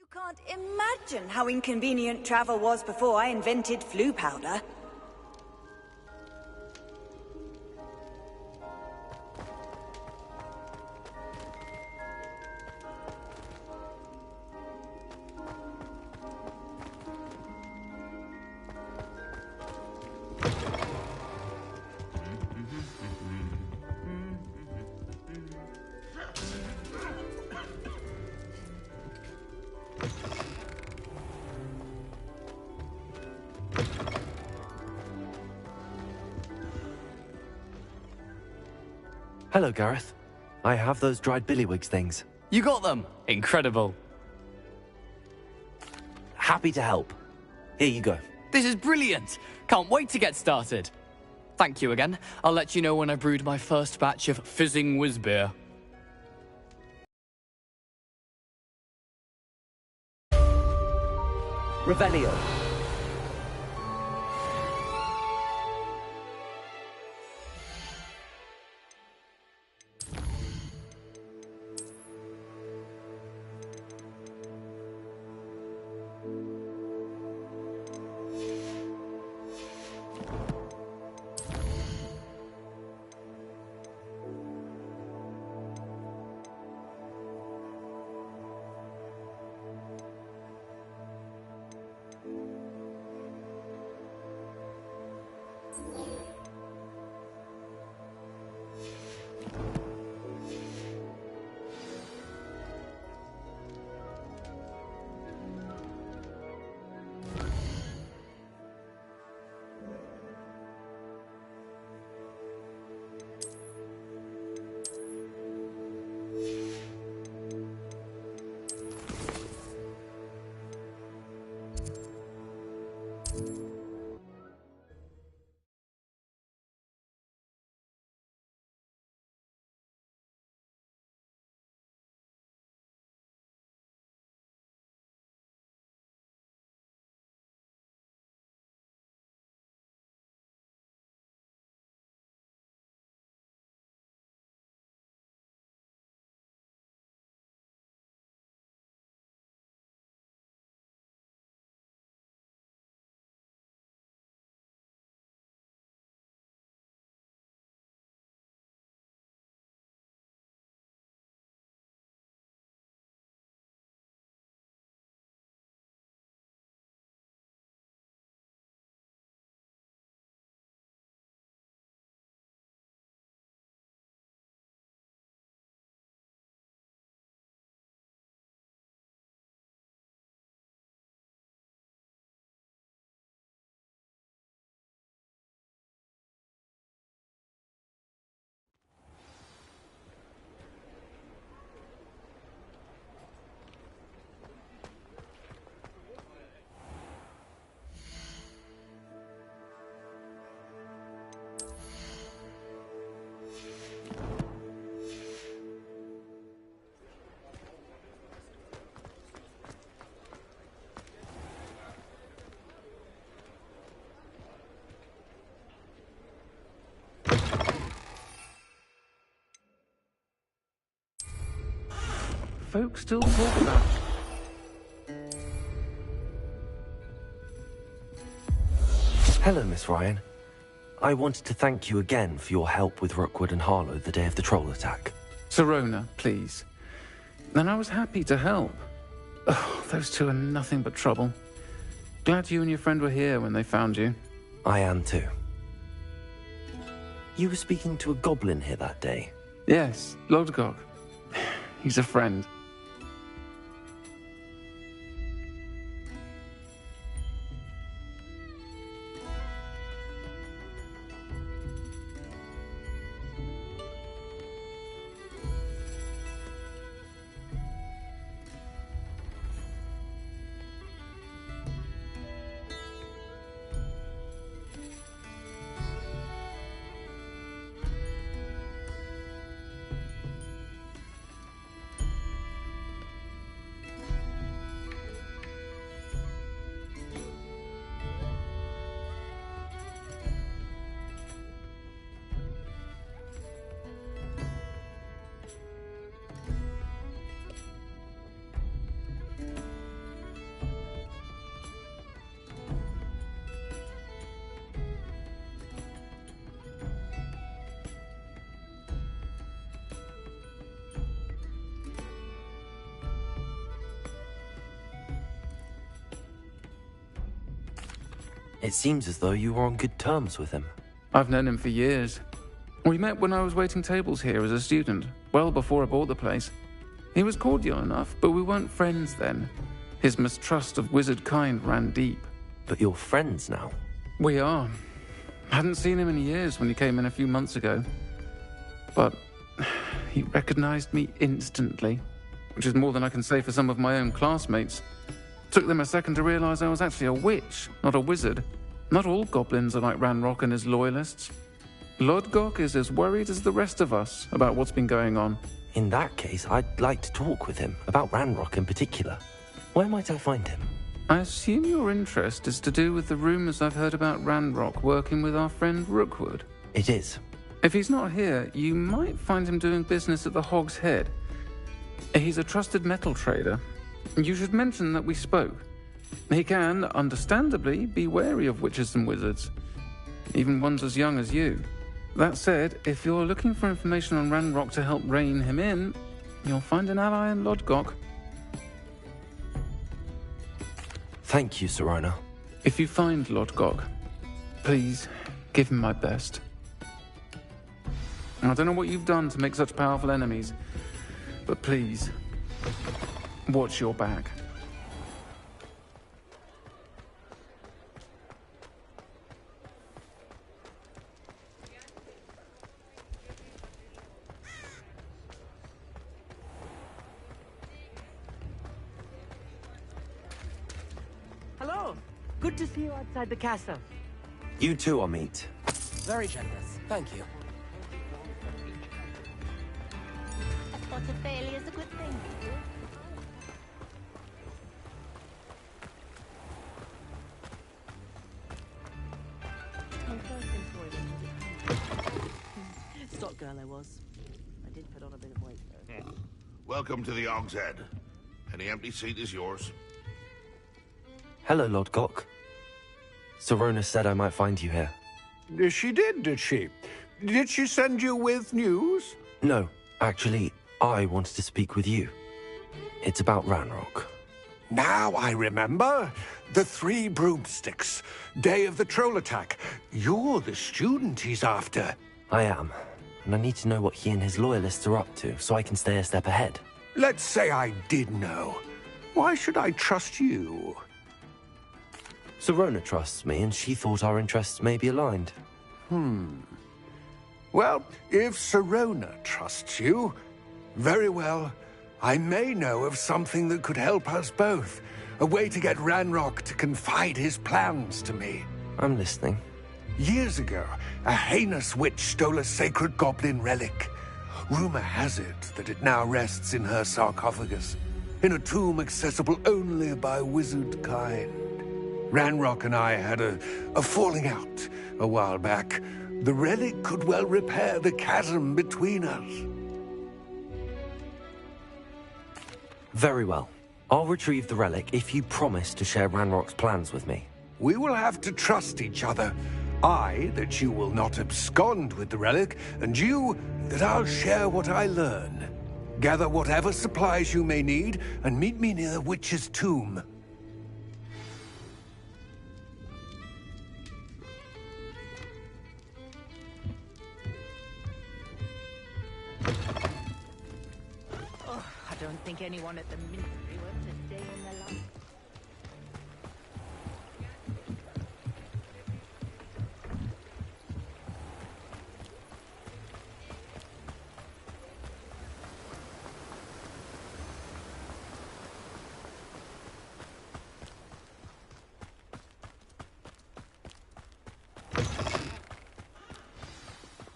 You can't imagine how inconvenient travel was before I invented flu powder. Hello, Gareth. I have those dried billywigs things. You got them! Incredible. Happy to help. Here you go. This is brilliant! Can't wait to get started. Thank you again. I'll let you know when I've brewed my first batch of fizzing whiz beer. Revelio. Folks still talk about Hello, Miss Ryan. I wanted to thank you again for your help with Rookwood and Harlow the day of the troll attack. Sirona, please. And I was happy to help. Oh, those two are nothing but trouble. Glad you and your friend were here when they found you. I am too. You were speaking to a goblin here that day. Yes, Lodgok. He's a friend. It seems as though you were on good terms with him. I've known him for years. We met when I was waiting tables here as a student, well before I bought the place. He was cordial enough, but we weren't friends then. His mistrust of wizard kind ran deep. But you're friends now. We are. Hadn't seen him in years when he came in a few months ago. But he recognized me instantly, which is more than I can say for some of my own classmates. Took them a second to realize I was actually a witch, not a wizard. Not all goblins are like Ranrock and his loyalists. Lodgok is as worried as the rest of us about what's been going on. In that case, I'd like to talk with him, about Ranrock in particular. Where might I find him? I assume your interest is to do with the rumors I've heard about Ranrock working with our friend Rookwood. It is. If he's not here, you might find him doing business at the Hog's Head. He's a trusted metal trader. You should mention that we spoke. He can, understandably, be wary of witches and wizards, even ones as young as you. That said, if you're looking for information on Ranrock to help rein him in, you'll find an ally in Lodgok. Thank you, Serona. If you find Lodgok, please give him my best. I don't know what you've done to make such powerful enemies, but please, watch your back. Hello. Good to see you outside the castle. You too, Amit. Very generous. Thank you. A spot of failure is a good thing. Stock girl I was. I did put on a bit of weight though. Welcome to the Hog's Head. Any empty seat is yours. Hello, Lodgok. Serona said I might find you here. She did she? Did she send you with news? No, actually, I wanted to speak with you. It's about Ranrock. Now I remember. The 3 broomsticks. Day of the troll attack. You're the student he's after. I am, and I need to know what he and his loyalists are up to, so I can stay a step ahead. Let's say I did know. Why should I trust you? Serona trusts me, and she thought our interests may be aligned. Well, if Serona trusts you, very well. I may know of something that could help us both. A way to get Ranrock to confide his plans to me. I'm listening. Years ago, a heinous witch stole a sacred goblin relic. Rumor has it that it now rests in her sarcophagus, in a tomb accessible only by wizard kind. Ranrock and I had a falling out a while back. The relic could well repair the chasm between us. Very well. I'll retrieve the relic if you promise to share Ranrock's plans with me. We will have to trust each other. I, that you will not abscond with the relic, and you, that I'll share what I learn. Gather whatever supplies you may need, and meet me near the witch's tomb. I don't think anyone at the Ministry wants to stay in the light.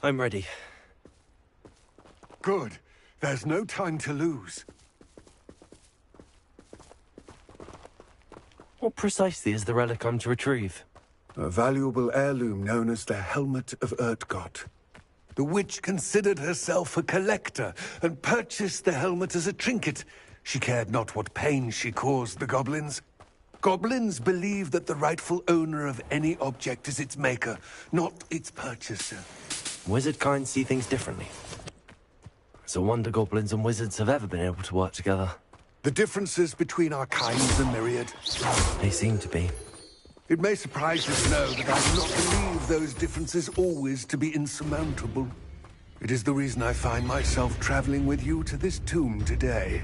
I'm ready. Good. There's no time to lose. What precisely is the relic I'm to retrieve? A valuable heirloom known as the Helmet of Urtgott. The witch considered herself a collector and purchased the helmet as a trinket. She cared not what pain she caused the goblins. Goblins believe that the rightful owner of any object is its maker, not its purchaser. Wizard kind see things differently. It's a wonder goblins and wizards have ever been able to work together. The differences between our kinds are myriad. They seem to be. It may surprise you to know that I do not believe those differences always to be insurmountable. It is the reason I find myself traveling with you to this tomb today.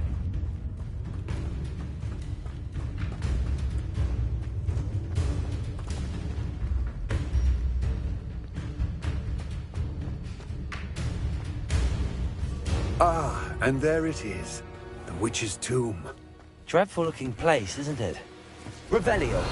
Ah, and there it is. The witch's tomb. Dreadful looking place, isn't it? Revelio.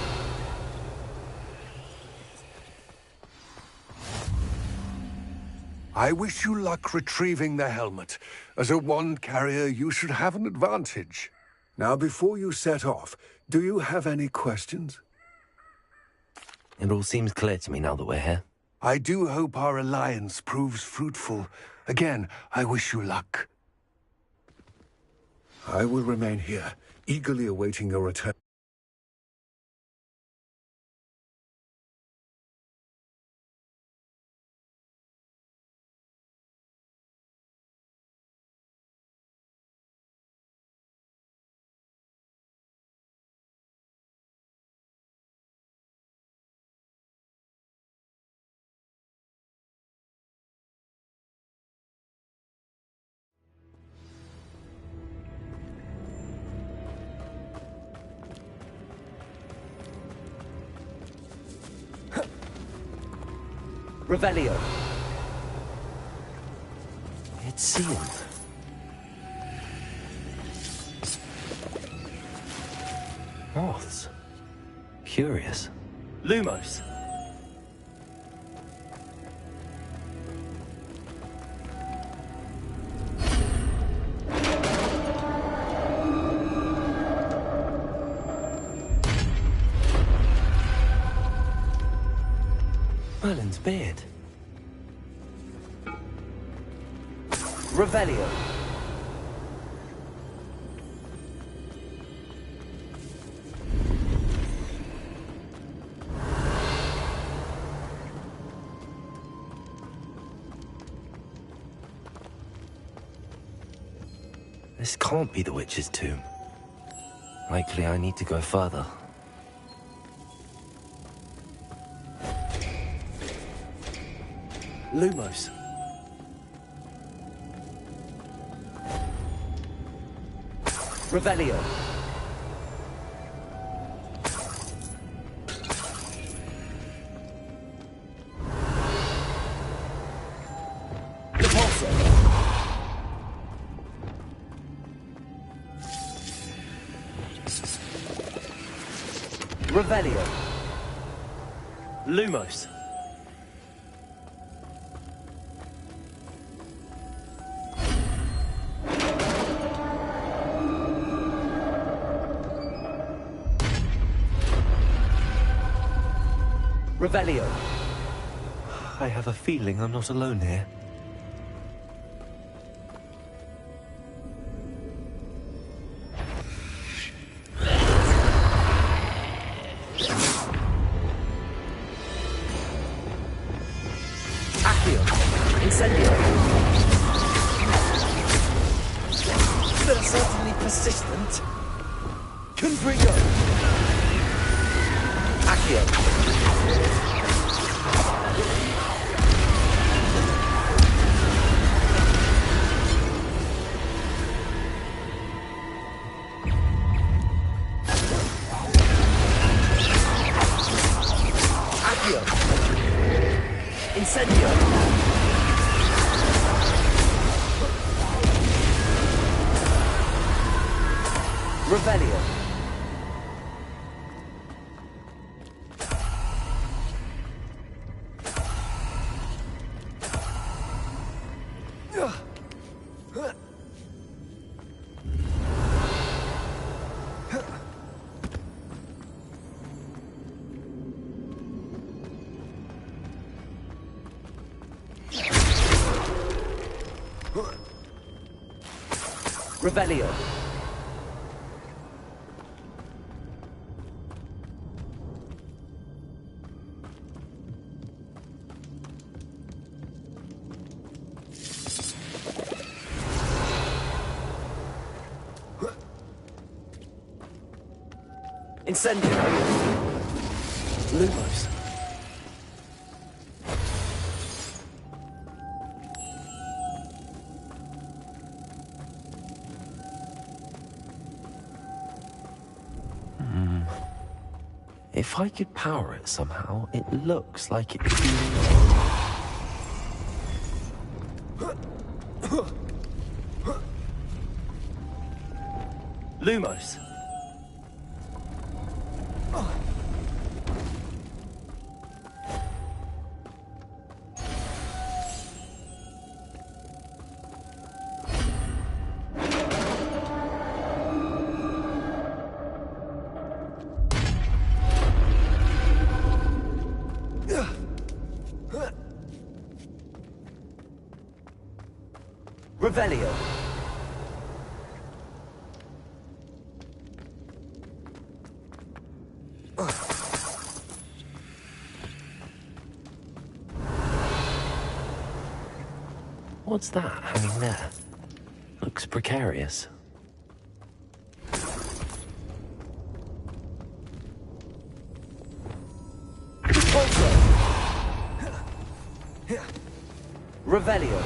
I wish you luck retrieving the helmet. As a wand carrier, you should have an advantage. Now, before you set off, do you have any questions? It all seems clear to me now that we're here. I do hope our alliance proves fruitful. Again, I wish you luck. I will remain here, eagerly awaiting your return. Revelio. It's sealed. Moths. Curious. Lumos. Merlin's beard. Revelio. This can't be the witch's tomb. Likely I need to go further. Lumos. Revelio. Repulsor. Revelio. Lumos. Revelio. I have a feeling I'm not alone here. Accio. Incendio. They're certainly persistent. Confringo. Accio. Incendio. Revelio. Revelio. Incendio. Lumos. If I could power it somehow, it looks like it could be Lumos. Revelio. What's that hanging there? Looks precarious. Revelio.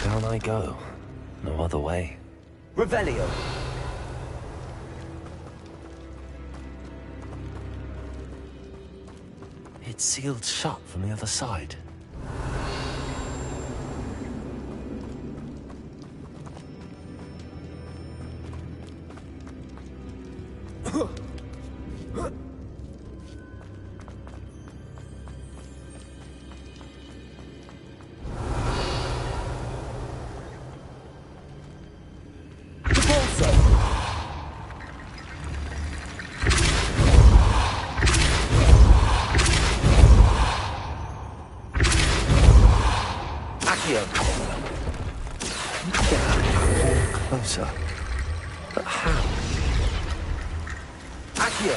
Down I go. No other way. Revelio. It's sealed shut from the other side. Closer. But how? Accio!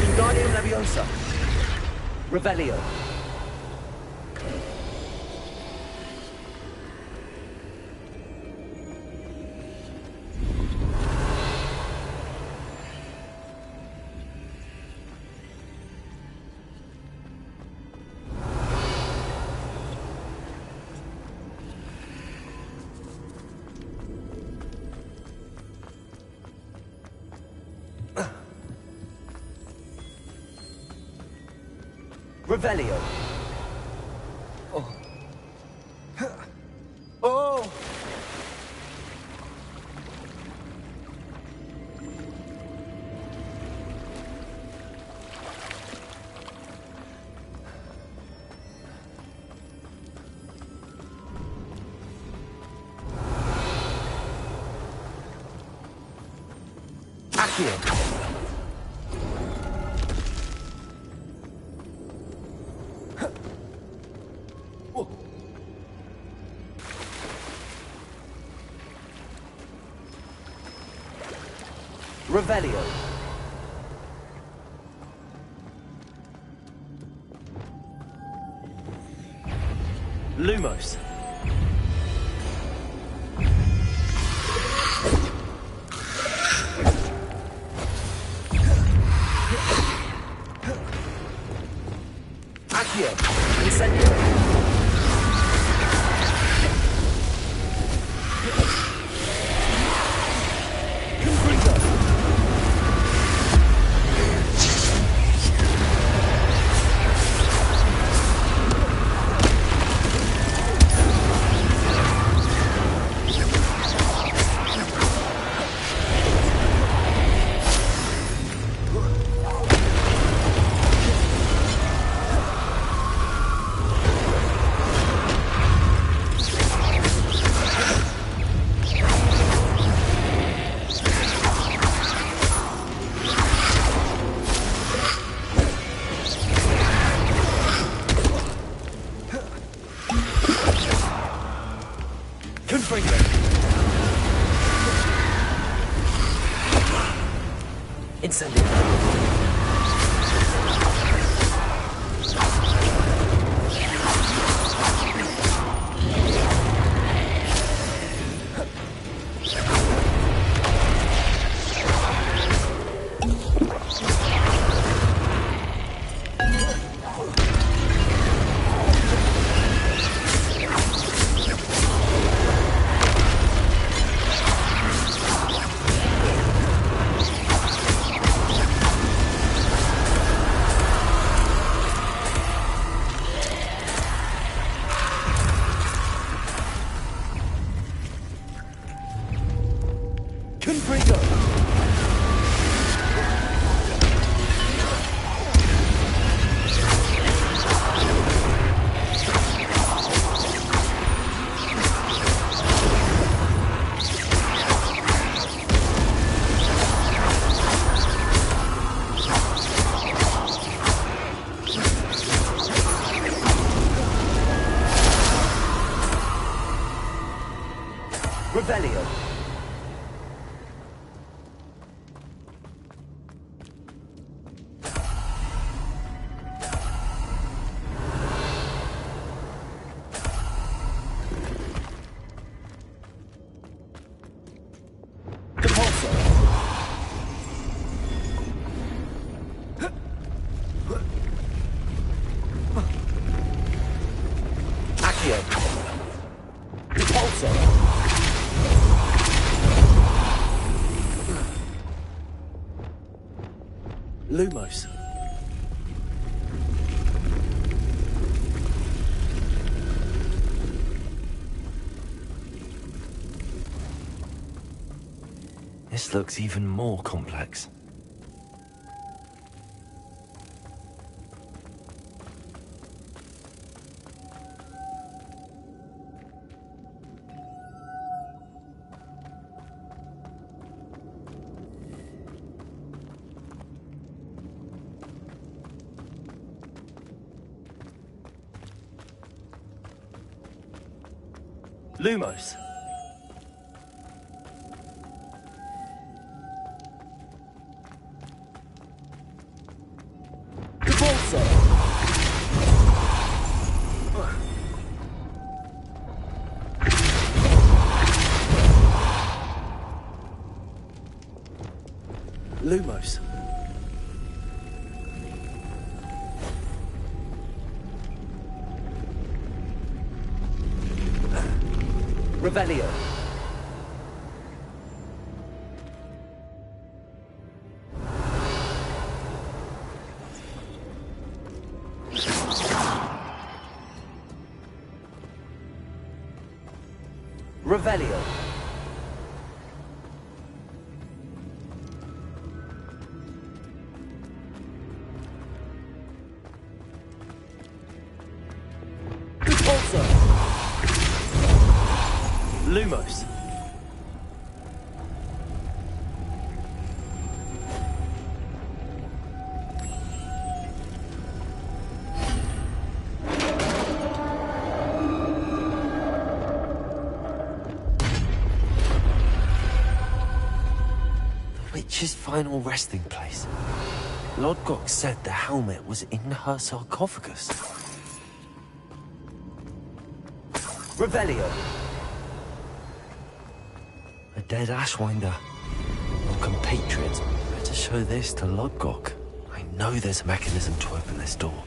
Wingardium Leviosa! Revelio! Revelio. Oh. Oh. Accio. Revelio. Lumos. Accio. Incendio. Incendio. Confringo! Revelio. Accio. Repulsor. Lumos. This looks even more complex. Lumos. Repulsor. Lumos. Revelio. Revelio. Repulsor. Lumos. The witch's final resting place. Lodgok said the helmet was in her sarcophagus. Revelio. A dead Ashwinder. Your compatriots better show this to Lodgok. I know there's a mechanism to open this door.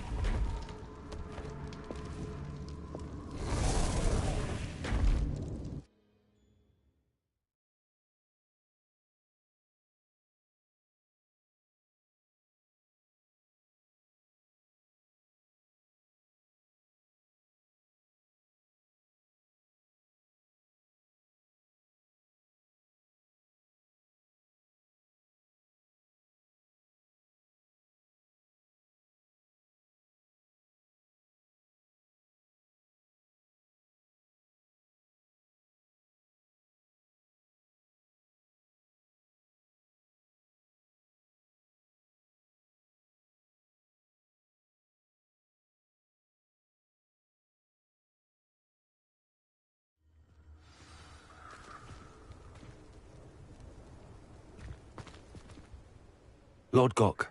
Lord Gok,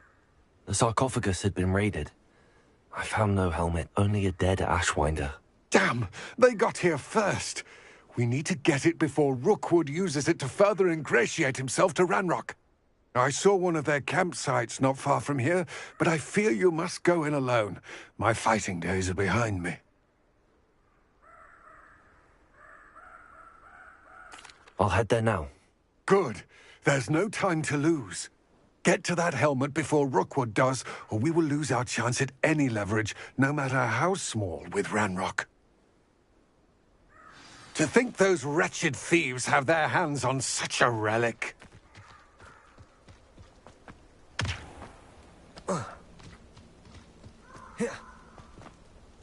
the sarcophagus had been raided. I found no helmet, only a dead Ashwinder. Damn! They got here first. We need to get it before Rookwood uses it to further ingratiate himself to Ranrock. I saw one of their campsites not far from here, but I fear you must go in alone. My fighting days are behind me. I'll head there now. Good. There's no time to lose. Get to that helmet before Rookwood does, or we will lose our chance at any leverage, no matter how small, with Ranrock. To think those wretched thieves have their hands on such a relic.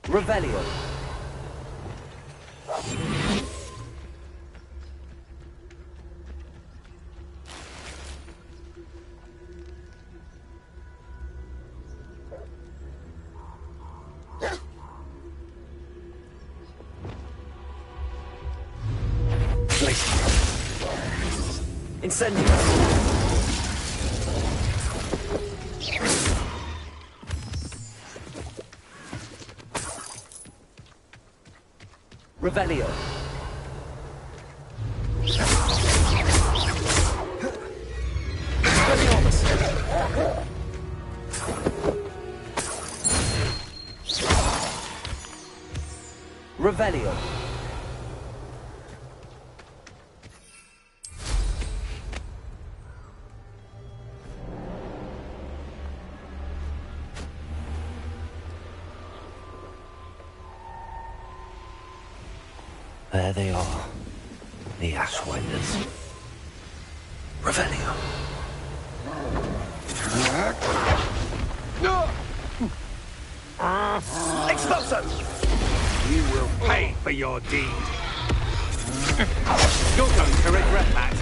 Revelio. Incendio. Revelio. Revelio. There they are, the Ashwinders. Revelio. Expulso! You will pay for your deed. You're going to regret that.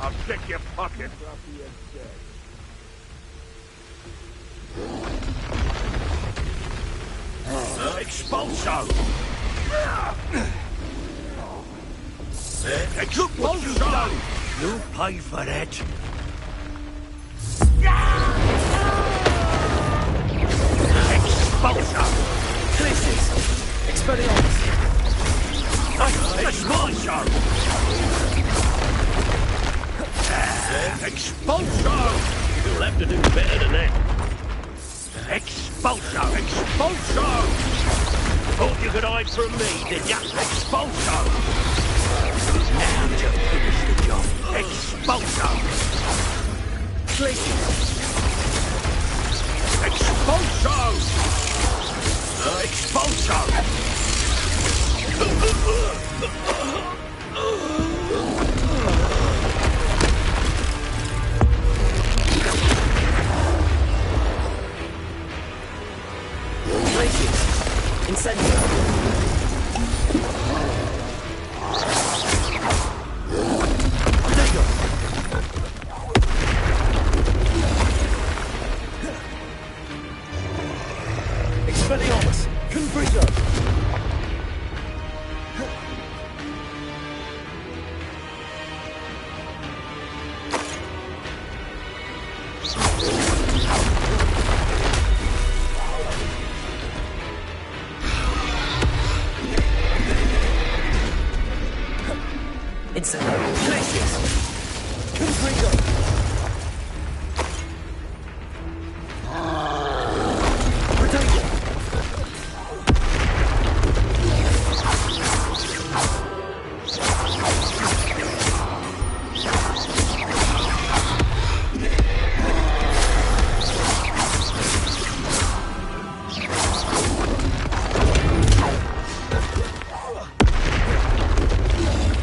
I'll check your pocket. Expulso! Expulso! You pay for it. Expulso! Crisis. Expelliarmus. Expulso! Expulso! You'll have to do better than that. Expulso! Expulso! Thought you could hide from me, did ya? Expulso! Now to finish the job. Expulso! Glacius. Expulso! Expulso! Glacius. Incendio. Expelliarmus. Conbrigo. Incendio. Glacius. Conbrigo. Protection.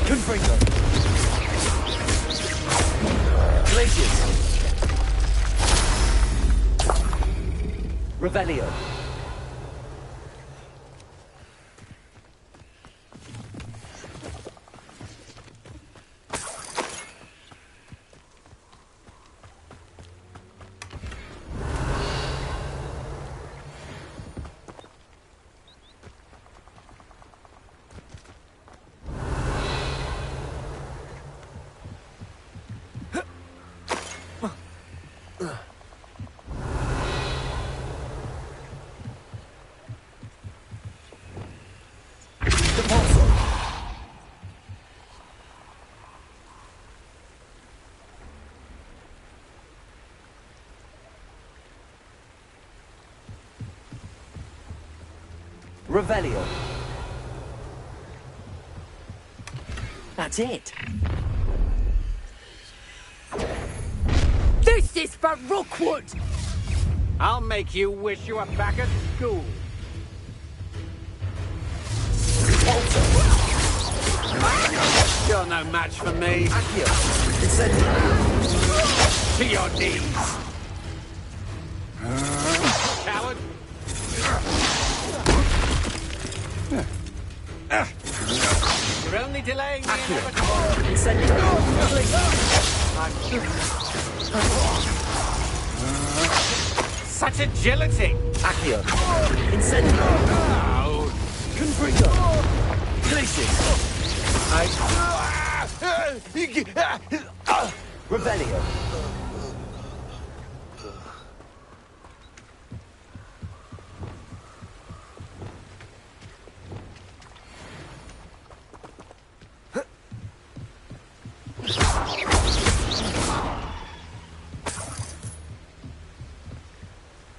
Confringo. Glacius. Revelio. Revelio. That's it. This is for Rookwood! I'll make you wish you were back at school. You're no match for me. Accio. Incendio. To your knees. Coward. You're only delaying the inevitable. Incendio. Such agility. Accio. Incendio. Oh. Confringo. Glacius. Revelio.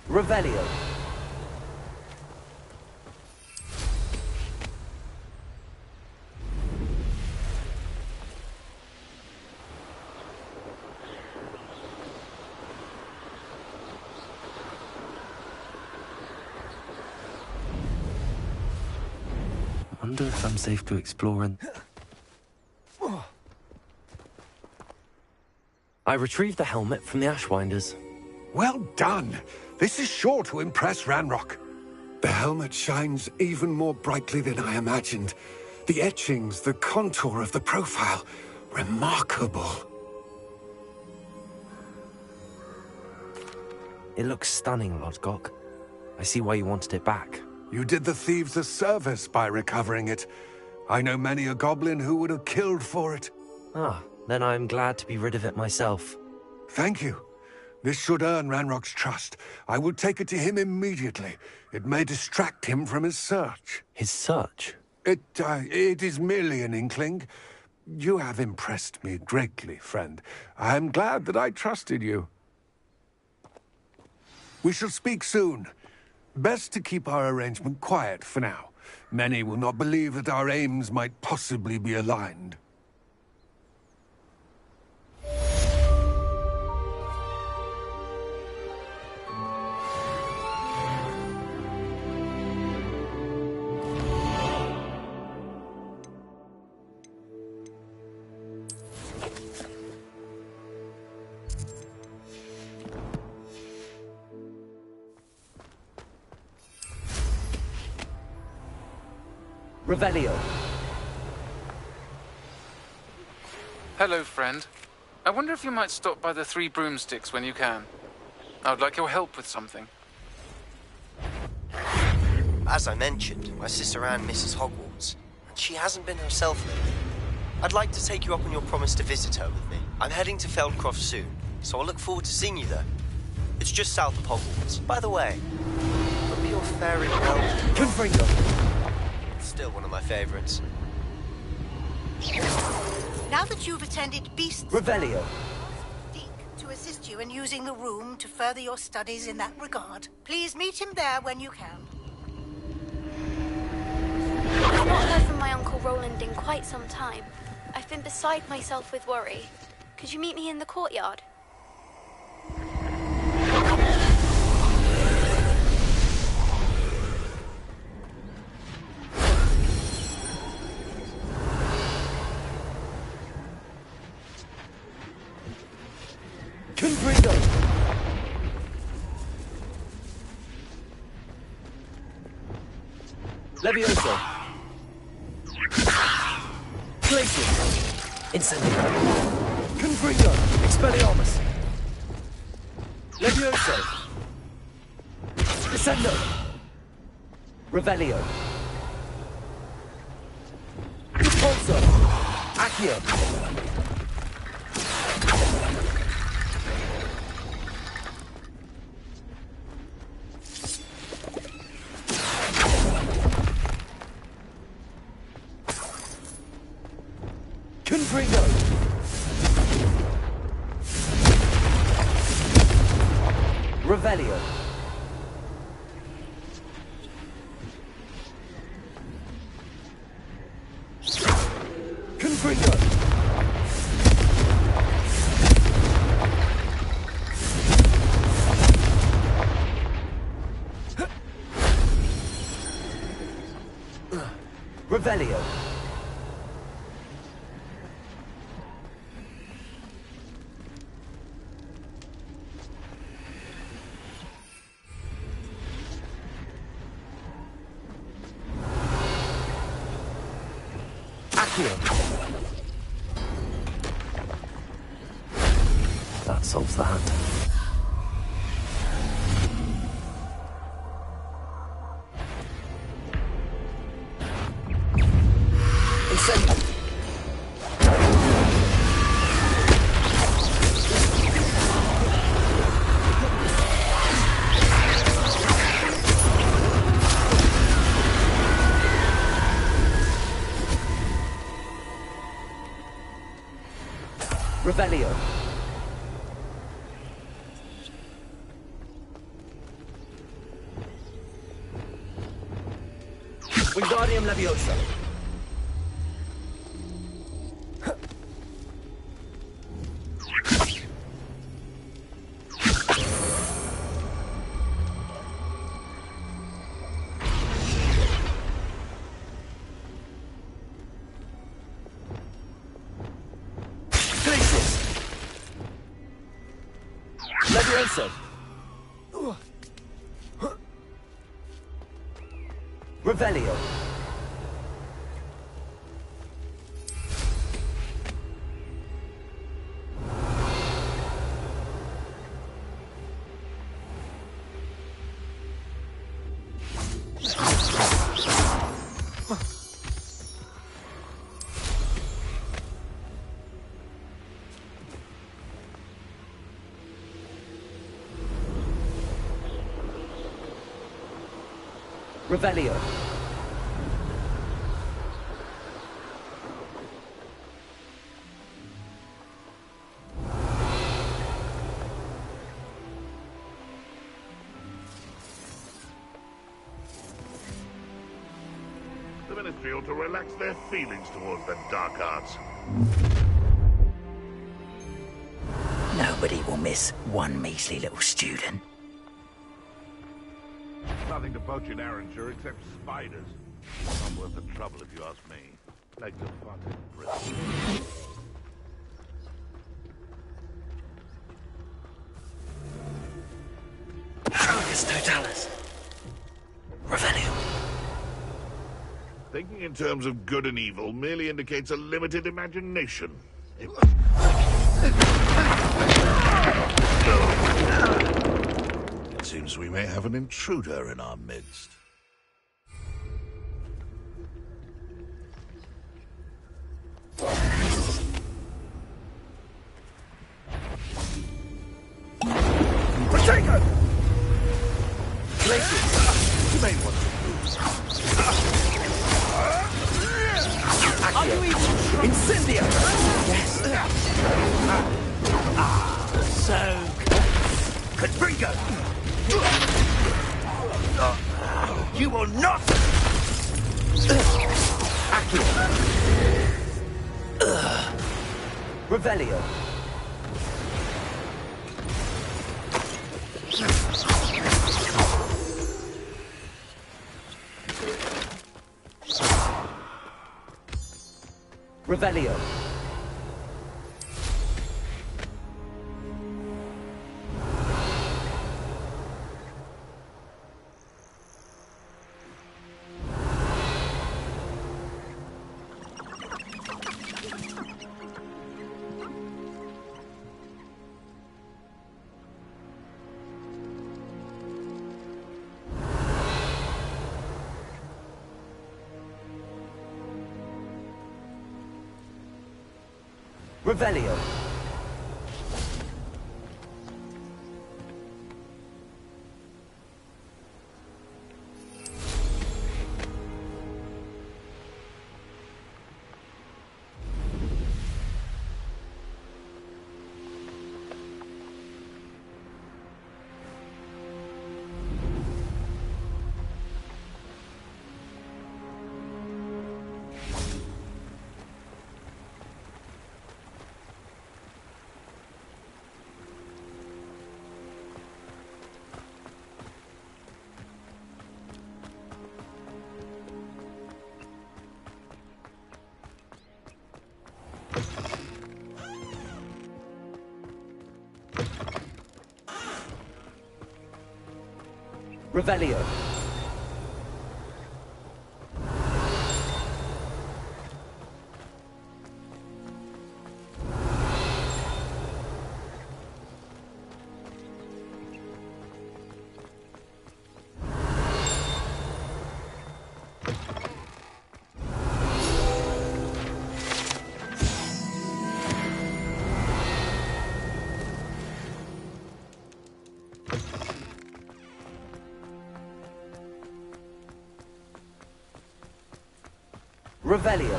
Revelio. I wonder if I'm safe to explore in... I retrieved the helmet from the Ashwinders. Well done. This is sure to impress Ranrock. The helmet shines even more brightly than I imagined. The etchings, the contour of the profile, remarkable. It looks stunning, Lodgok. I see why you wanted it back. You did the thieves a service by recovering it. I know many a goblin who would have killed for it. Ah, then I'm glad to be rid of it myself. Thank you. This should earn Ranrock's trust. I will take it to him immediately. It may distract him from his search. His search? It is merely an inkling. You have impressed me greatly, friend. I am glad that I trusted you. We shall speak soon. Best to keep our arrangement quiet for now. Many will not believe that our aims might possibly be aligned. Revelio. Hello, friend. I wonder if you might stop by the Three Broomsticks when you can. I would like your help with something. As I mentioned, my sister Anne misses Hogwarts, and she hasn't been herself lately. I'd like to take you up on your promise to visit her with me. I'm heading to Feldcroft soon, so I'll look forward to seeing you there. It's just south of Hogwarts. By the way, hope you're faring well. Confringo. Still one of my favorites. Now that you've attended Beast's Revelio. to assist you in using the room to further your studies in that regard, please meet him there when you can. I've not heard from my Uncle Roland in quite some time. I've been beside myself with worry. Could you meet me in the courtyard? Confringo. Levioso. Glacius. Incendio. Confringo. Expelliarmus. Levioso. Descendo. Revelio. Repulso. Accio. Confringo. Revelio. Accio. That solves that. Incendio. Revelio. Wingardium Leviosa. Leviosa. Revelio. Revelio. The Ministry ought to relax their feelings towards the dark arts. Nobody will miss one measly little student. Nothing to poach in Arranger except spiders. Not worth the trouble if you ask me. Legs are far too brittle. Focus totalis. Revelio. Thinking in terms of good and evil merely indicates a limited imagination. It seems we may have an intruder in our midst. Protego! Glacius! You may want to lose. Are you even Incendio! Yes. So... Confringo! You will not! Accio! Revelio! Revelio. Revelio. Revelio. Revelio.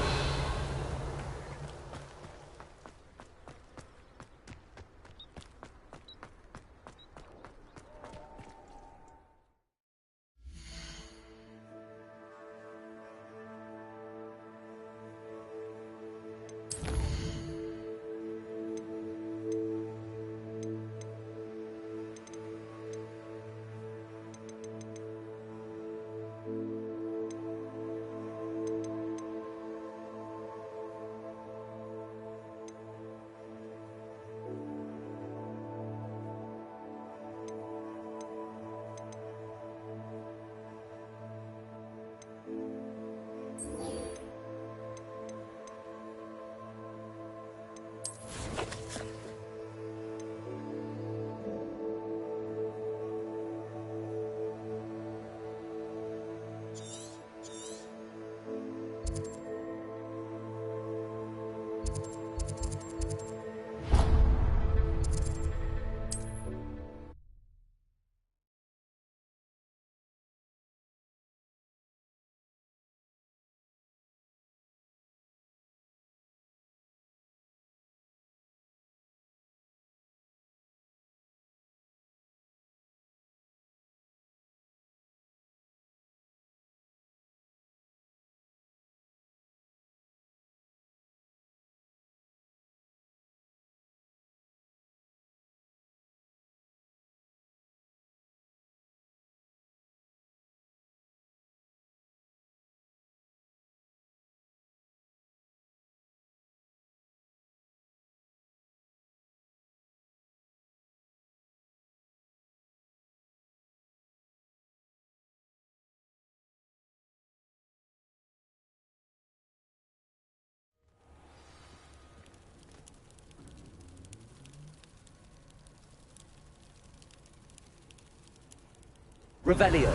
Revelio.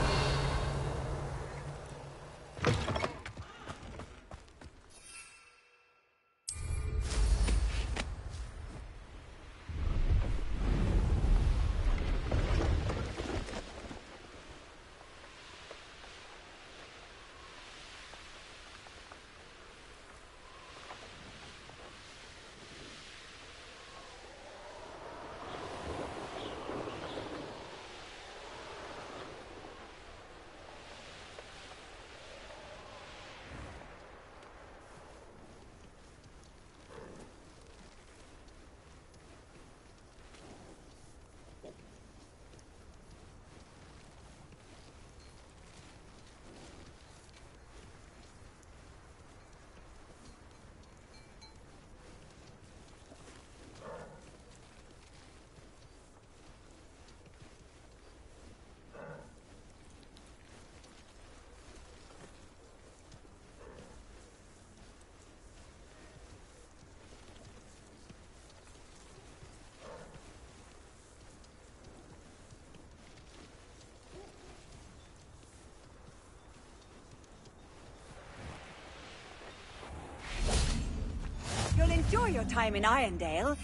You'll enjoy your time in Irondale.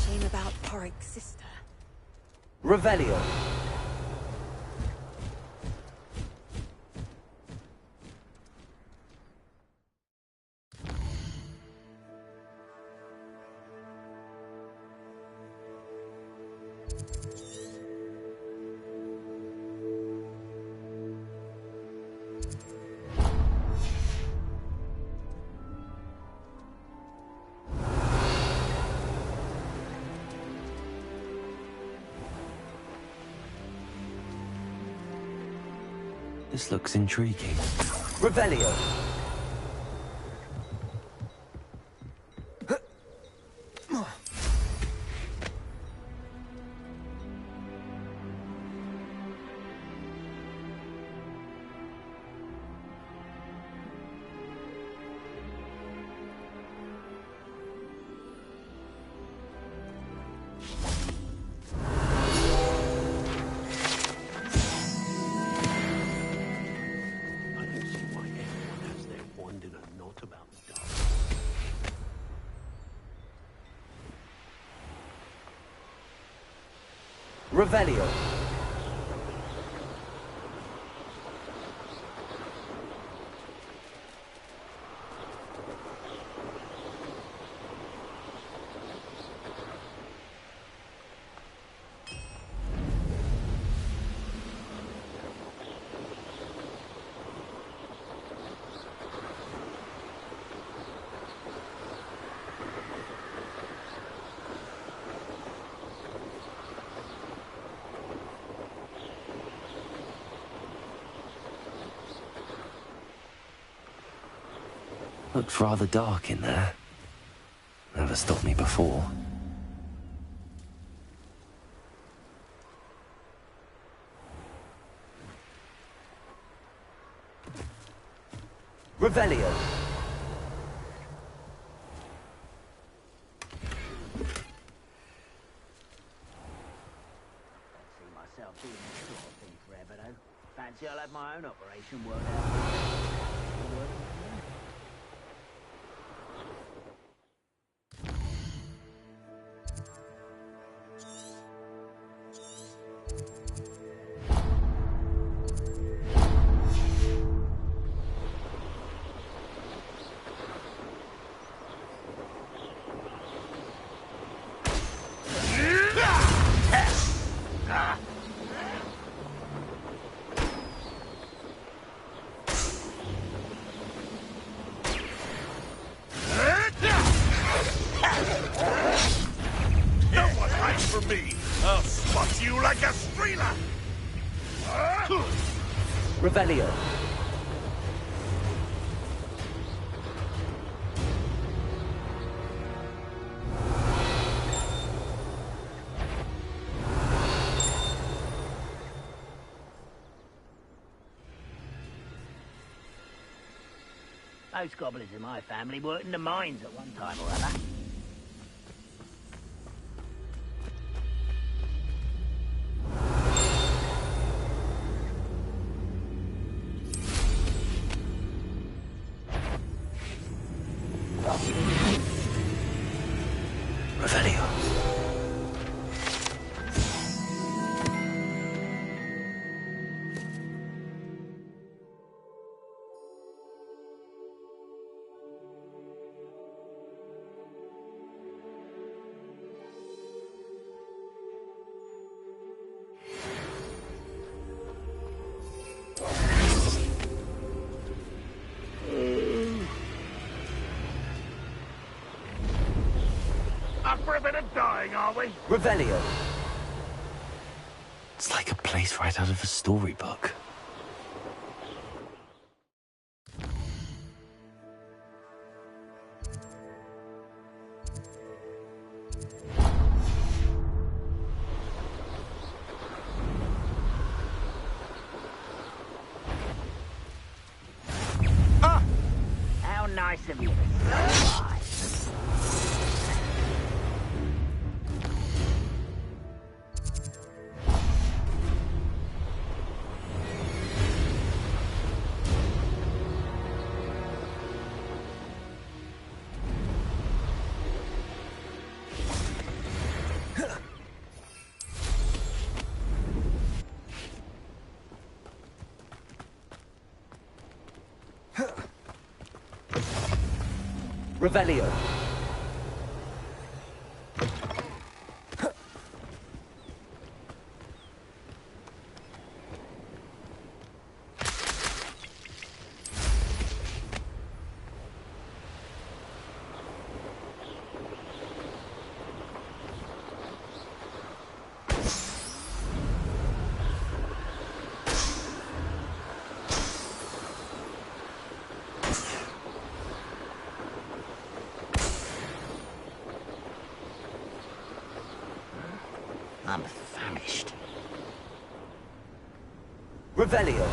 Shame about Porrick's sister. Revelio. This looks intriguing. Revelio. Revelio. Looked rather dark in there. Never stopped me before. Revelio. See myself doing this sort of thing forever, though. Fancy I'll have my own operation worked out. Revelio. Those gobblers in my family worked in the mines at one time or other. Revelio. Up for a bit of dying, are we? Revelio. It's like a place right out of a storybook. How nice of you to stop by. Revelio. I'm famished. Revelio.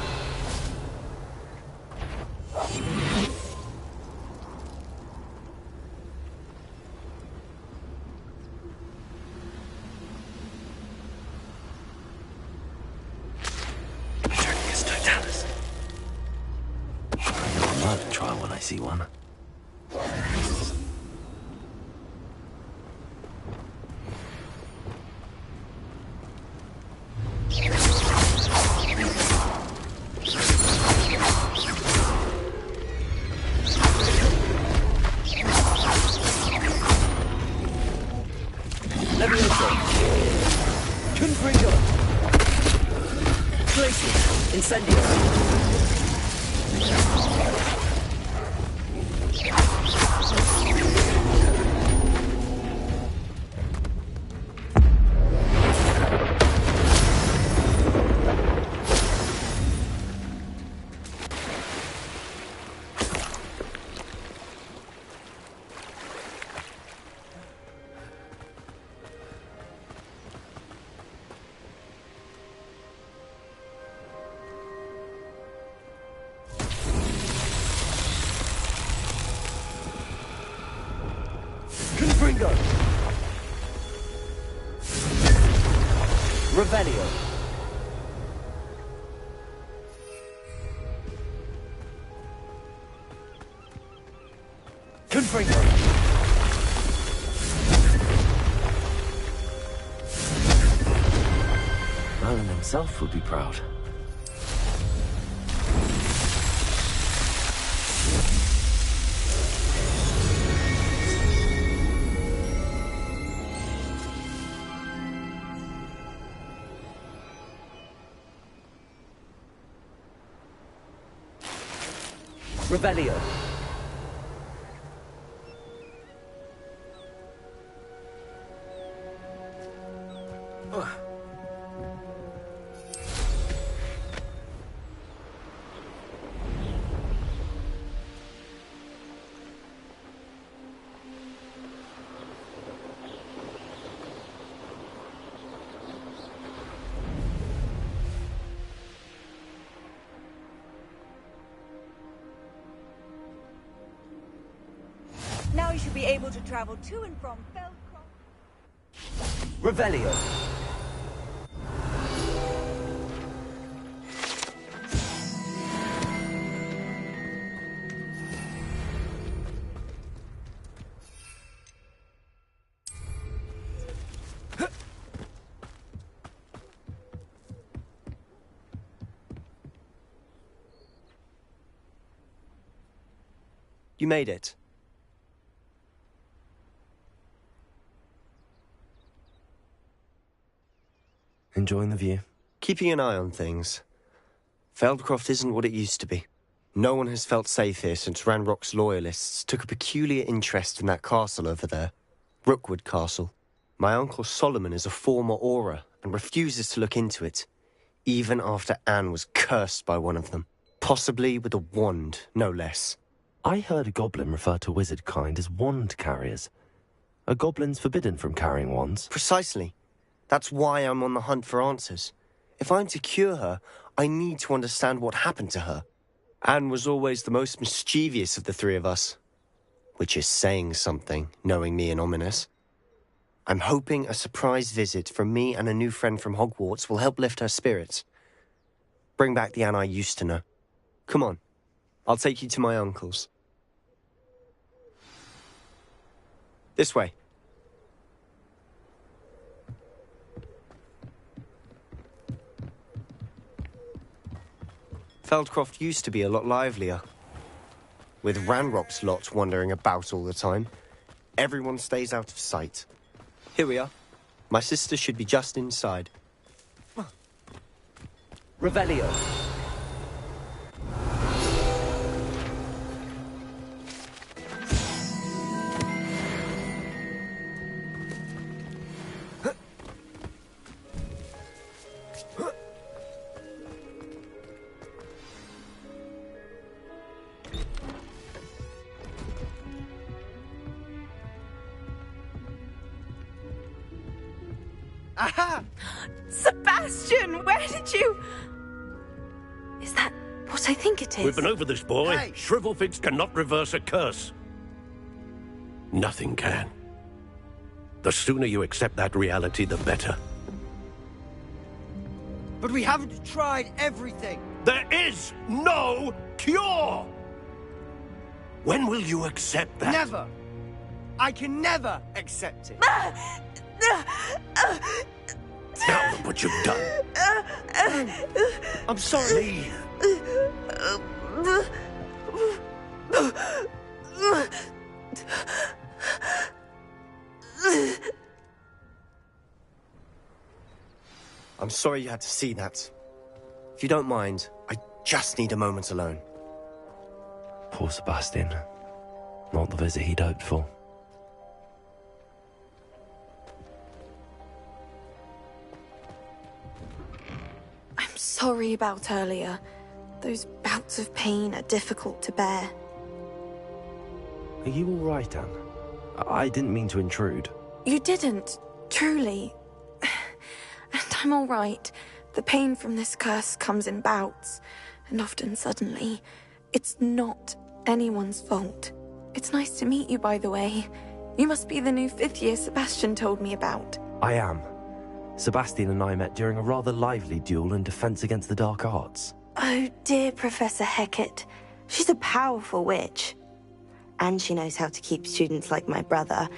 It's Totalis. I might try when I see one. Levioso. Confringo. Glacius. Incendio. Revelio. Confringo. Merlin himself would be proud. Revelio. Now you should be able to travel to and from Feldcroft. Revelio. You made it. Enjoying the view? Keeping an eye on things. Feldcroft isn't what it used to be. No one has felt safe here since Ranrock's loyalists took a peculiar interest in that castle over there. Rookwood Castle. My uncle Solomon is a former Auror and refuses to look into it, even after Anne was cursed by one of them. Possibly with a wand, no less. I heard a goblin refer to wizard kind as wand carriers. Are goblins forbidden from carrying wands? Precisely. That's why I'm on the hunt for answers. If I'm to cure her, I need to understand what happened to her. Anne was always the most mischievous of the three of us. Which is saying something, knowing me and Ominous. I'm hoping a surprise visit from me and a new friend from Hogwarts will help lift her spirits. Bring back the Anne I used to know. Come on, I'll take you to my uncle's. This way. Feldcroft used to be a lot livelier. With Ranrock's lot wandering about all the time, everyone stays out of sight. Here we are. My sister should be just inside. Revelio. Aha! Sebastian, where did you... Is that what I think it is? We've been over this, boy. Hey. Shrivelfigs cannot reverse a curse. Nothing can. The sooner you accept that reality, the better. But we haven't tried everything. There is no cure! When will you accept that? Never. I can never accept it. Now look what you've done. I'm sorry. I'm sorry you had to see that. If you don't mind, I just need a moment alone. Poor Sebastian. Not the visit he'd hoped for. I'm sorry about earlier. Those bouts of pain are difficult to bear. Are you all right, Anne? I didn't mean to intrude. You didn't, truly. And I'm all right. The pain from this curse comes in bouts, and often suddenly. It's not anyone's fault. It's nice to meet you, by the way. You must be the new 5th year Sebastian told me about. I am. Sebastian and I met during a rather lively duel in Defense Against the Dark Arts. Oh, dear Professor Hecat. She's a powerful witch. And she knows how to keep students like my brother,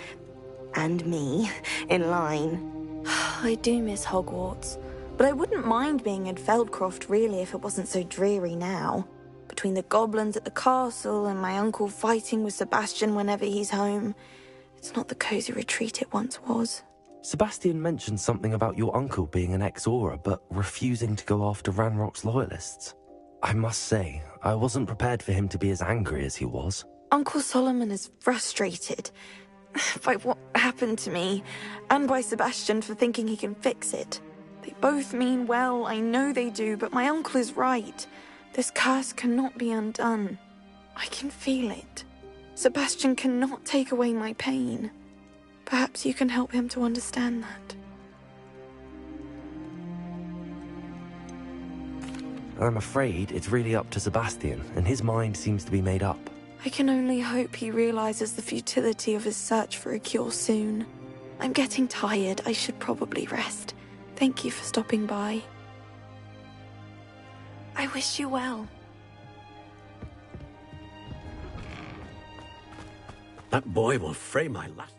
and me, in line. I do miss Hogwarts, but I wouldn't mind being in Feldcroft, really, if it wasn't so dreary now. Between the goblins at the castle and my uncle fighting with Sebastian whenever he's home, it's not the cozy retreat it once was. Sebastian mentioned something about your uncle being an ex-Auror, but refusing to go after Ranrock's loyalists. I must say, I wasn't prepared for him to be as angry as he was. Uncle Solomon is frustrated by what happened to me, and by Sebastian for thinking he can fix it. They both mean well, I know they do, but my uncle is right. This curse cannot be undone. I can feel it. Sebastian cannot take away my pain. Perhaps you can help him to understand that. I'm afraid it's really up to Sebastian, and his mind seems to be made up. I can only hope he realizes the futility of his search for a cure soon. I'm getting tired. I should probably rest. Thank you for stopping by. I wish you well. That boy will fray my last...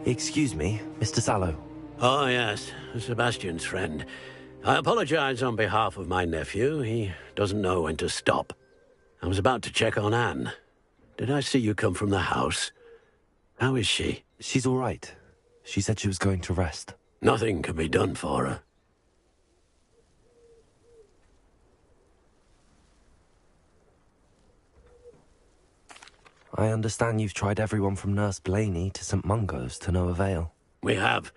Excuse me, Mr. Sallow. Oh, yes, Sebastian's friend. I apologize on behalf of my nephew. He doesn't know when to stop. I was about to check on Anne. Did I see you come from the house? How is she? She's all right. She said she was going to rest. Nothing can be done for her. I understand you've tried everyone from Nurse Blaney to St. Mungo's to no avail. We have.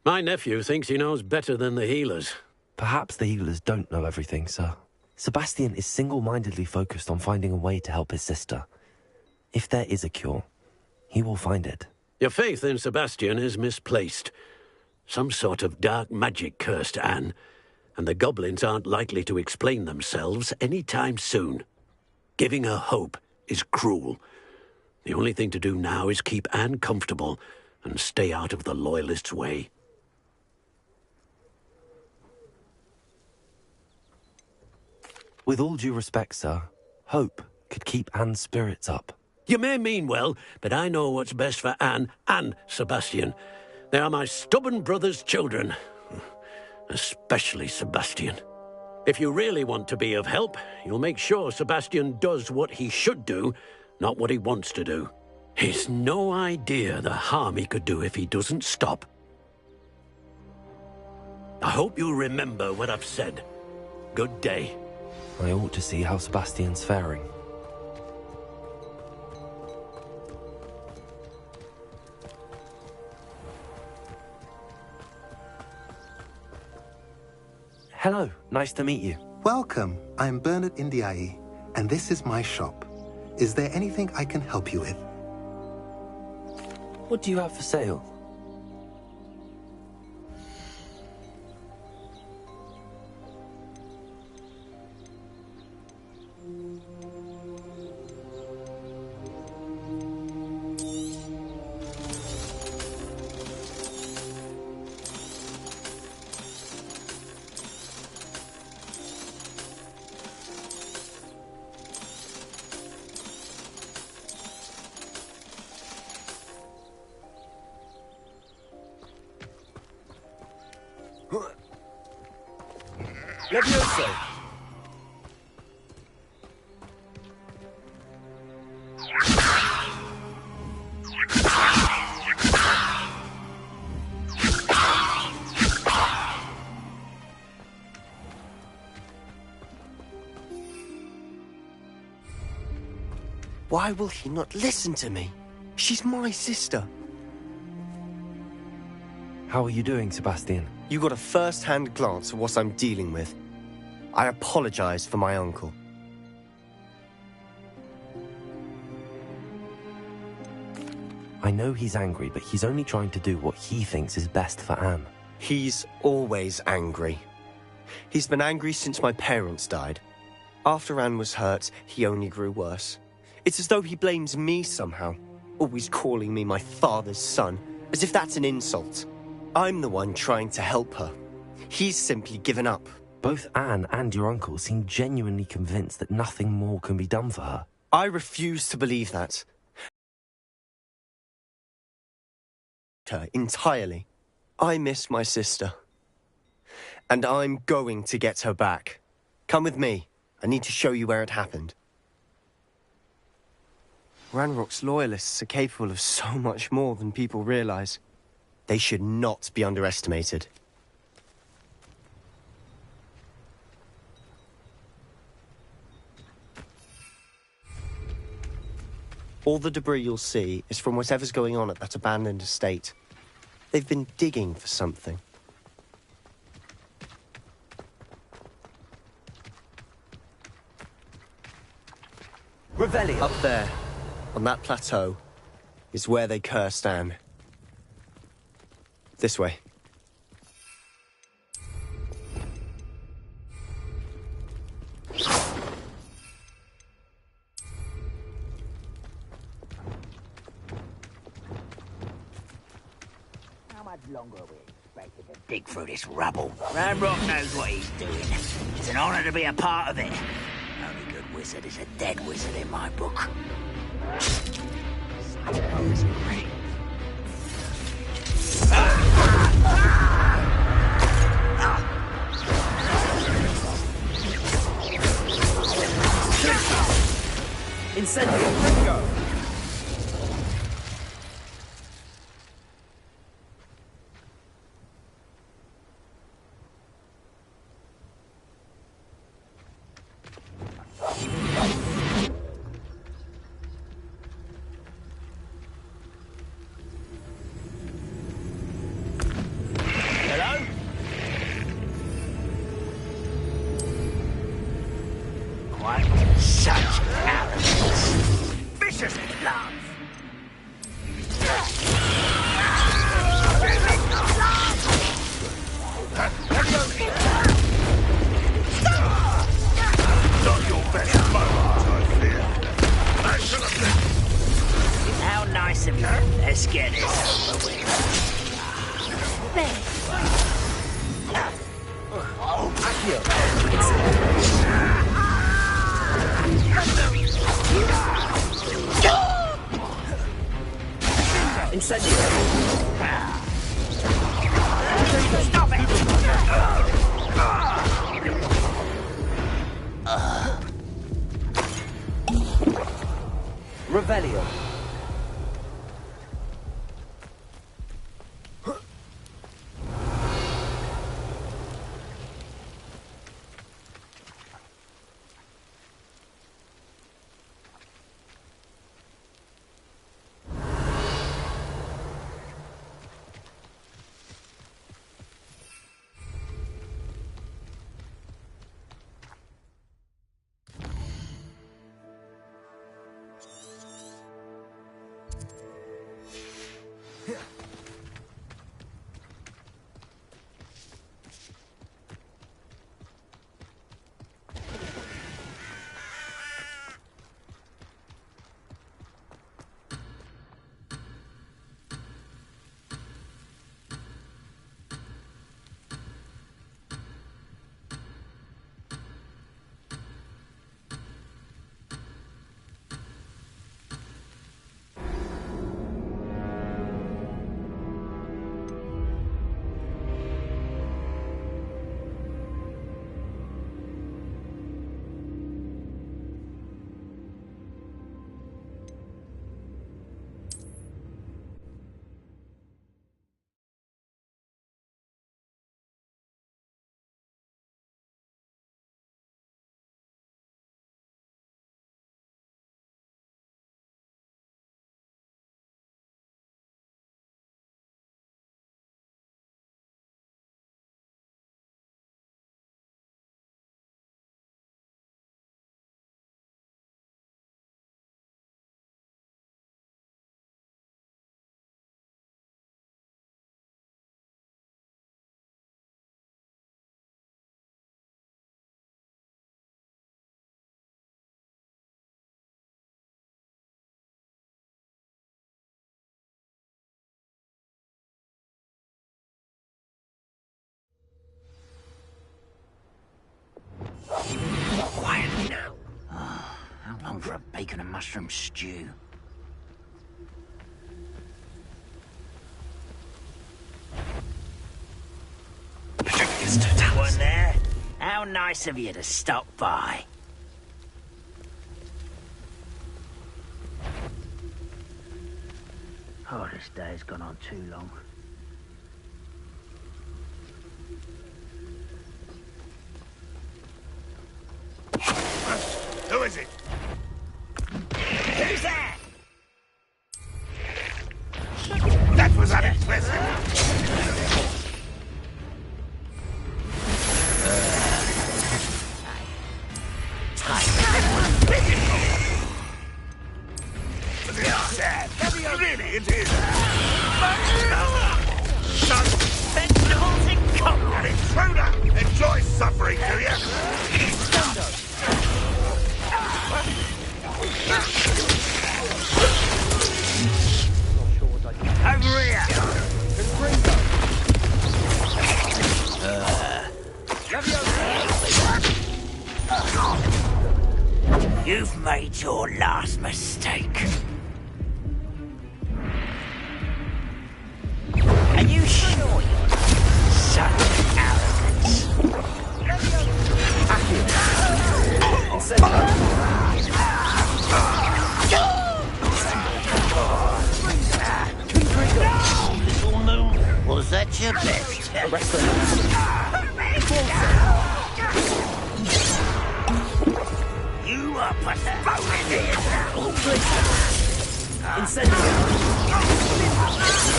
My nephew thinks he knows better than the healers. Perhaps the healers don't know everything, sir. Sebastian is single-mindedly focused on finding a way to help his sister. If there is a cure, he will find it. Your faith in Sebastian is misplaced. Some sort of dark magic cursed Anne, and the goblins aren't likely to explain themselves any time soon. Giving her hope is cruel. The only thing to do now is keep Anne comfortable and stay out of the Loyalists' way. With all due respect, sir, hope could keep Anne's spirits up. You may mean well, but I know what's best for Anne and Sebastian. They are my stubborn brother's children. Especially Sebastian. If you really want to be of help, you'll make sure Sebastian does what he should do, not what he wants to do. He's no idea the harm he could do if he doesn't stop. I hope you'll remember what I've said. Good day. I ought to see how Sebastian's faring. Hello, nice to meet you. Welcome. I'm Bernard Indiai, and this is my shop. Is there anything I can help you with? What do you have for sale? Levioso! Why will he not listen to me? She's my sister. How are you doing, Sebastian? You got a first-hand glance at what I'm dealing with. I apologize for my uncle. I know he's angry, but he's only trying to do what he thinks is best for Anne. He's always angry. He's been angry since my parents died. After Anne was hurt, he only grew worse. It's as though he blames me somehow, always calling me my father's son, as if that's an insult. I'm the one trying to help her. He's simply given up. Both Anne and your uncle seem genuinely convinced that nothing more can be done for her. I refuse to believe that. Her entirely. I miss my sister. And I'm going to get her back. Come with me. I need to show you where it happened. Ranrock's loyalists are capable of so much more than people realize. They should not be underestimated. All the debris you'll see is from whatever's going on at that abandoned estate. They've been digging for something. Revelio. Up there, on that plateau, is where they cursed Anne. This way. How much longer are we expected to dig through this rubble? Ranrock knows what he's doing. It's an honor to be a part of it. Only good wizard is a dead wizard in my book. Incendio. Hello? Quite such arrogance. Vicious love. Not your best moment, I fear. I should have been. How nice of you. Let's get this over with. Incendio. Stop it! Revelio. Quietly now. Oh, how long for a bacon and mushroom stew? One there. How nice of you to stop by. Oh, this day's gone on too long. Who is it? Who's that? That was unimpressive. Really, it is. Vegetables in cold. An intruder! Enjoy suffering, do you? Over here. You've made your last mistake. Are you sure you're such arrogance? Incendio. Was that your best? You are postponing it! Incendiary!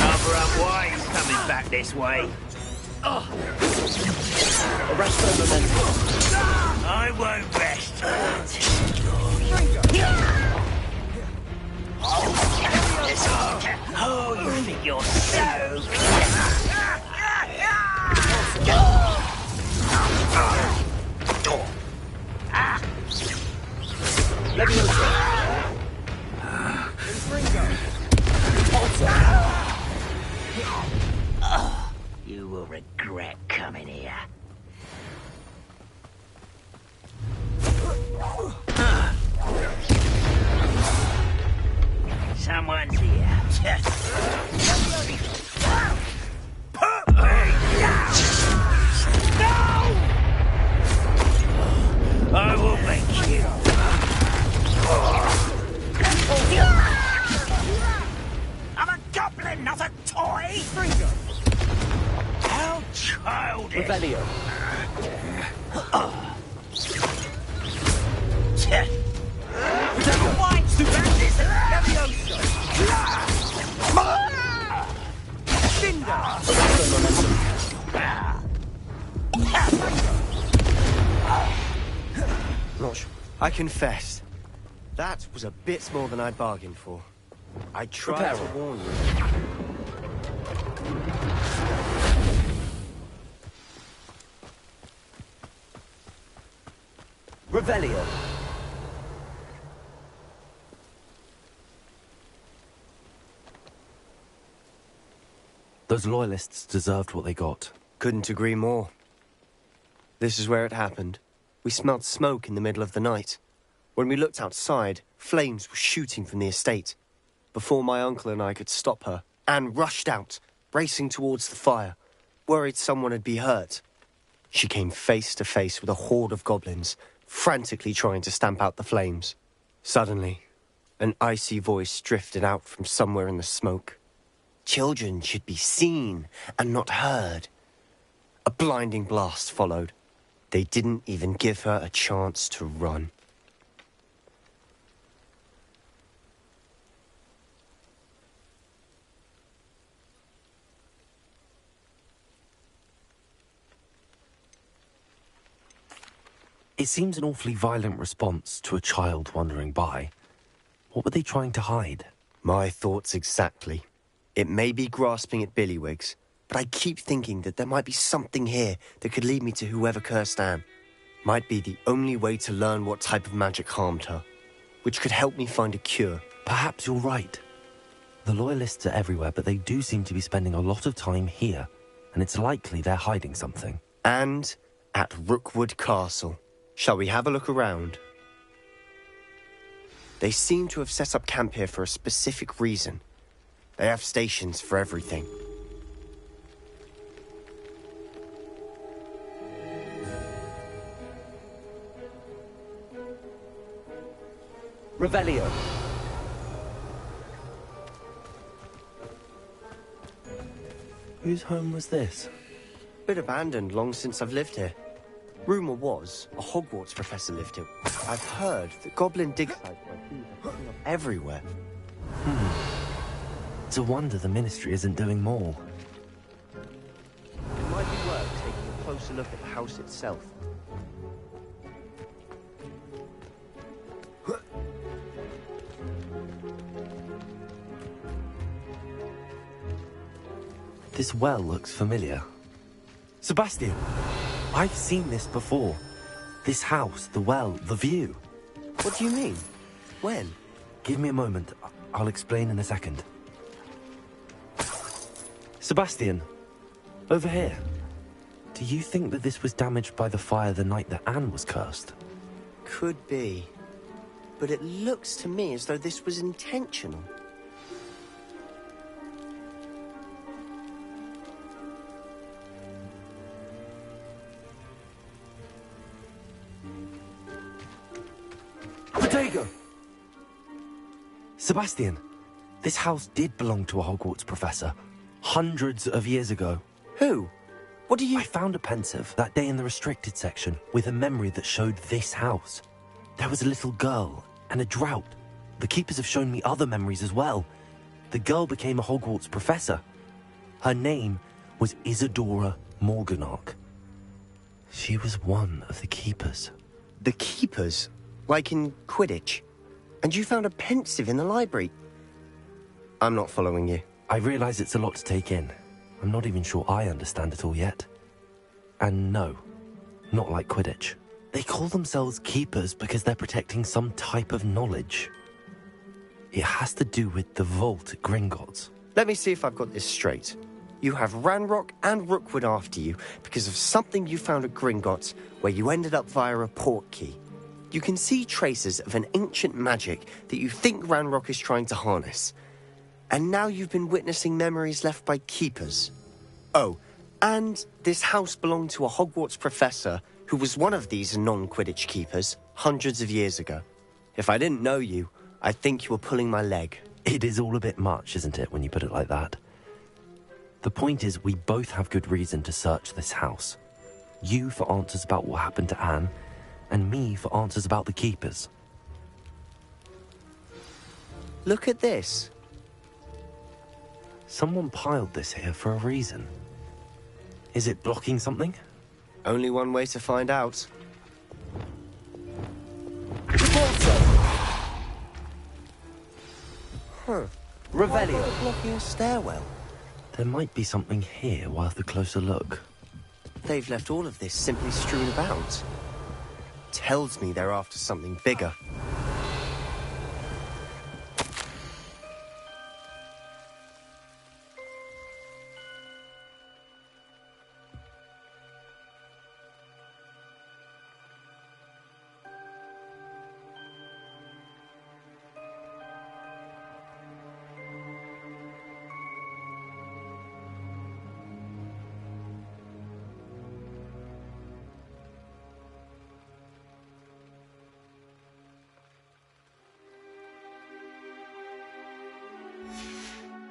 Cover up why he's coming back this way. Arresto momentum. I won't rest. Oh, you think you're so You will regret coming here. Someone's here. Put me down! No! I will make you. I'm a goblin, not a toy! How childish! Revelio. I confess, that was a bit more than I'd bargained for. I tried to warn you. Revelio. Those loyalists deserved what they got. Couldn't agree more. This is where it happened. We smelled smoke in the middle of the night. When we looked outside, flames were shooting from the estate. Before my uncle and I could stop her, Anne rushed out, racing towards the fire, worried someone had been hurt. She came face to face with a horde of goblins, frantically trying to stamp out the flames. Suddenly, an icy voice drifted out from somewhere in the smoke. Children should be seen and not heard. A blinding blast followed. They didn't even give her a chance to run. It seems an awfully violent response to a child wandering by. What were they trying to hide? My thoughts exactly. It may be grasping at billywhigs, but I keep thinking that there might be something here that could lead me to whoever cursed Anne. Might be the only way to learn what type of magic harmed her, which could help me find a cure. Perhaps you're right. The loyalists are everywhere, but they do seem to be spending a lot of time here, and it's likely they're hiding something. And at Rookwood Castle. Shall we have a look around? They seem to have set up camp here for a specific reason. They have stations for everything. Revelio. Whose home was this? Bit abandoned long since I've lived here. Rumour was a Hogwarts professor lived here. I've heard that goblin dig sites like these are popping up everywhere. It's a wonder the Ministry isn't doing more. It might be worth taking a closer look at the house itself. This well looks familiar. Sebastian, I've seen this before. This house, the well, the view. What do you mean? When? Give me a moment. I'll explain in a second. Sebastian, over here. Do you think that this was damaged by the fire the night that Anne was cursed? Could be. But it looks to me as though this was intentional. Protego! Sebastian, this house did belong to a Hogwarts professor. Hundreds of years ago. Who? What do you... I found a pensive that day in the restricted section with a memory that showed this house. There was a little girl and a drought. The keepers have shown me other memories as well. The girl became a Hogwarts professor. Her name was Isadora Morganach. She was one of the keepers. The keepers? Like in Quidditch? And you found a pensive in the library? I'm not following you. I realize it's a lot to take in. I'm not even sure I understand it all yet. And no, not like Quidditch. They call themselves keepers because they're protecting some type of knowledge. It has to do with the vault at Gringotts. Let me see if I've got this straight. You have Ranrock and Rookwood after you because of something you found at Gringotts where you ended up via a port key. You can see traces of an ancient magic that you think Ranrock is trying to harness. And now you've been witnessing memories left by keepers. Oh, and this house belonged to a Hogwarts professor who was one of these non-Quidditch keepers hundreds of years ago. If I didn't know you, I'd think you were pulling my leg. It is all a bit much, isn't it, when you put it like that? The point is, we both have good reason to search this house. You for answers about what happened to Anne, and me for answers about the keepers. Look at this. Someone piled this here for a reason. Is it blocking something? Only one way to find out. Huh. Revelio. Blocking a stairwell. There might be something here worth a closer look. They've left all of this simply strewn about. Tells me they're after something bigger.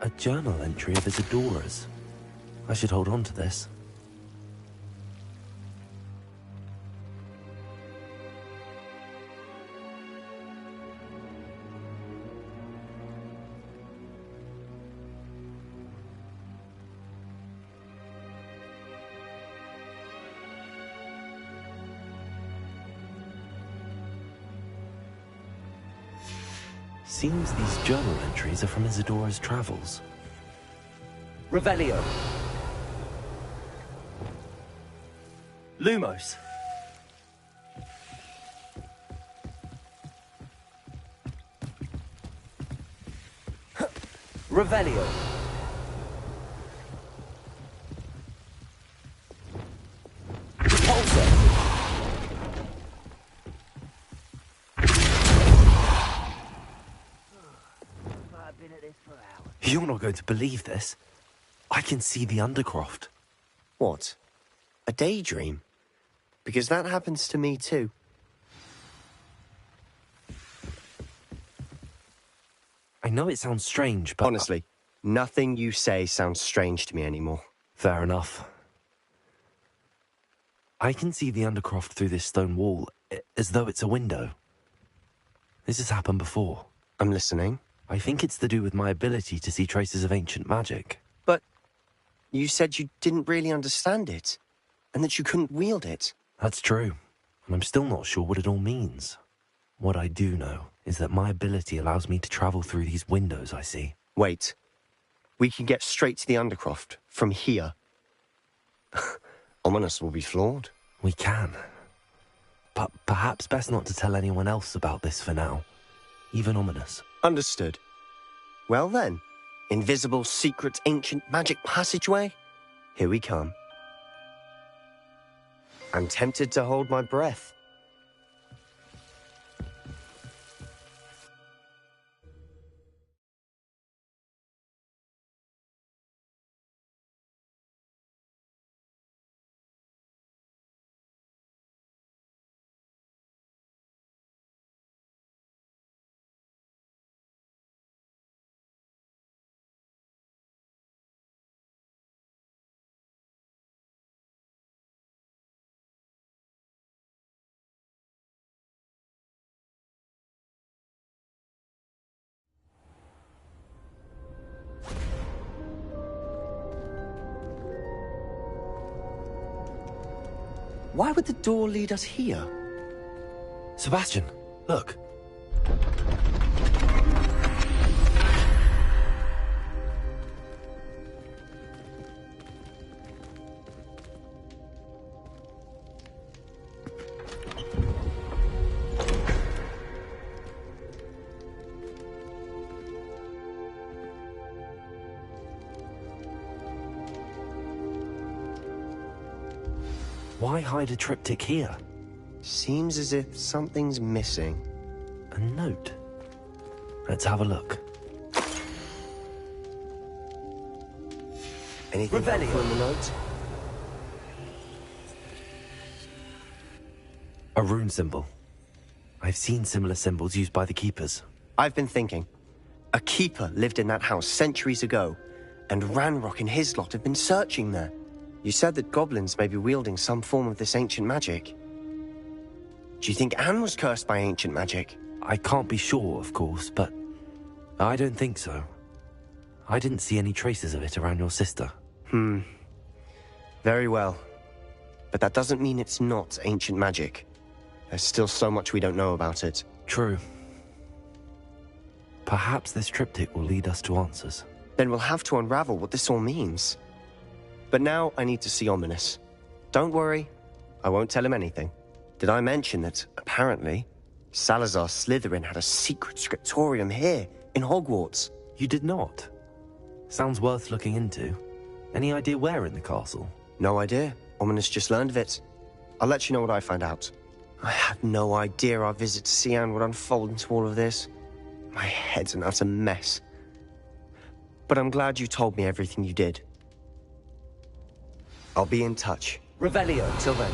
A journal entry of Isadora's. I should hold on to this. Seems these journal entries are from Isadora's travels. Revelio. Lumos. Revelio. You're not going to believe this. I can see the Undercroft. What? A daydream? Because that happens to me too. I know it sounds strange, but... Honestly, nothing you say sounds strange to me anymore. Fair enough. I can see the Undercroft through this stone wall, as though it's a window. This has happened before. I'm listening. I think it's to do with my ability to see traces of ancient magic. But you said you didn't really understand it, and that you couldn't wield it. That's true, and I'm still not sure what it all means. What I do know is that my ability allows me to travel through these windows I see. Wait. We can get straight to the Undercroft from here. Ominous will be flawed. We can. But perhaps best not to tell anyone else about this for now. Even Ominous. Understood. Well then, invisible, secret, ancient magic passageway? Here we come. I'm tempted to hold my breath. Why would the door lead us here? Sebastian, look. Why hide a triptych here? Seems as if something's missing. A note. Let's have a look. Anything helpful in the note? A rune symbol. I've seen similar symbols used by the keepers. I've been thinking. A keeper lived in that house centuries ago, and Ranrock and his lot have been searching there. You said that goblins may be wielding some form of this ancient magic. Do you think Anne was cursed by ancient magic? I can't be sure, of course, but I don't think so. I didn't see any traces of it around your sister. Very well. But that doesn't mean it's not ancient magic. There's still so much we don't know about it. True. Perhaps this triptych will lead us to answers. Then we'll have to unravel what this all means. But now I need to see Ominous. Don't worry, I won't tell him anything. Did I mention that, apparently, Salazar Slytherin had a secret scriptorium here, in Hogwarts? You did not? Sounds worth looking into. Any idea where in the castle? No idea. Ominous just learned of it. I'll let you know what I find out. I had no idea our visit to Cian would unfold into all of this. My head's an utter mess. But I'm glad you told me everything you did. I'll be in touch. Revelio, till then.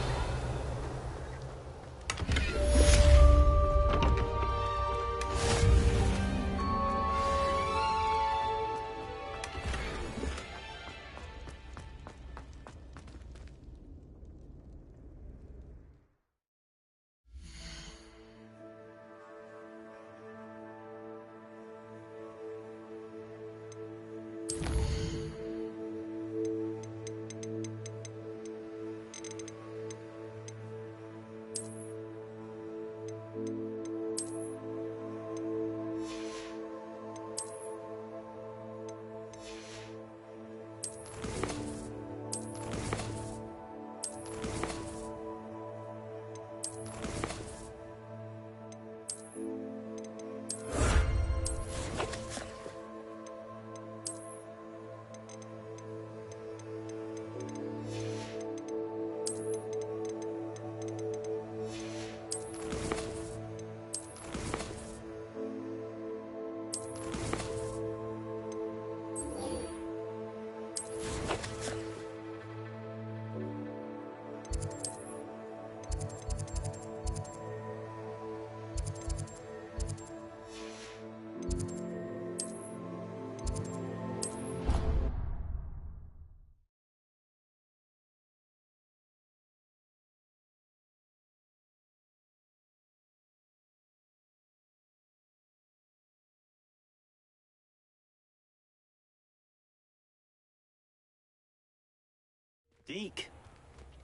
Deke.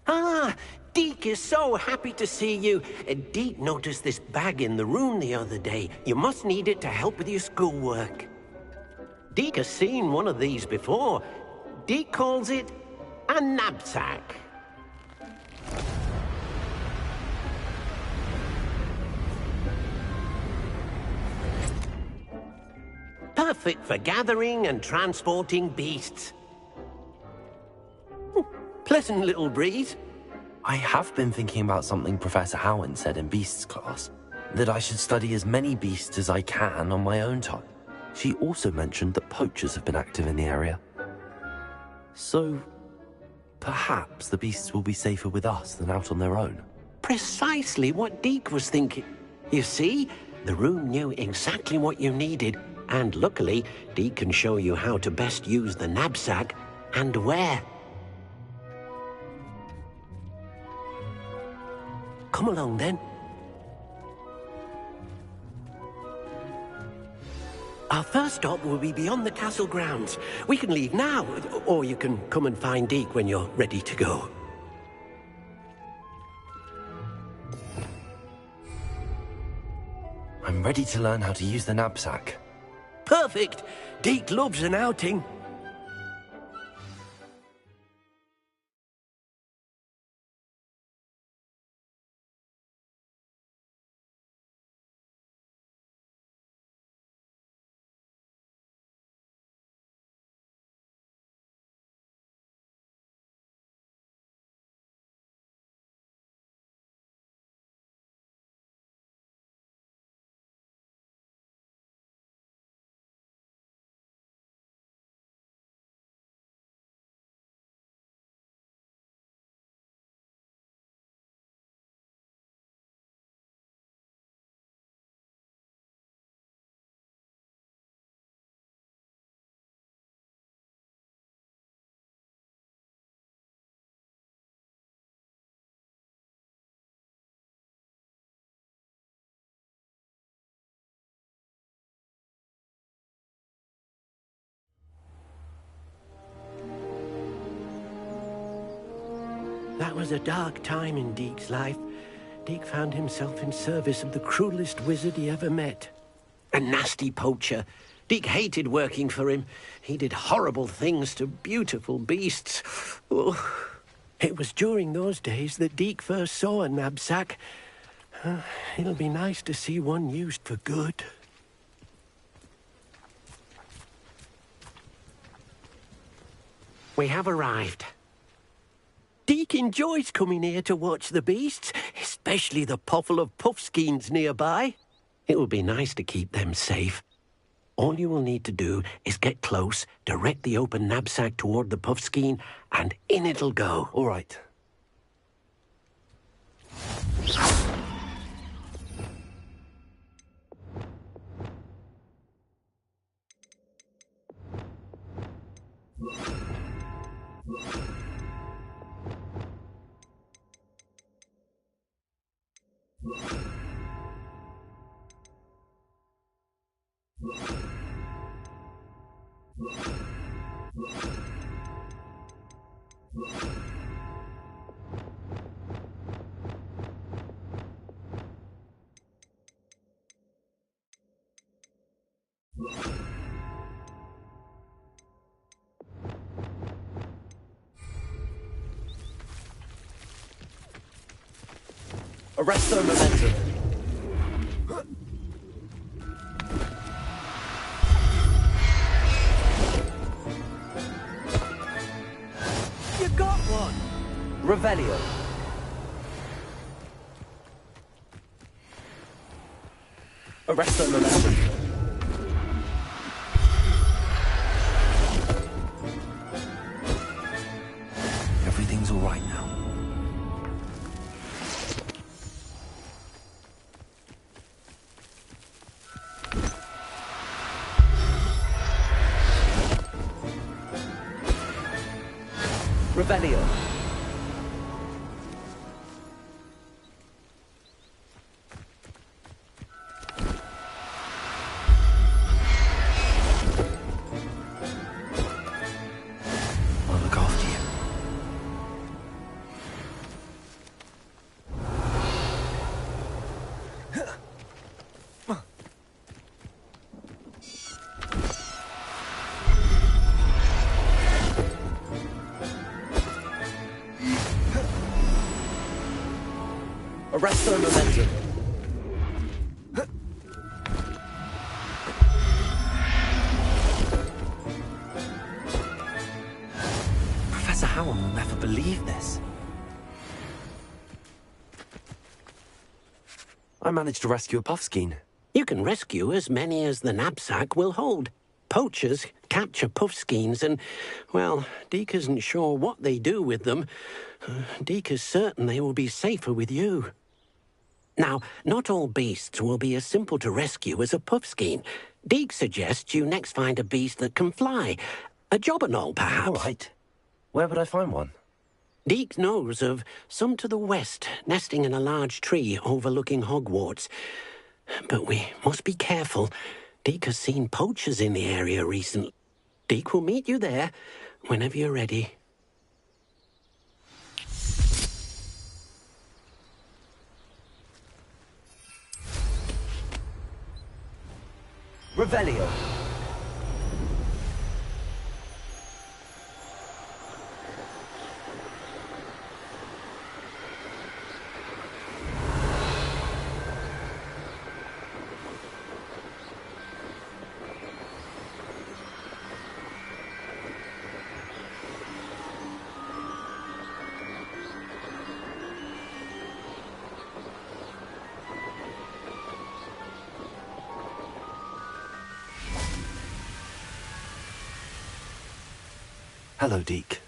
Ah, Deke is so happy to see you. Deke noticed this bag in the room the other day. You must need it to help with your schoolwork. Deke has seen one of these before. Deke calls it a knapsack. Perfect for gathering and transporting beasts. Pleasant little breeze. I have been thinking about something Professor Howard said in Beasts class, that I should study as many beasts as I can on my own time. She also mentioned that poachers have been active in the area. So, perhaps the beasts will be safer with us than out on their own. Precisely what Deke was thinking. You see, the room knew exactly what you needed, and luckily, Deke can show you how to best use the knapsack and where. Come along, then. Our first stop will be beyond the castle grounds. We can leave now, or you can come and find Deke when you're ready to go. ready to learn how to use the knapsack. Perfect! Deke loves an outing. That was a dark time in Deke's life. Deke found himself in service of the cruelest wizard he ever met. A nasty poacher. Deke hated working for him. He did horrible things to beautiful beasts. Oh. It was during those days that Deke first saw a knapsack. It'll be nice to see one used for good. We have arrived. Deke enjoys coming here to watch the beasts, especially the potful of puffskeins nearby. It will be nice to keep them safe. All you will need to do is get close, direct the open knapsack toward the puffskein, and in it'll go. All right. Arrest their momentum. You got one! Revelio. Arrest their momentum. Everything's all right now. Revelio. I'll look after you. Arrest their momentum. Professor Howard will never believe this. I managed to rescue a puffskein. You can rescue as many as the knapsack will hold. Poachers capture puffskeins and, well, Deke isn't sure what they do with them. Deke is certain they will be safer with you. Now, not all beasts will be as simple to rescue as a puffskein. Deke suggests you next find a beast that can fly. A jobberknoll, perhaps. All right. Where would I find one? Deke knows of some to the west, nesting in a large tree overlooking Hogwarts. But we must be careful. Deke has seen poachers in the area recently. Deke will meet you there whenever you're ready. Revelio. Hello, Deke.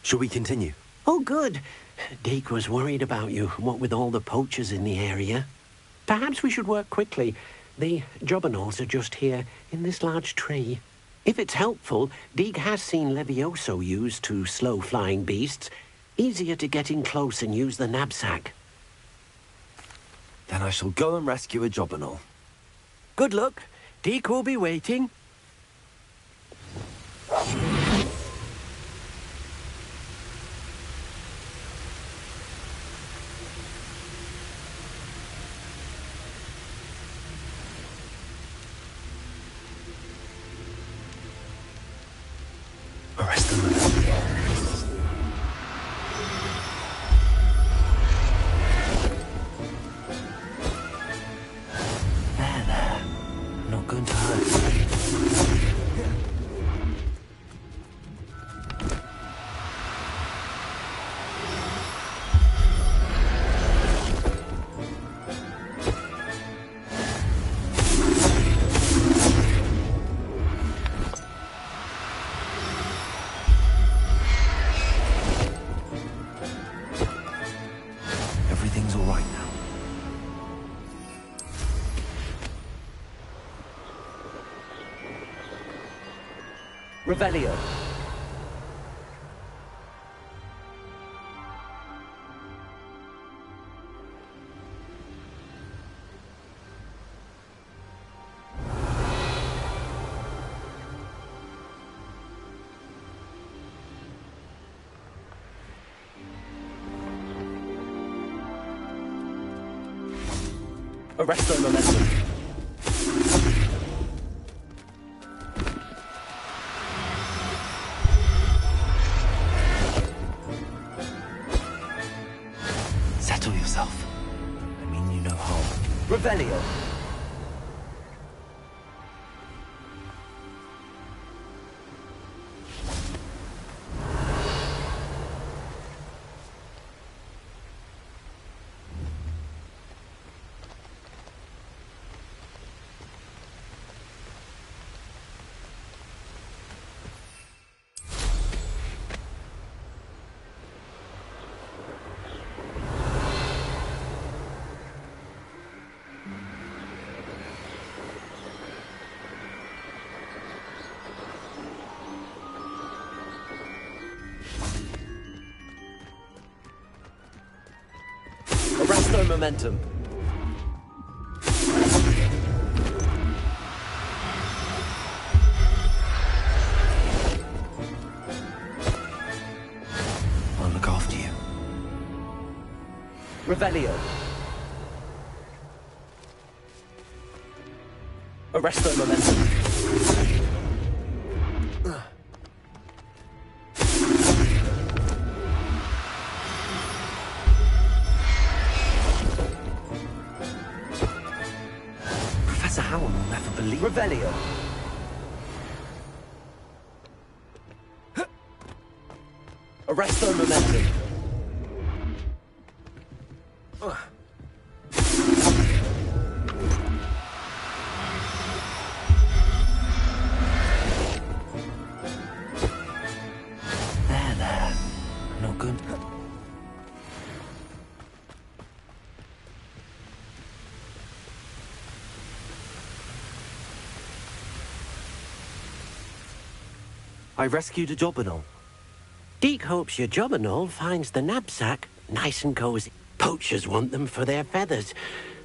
Shall we continue? Oh, good. Deke was worried about you, what with all the poachers in the area. Perhaps we should work quickly. The jobberknolls are just here, in this large tree. If it's helpful, Deke has seen Levioso used to slow flying beasts. Easier to get in close and use the knapsack. Then I shall go and rescue a jobberknoll. Good luck. Deke will be waiting. Arrest them. There. Not going to hurt. Everything's all right now. Revelio. Arresto momentum. Settle yourself. I mean you no harm. Revelio. Arresto momentum. I'll look after you. Revelio. Arresto momentum. Professor Howell will never believe. Revelio. Arresto momentum. There. Not good. I rescued a jobberknoll. Deke hopes your jobberknoll finds the knapsack nice and cozy. Poachers want them for their feathers,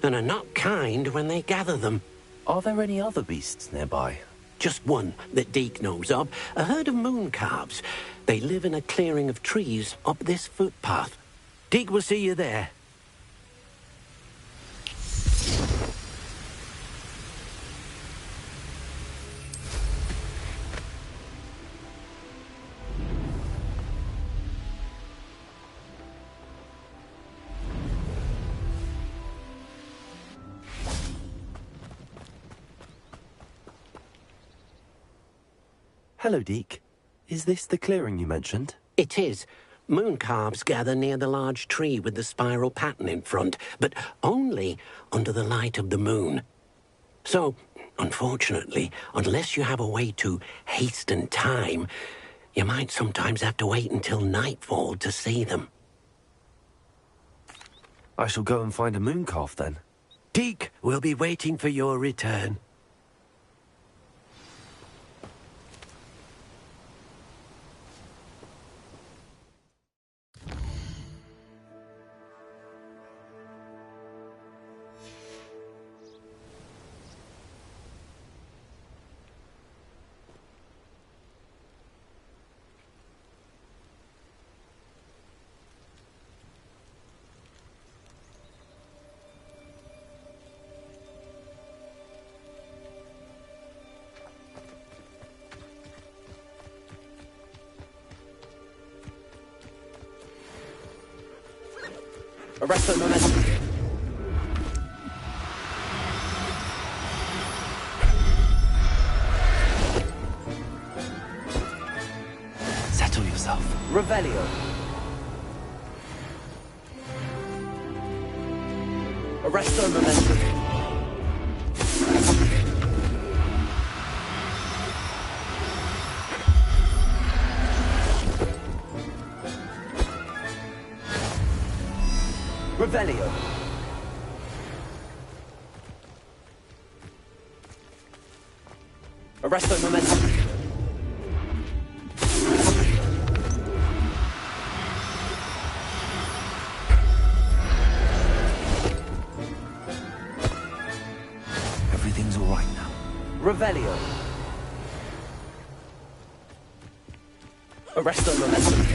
and are not kind when they gather them. Are there any other beasts nearby? Just one that Deke knows of, a herd of moon calves. They live in a clearing of trees up this footpath. Deke will see you there. Hello, Deke. Is this the clearing you mentioned? It is. Moon calves gather near the large tree with the spiral pattern in front, but only under the light of the moon. So, unfortunately, unless you have a way to hasten time, you might sometimes have to wait until nightfall to see them. I shall go and find a moon calf then. Deke will be waiting for your return. Arresto momentum. Settle yourself. Revelio. Arresto momentum. Revelio. Arresto momentum. Everything's all right now. Revelio. Arresto momentum.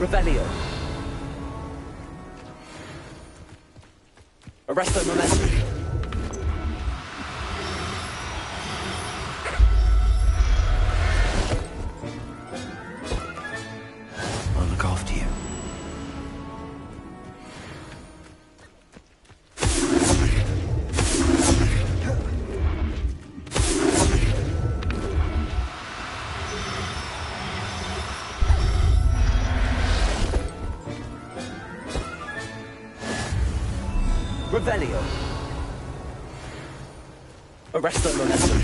Revelio. Arresto momentum. I'll look after you. Revelio. Arresto momentum.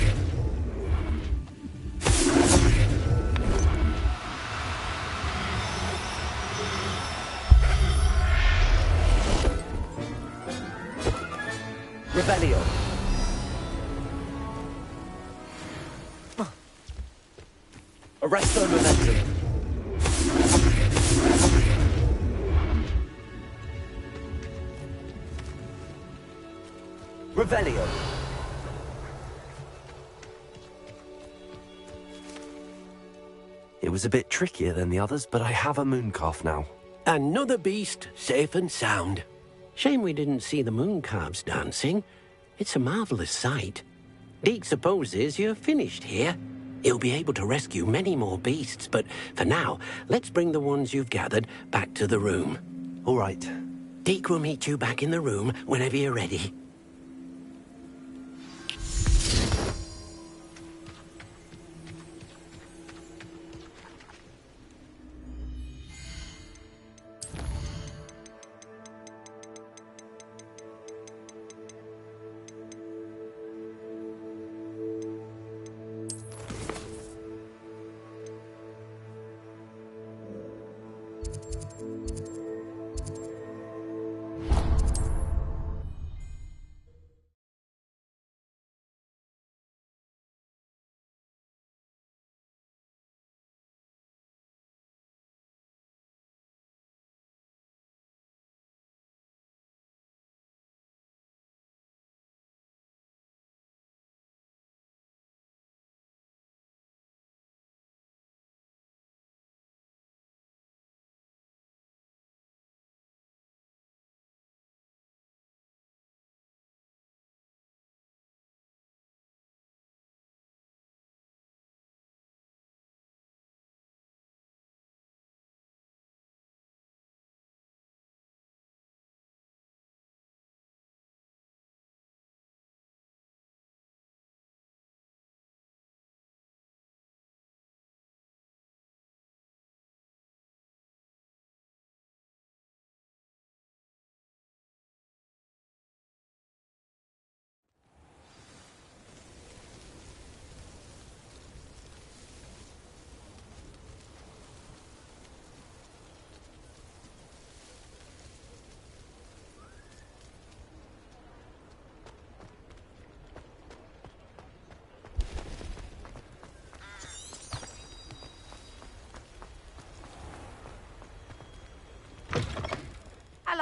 Revelio. Arresto momentum. Revelio. It was a bit trickier than the others, but I have a moon calf now. Another beast, safe and sound. Shame we didn't see the moon calves dancing. It's a marvelous sight. Deke supposes you're finished here. He'll be able to rescue many more beasts, but for now, let's bring the ones you've gathered back to the room. All right. Deke will meet you back in the room whenever you're ready.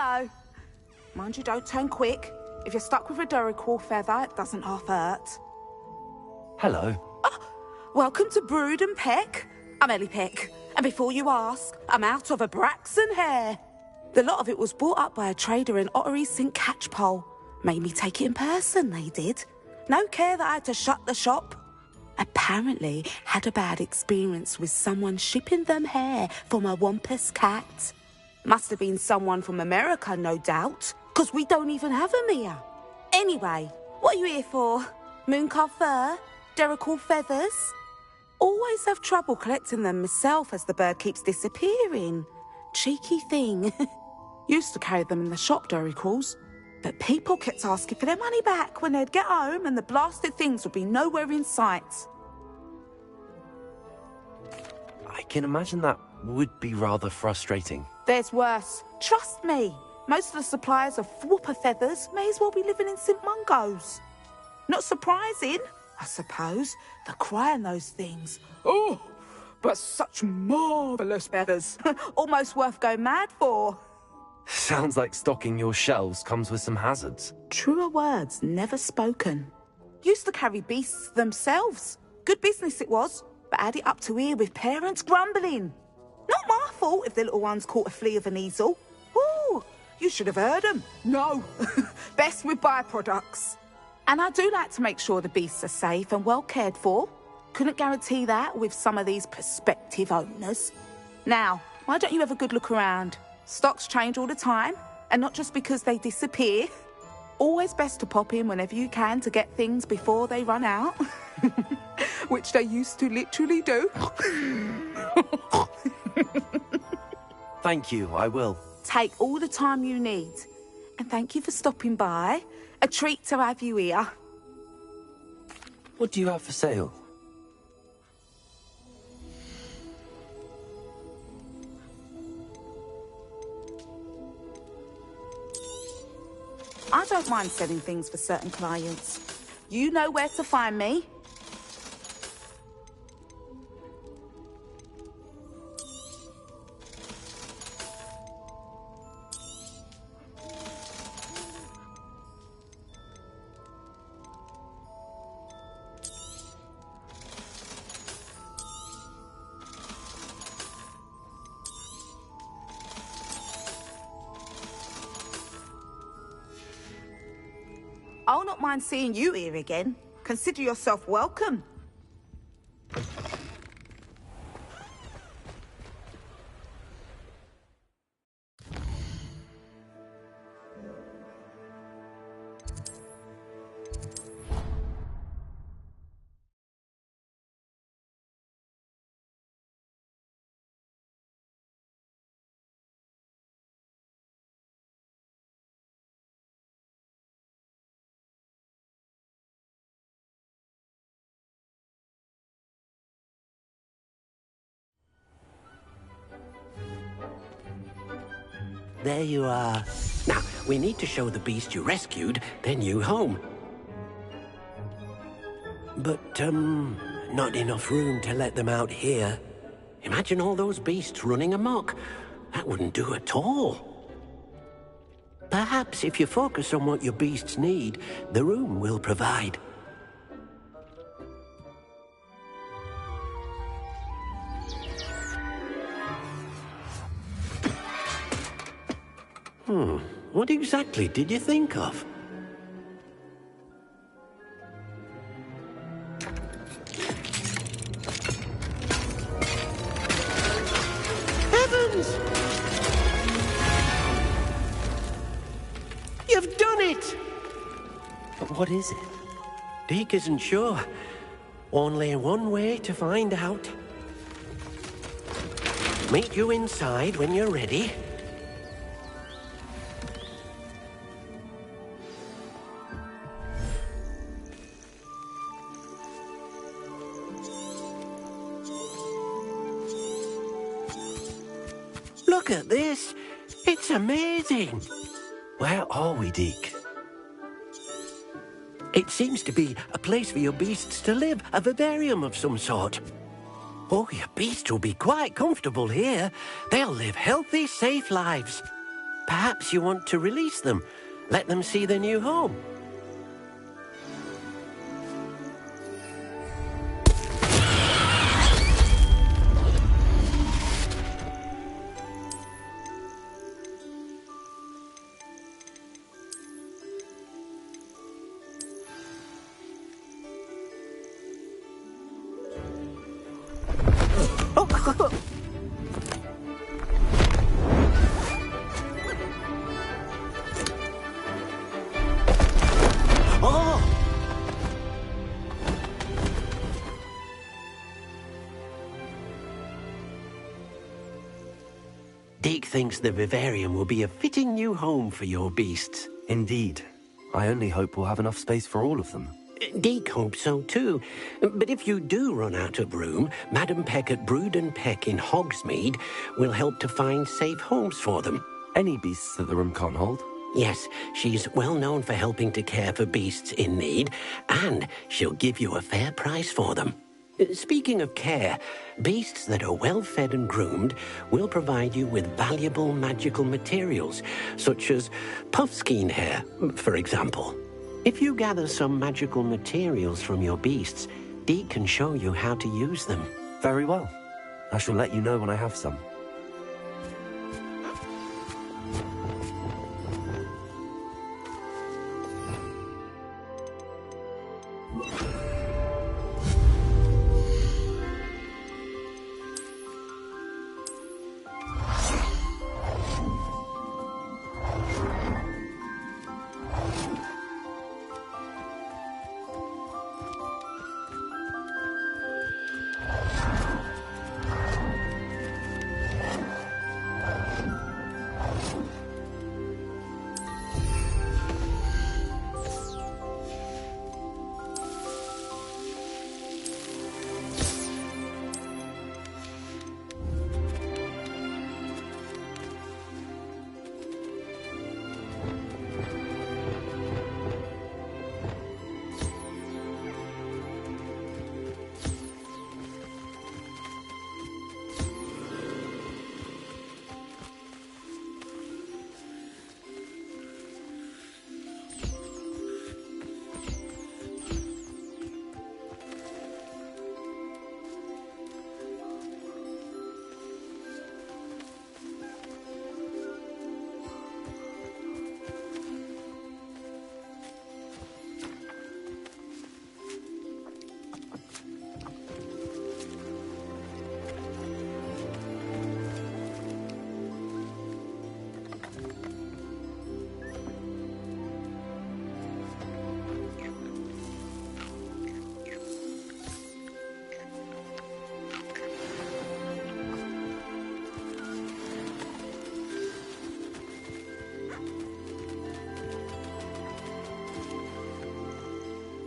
Hello. Mind you don't turn quick. If you're stuck with a Duracell feather, it doesn't half hurt. Hello. Welcome to Brood and Peck. I'm Ellie Peck. And before you ask, I'm out of a Braxton hair. The lot of it was bought up by a trader in Ottery St. Catchpole. Made me take it in person, they did. No care that I had to shut the shop. Apparently had a bad experience with someone shipping them hair for my Wampus cat. Must have been someone from America, no doubt, because we don't even have them here. Anyway, what are you here for? Mooncarved fur? Duracell feathers? Always have trouble collecting them myself as the bird keeps disappearing. Cheeky thing. Used to carry them in the shop, Duracalls, but people kept asking for their money back when they'd get home and the blasted things would be nowhere in sight. I can imagine that would be rather frustrating. There's worse. Trust me. Most of the suppliers of whooper feathers may as well be living in St. Mungo's. Not surprising, I suppose, the cry on those things. Oh, but such marvellous feathers. Almost worth going mad for. Sounds like stocking your shelves comes with some hazards. Truer words never spoken. Used to carry beasts themselves. Good business it was, but had it up to here with parents grumbling. Not my fault if the little ones caught a flea of an easel. Ooh, you should have heard them. No, best with byproducts. And I do like to make sure the beasts are safe and well cared for. Couldn't guarantee that with some of these prospective owners. Now, why don't you have a good look around? Stocks change all the time, and not just because they disappear. Always best to pop in whenever you can to get things before they run out. Which they used to literally do. Thank you, I will. Take all the time you need. And thank you for stopping by. A treat to have you here. What do you have for sale? I don't mind selling things for certain clients. You know where to find me. I'll not mind seeing you here again. Consider yourself welcome. There you are. Now, we need to show the beast you rescued their new home. But, not enough room to let them out here. Imagine all those beasts running amok. That wouldn't do at all. Perhaps if you focus on what your beasts need, the room will provide. What exactly did you think of? Heavens! You've done it! But what is it? Deke isn't sure. Only one way to find out. Meet you inside when you're ready. Look at this. It's amazing. Where are we, Deke? It seems to be a place for your beasts to live, a vivarium of some sort. Oh, your beasts will be quite comfortable here. They'll live healthy, safe lives. Perhaps you want to release them. Let them see their new home. Deke thinks the vivarium will be a fitting new home for your beasts. Indeed. I only hope we'll have enough space for all of them. Deke hopes so too. But if you do run out of room, Madam Peck at Brood and Peck in Hogsmeade will help to find safe homes for them. Any beasts that the room can't hold? Yes, she's well known for helping to care for beasts in need, and she'll give you a fair price for them. Speaking of care, beasts that are well fed and groomed will provide you with valuable magical materials, such as puffskein hair, for example. If you gather some magical materials from your beasts, Deke can show you how to use them. Very well. I shall let you know when I have some.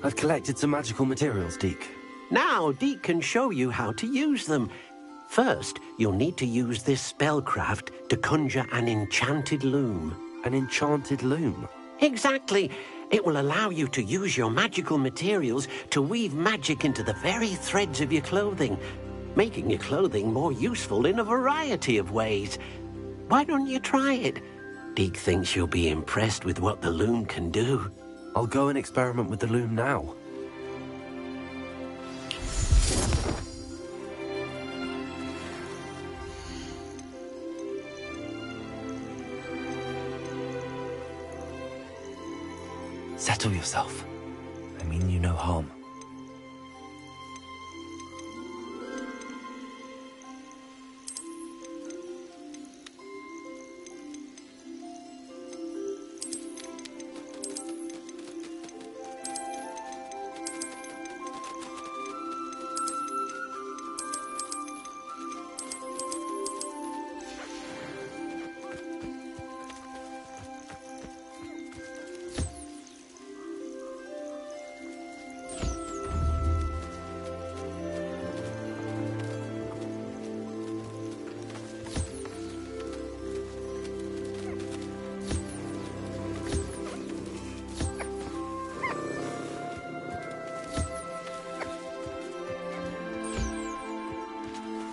I've collected some magical materials, Deke. Now, Deke can show you how to use them. First, you'll need to use this spellcraft to conjure an enchanted loom. An enchanted loom? Exactly. It will allow you to use your magical materials to weave magic into the very threads of your clothing, making your clothing more useful in a variety of ways. Why don't you try it? Deke thinks you'll be impressed with what the loom can do. I'll go and experiment with the loom now. Settle yourself. I mean you no harm.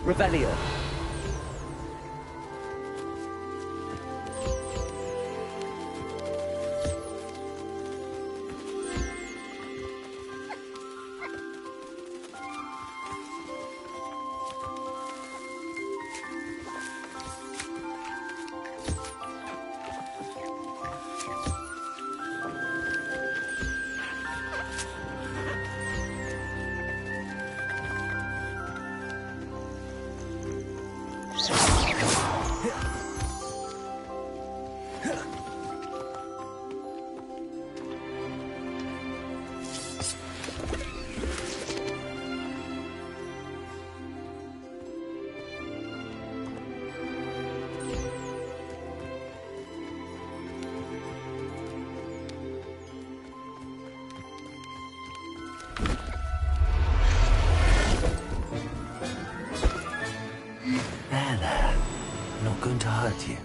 Revelio. hurt you.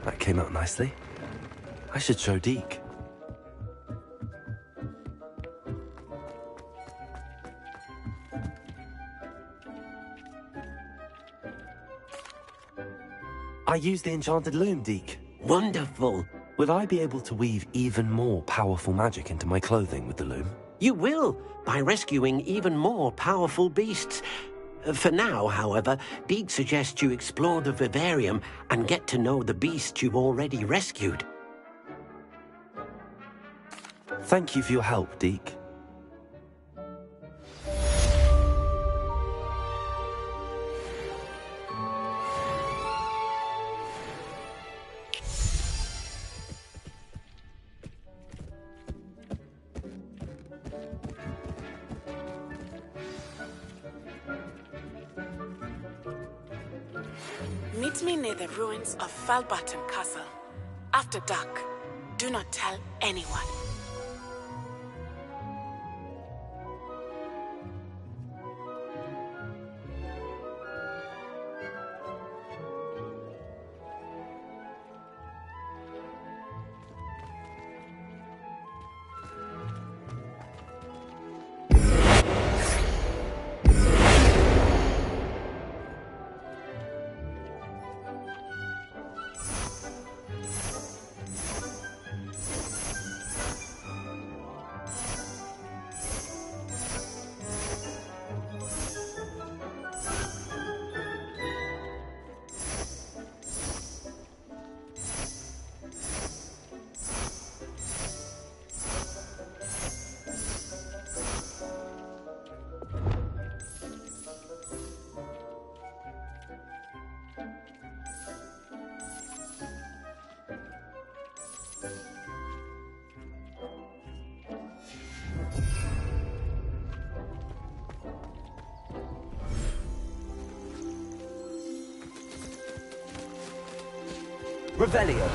That came out nicely. I should show Deke. I used the enchanted loom, Deke. Wonderful. Will I be able to weave even more powerful magic into my clothing with the loom? You will, by rescuing even more powerful beasts. For now, however, Deke suggests you explore the vivarium and get to know the beasts you've already rescued. Thank you for your help, Deke. Meet me near the ruins of Falbaton Castle. After dark. Do not tell anyone. Revelio.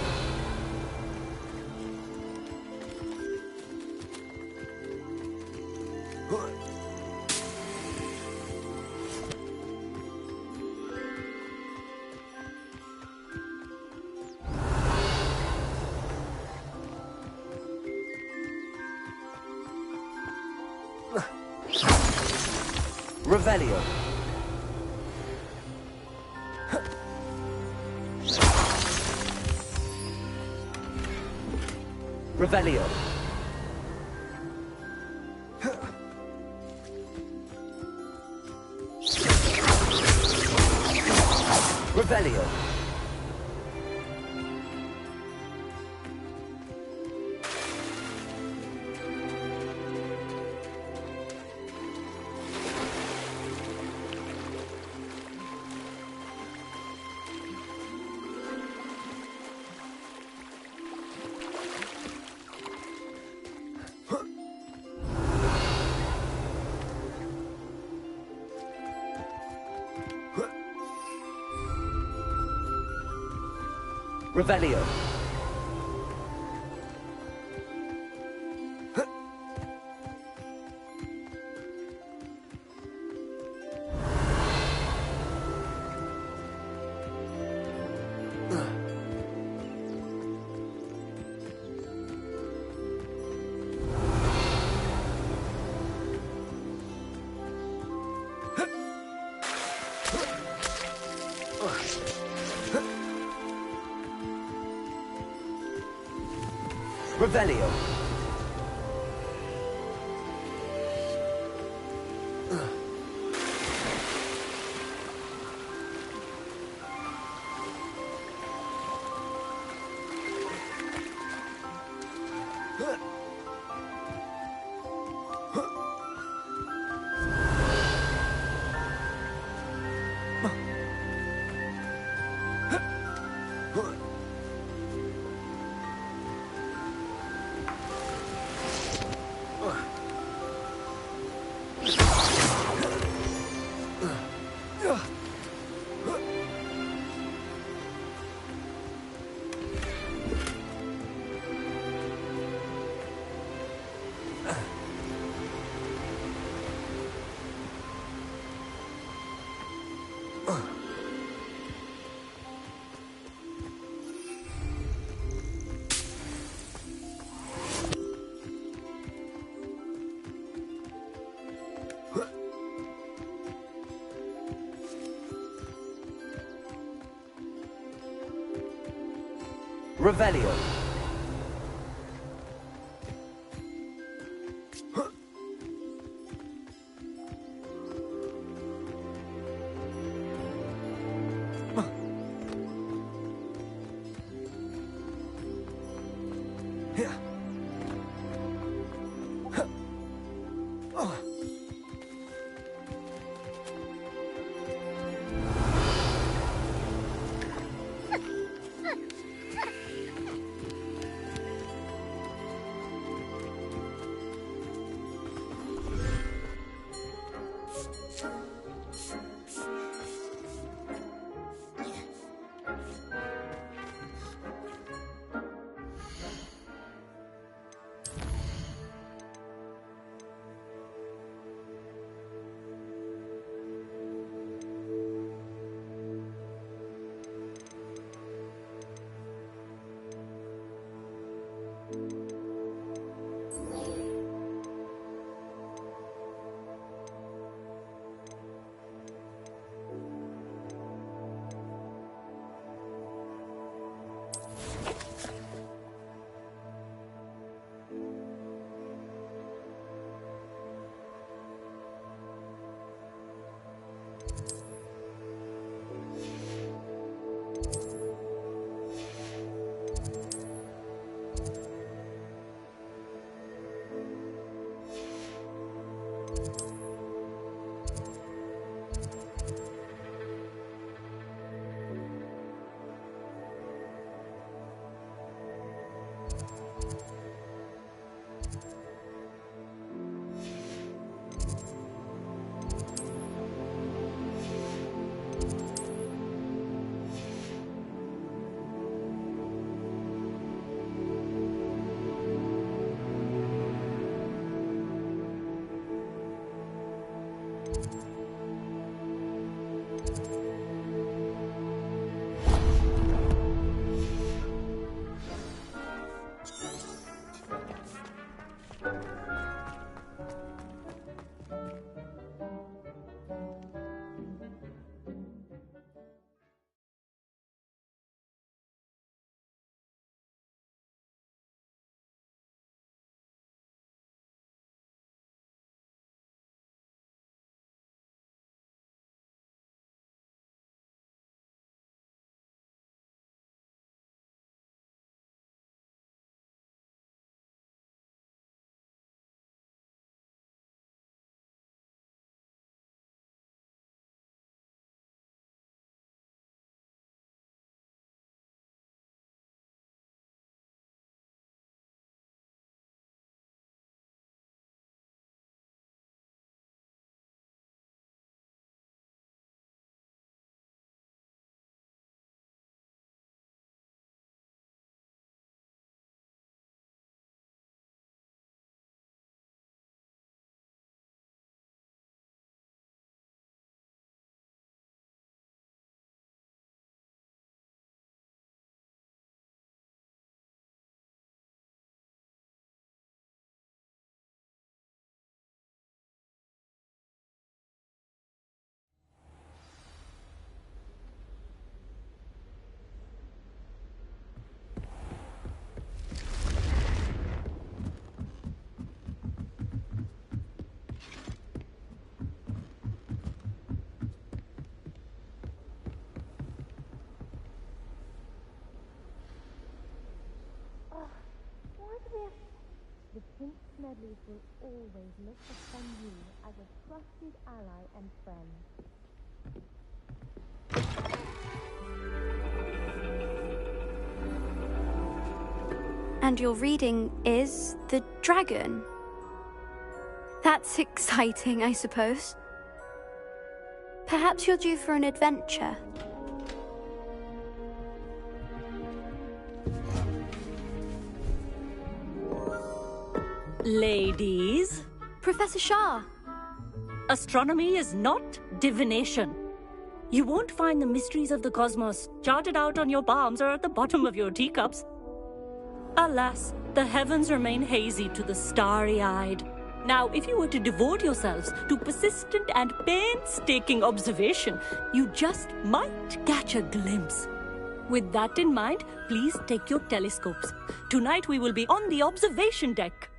Revelio. Revelio. Revelio. Revelio. Revelio. Revelio. The Prince Smedleys will always look upon you as a trusted ally and friend. And your reading is The Dragon. That's exciting, I suppose. Perhaps you're due for an adventure. Ladies. Professor Shah. Astronomy is not divination. You won't find the mysteries of the cosmos charted out on your palms or at the bottom of your teacups. Alas, the heavens remain hazy to the starry-eyed. Now, if you were to devote yourselves to persistent and painstaking observation, you just might catch a glimpse. With that in mind, please take your telescopes. Tonight we will be on the observation deck.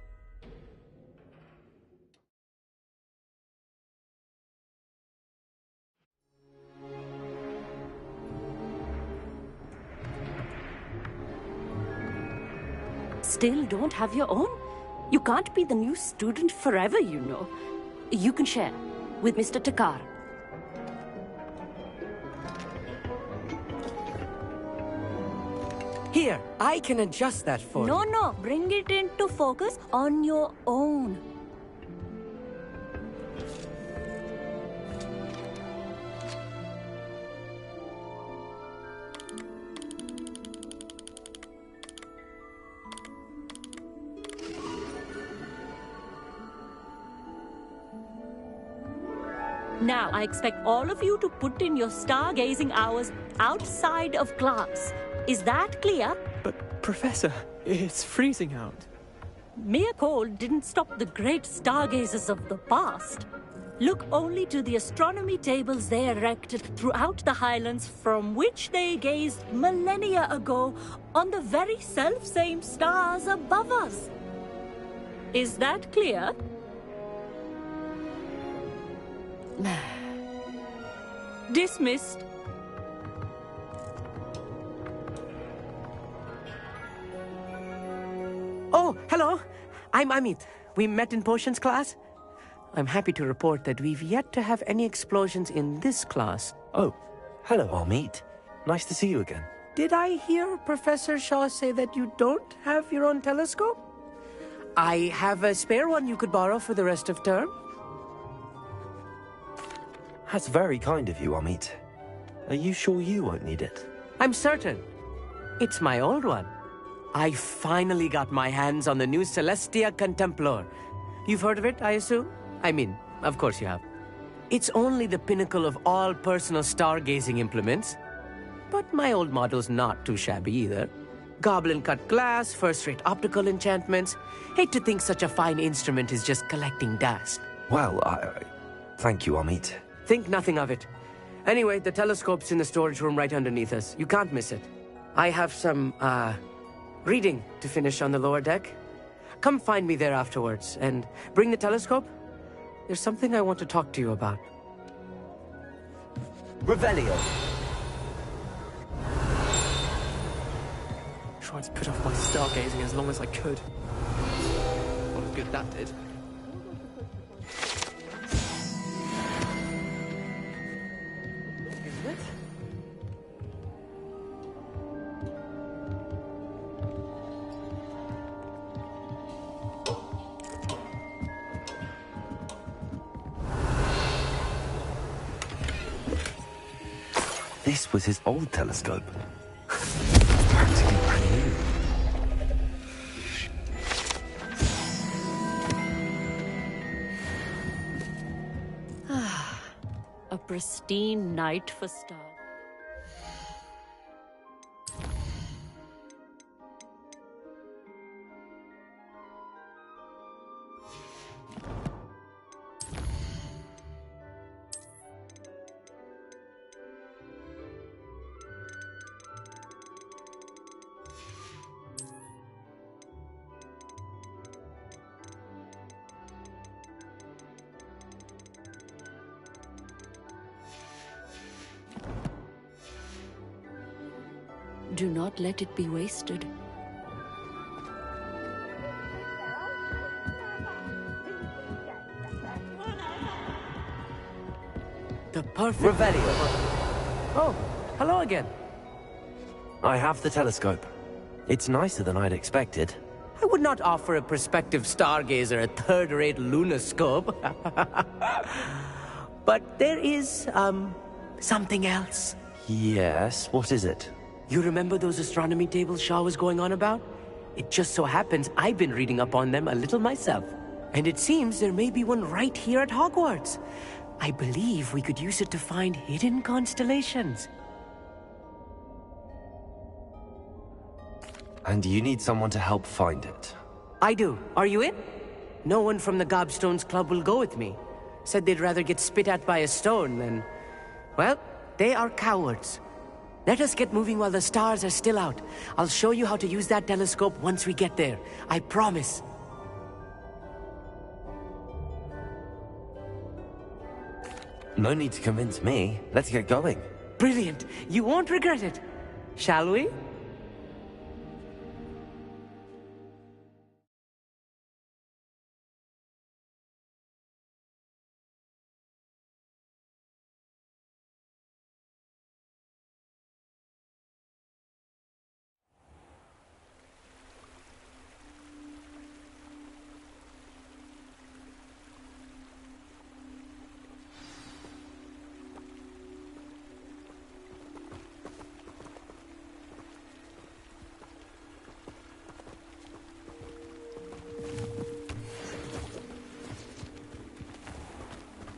Still don't have your own? You can't be the new student forever, you know. You can share with Mr. Takar. Here, I can adjust that for you. No, bring it into focus on your own. Now, I expect all of you to put in your stargazing hours outside of class. Is that clear? But, Professor, it's freezing out. Mere cold didn't stop the great stargazers of the past. Look only to the astronomy tables they erected throughout the Highlands from which they gazed millennia ago on the very self-same stars above us. Is that clear? Dismissed. Oh, hello. I'm Amit. We met in potions class. I'm happy to report that we've yet to have any explosions in this class. Oh, hello, Amit. Nice to see you again. Did I hear Professor Shaw say that you don't have your own telescope? I have a spare one you could borrow for the rest of term. That's very kind of you, Amit. Are you sure you won't need it? I'm certain. It's my old one. I finally got my hands on the new Celestia Contemplar. You've heard of it, I assume? I mean, of course you have. It's only the pinnacle of all personal stargazing implements. But my old model's not too shabby either. Goblin-cut glass, first-rate optical enchantments. Hate to think such a fine instrument is just collecting dust. Well, thank you, Amit. Think nothing of it. Anyway, the telescope's in the storage room right underneath us. You can't miss it. I have some, reading to finish on the lower deck. Come find me there afterwards, and bring the telescope. There's something I want to talk to you about. Revelio. Tried to put off my stargazing as long as I could. What a good that did. Isn't it? This was his old telescope. Practically brand new. A pristine night for stars. Do not let it be wasted. The perfect... Revelio. Oh, hello again. I have the telescope. It's nicer than I'd expected. I would not offer a prospective stargazer a third-rate lunoscope. But there is, something else. Yes, what is it? You remember those astronomy tables Shaw was going on about? It just so happens I've been reading up on them a little myself. And it seems there may be one right here at Hogwarts. I believe we could use it to find hidden constellations. And you need someone to help find it. I do. Are you in? No one from the Gobstones Club will go with me. Said they'd rather get spit at by a stone than... Well, they are cowards. Let us get moving while the stars are still out. I'll show you how to use that telescope once we get there. I promise. No need to convince me. Let's get going. Brilliant. You won't regret it. Shall we?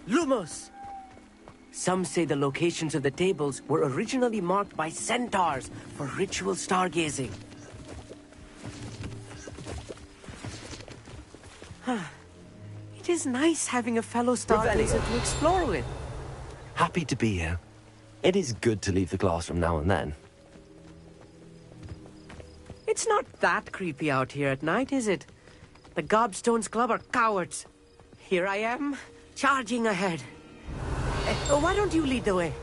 Lumos! Some say the locations of the tables were originally marked by centaurs for ritual stargazing. It is nice having a fellow stargazer to explore with. Happy to be here. It is good to leave the classroom now and then. It's not that creepy out here at night, is it? The Gobstones Club are cowards. Here I am, charging ahead. Why don't you lead the way?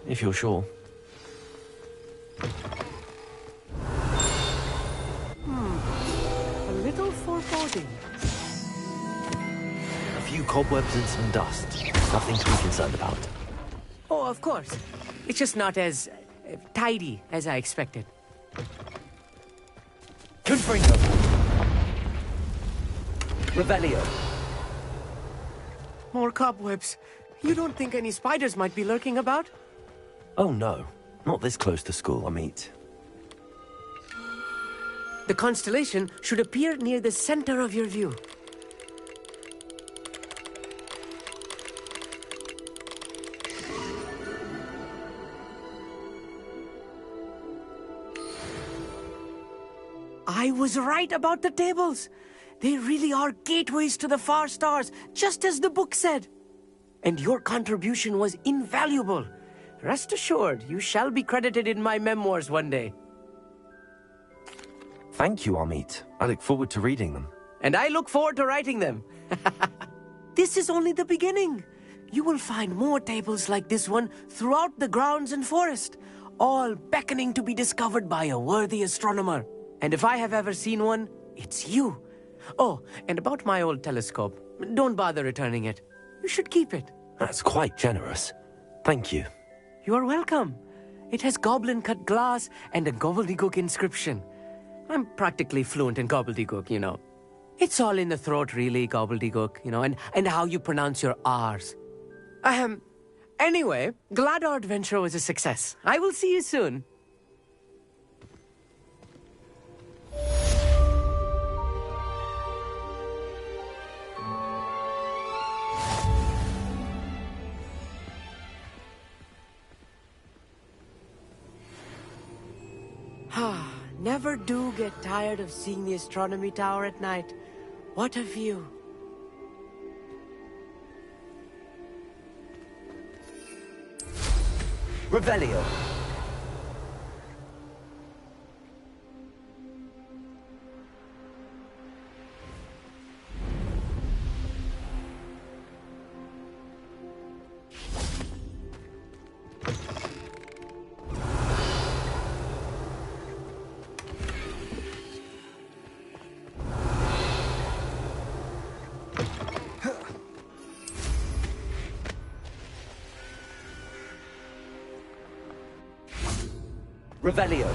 If you're sure. A little foreboding. A few cobwebs and some dust. Nothing to be concerned about. Oh, of course. It's just not as tidy as I expected. Confringo. Revelio. More cobwebs. You don't think any spiders might be lurking about? Oh no, not this close to school, Amit. The constellation should appear near the center of your view. I was right about the tables. They really are gateways to the far stars, just as the book said. And your contribution was invaluable. Rest assured, you shall be credited in my memoirs one day. Thank you, Amit. I look forward to reading them. And I look forward to writing them. This is only the beginning. You will find more tables like this one throughout the grounds and forest, all beckoning to be discovered by a worthy astronomer. And if I have ever seen one, it's you. Oh, and about my old telescope, don't bother returning it. You should keep it. That's quite generous. Thank you. You are welcome. It has goblin-cut glass and a gobbledygook inscription. I'm practically fluent in gobbledygook, you know. It's all in the throat, really, gobbledygook, you know, and how you pronounce your R's. Anyway, glad our adventure was a success. I will see you soon. Never do get tired of seeing the astronomy tower at night. What a view. Revelio. Revelio.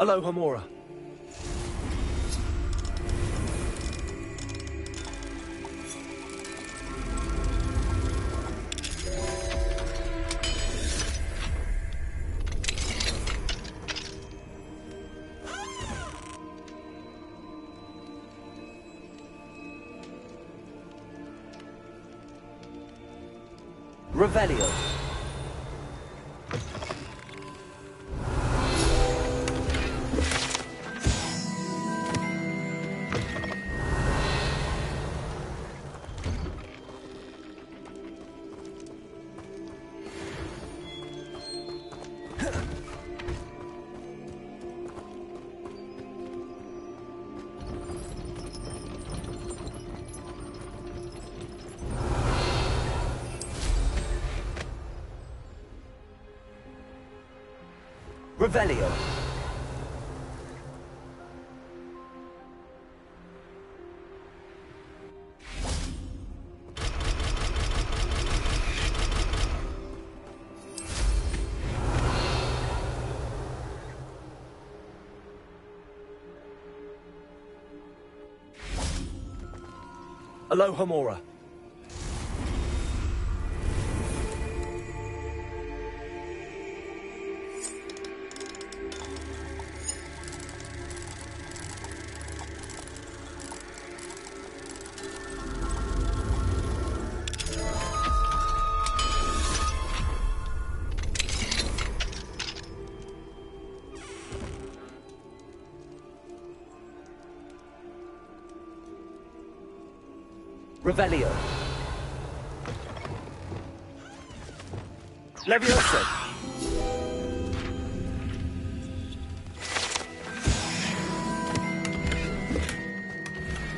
Aloha Mora. Revelio. Revelio. Aloha Mora. Revelio. Levioso.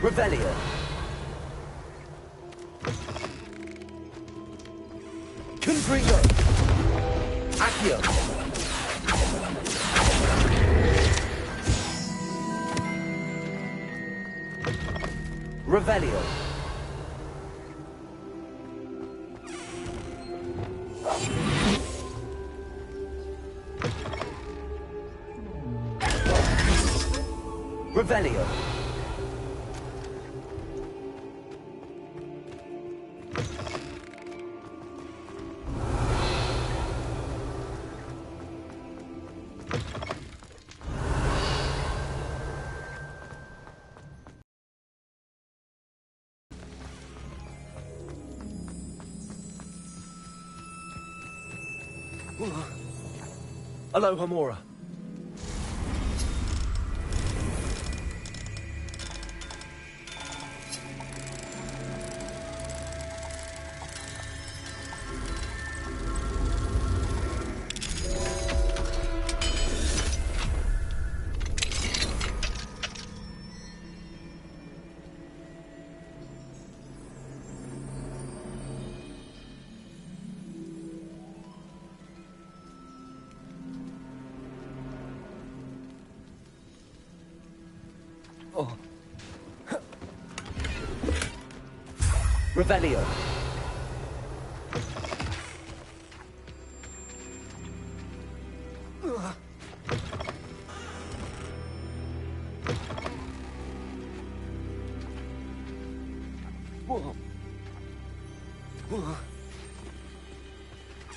Revelio. Confringo. Accio. Revelio. Revelio. Aloha Mora. Oh. Revelio. Whoa. Whoa.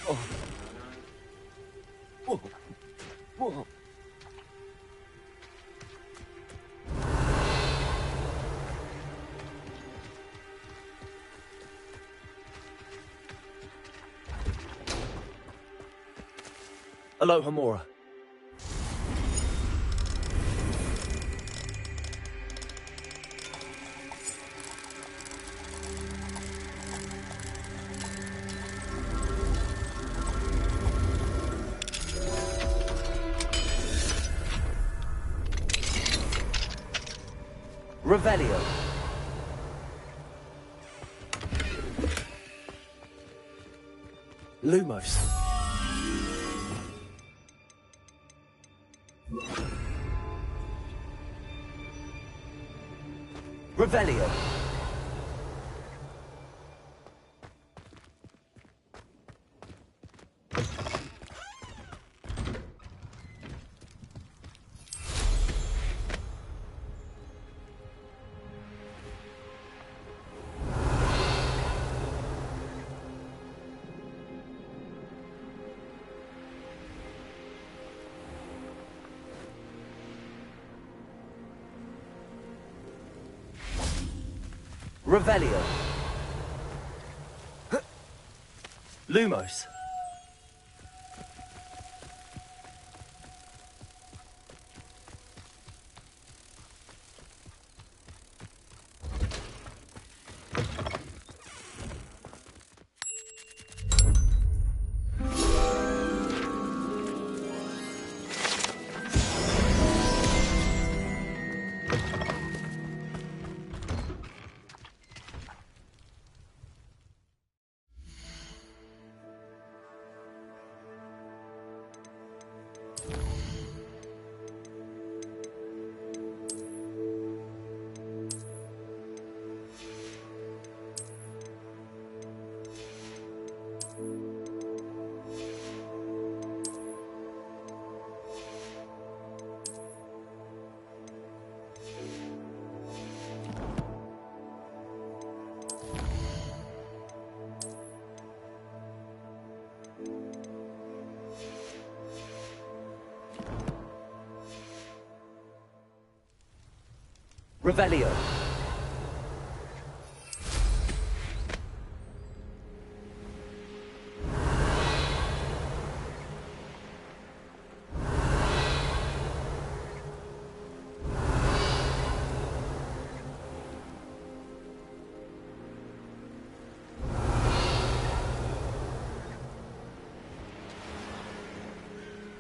Oh. Whoa. Whoa. Aloha Mora. Revelio. Lumos. Revelio. Revelio. Lumos. Revelio.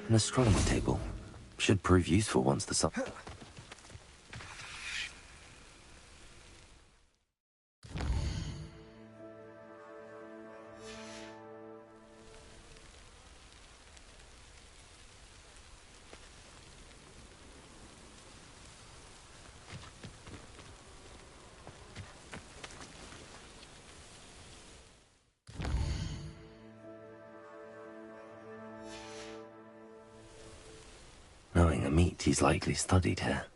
An astronomy table. Should prove useful once the sun... Knowing a meat, he's likely studied here.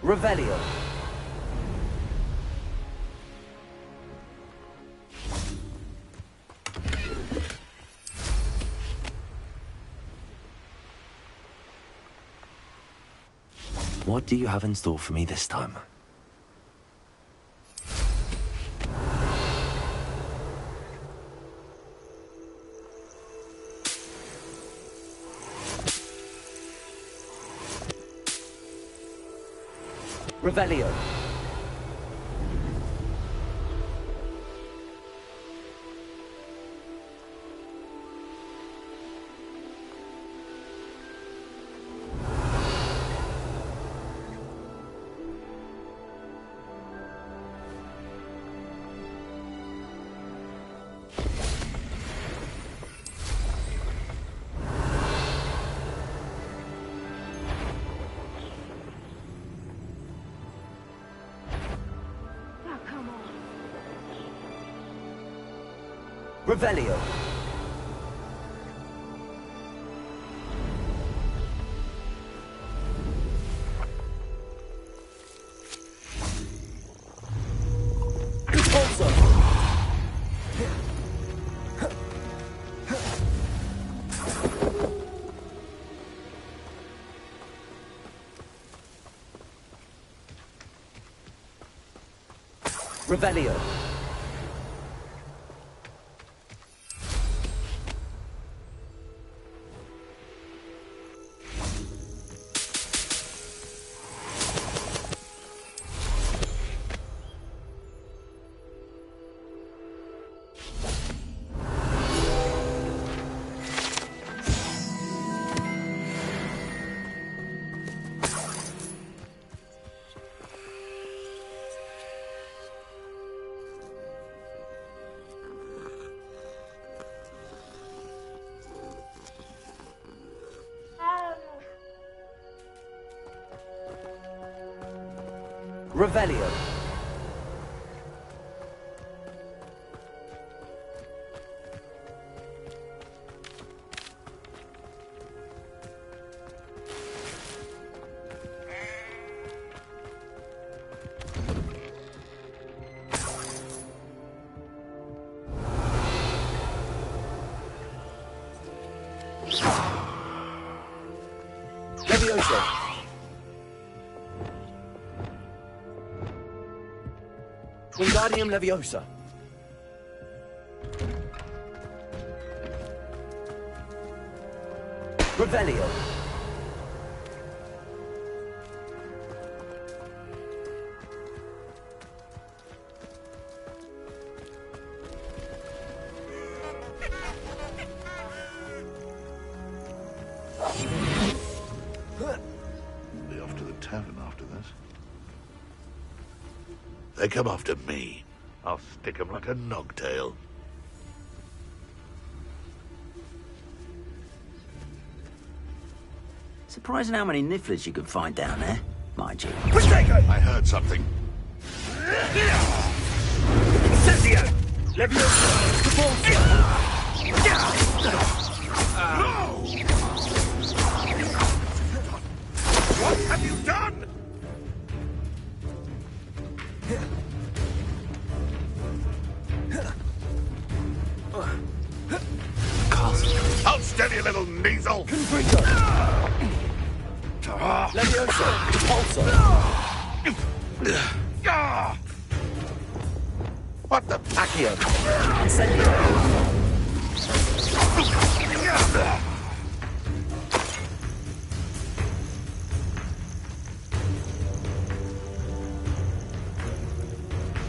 Revelio. What do you have in store for me this time? Revelio. Revelio. Repulsor. Revelio. Revelio. Levioso. Wingardium Leviosa. Revelio. Be off to the tavern after this. They come after me. I'll stick 'em like a nogtail. Surprising how many nifflers you can find down there, mind you. I heard something. Incendio! Leviosa! What have you done? I'll steady, little measle. Confringo. Leviosa. Repulsor. What the? Accio. Incendio.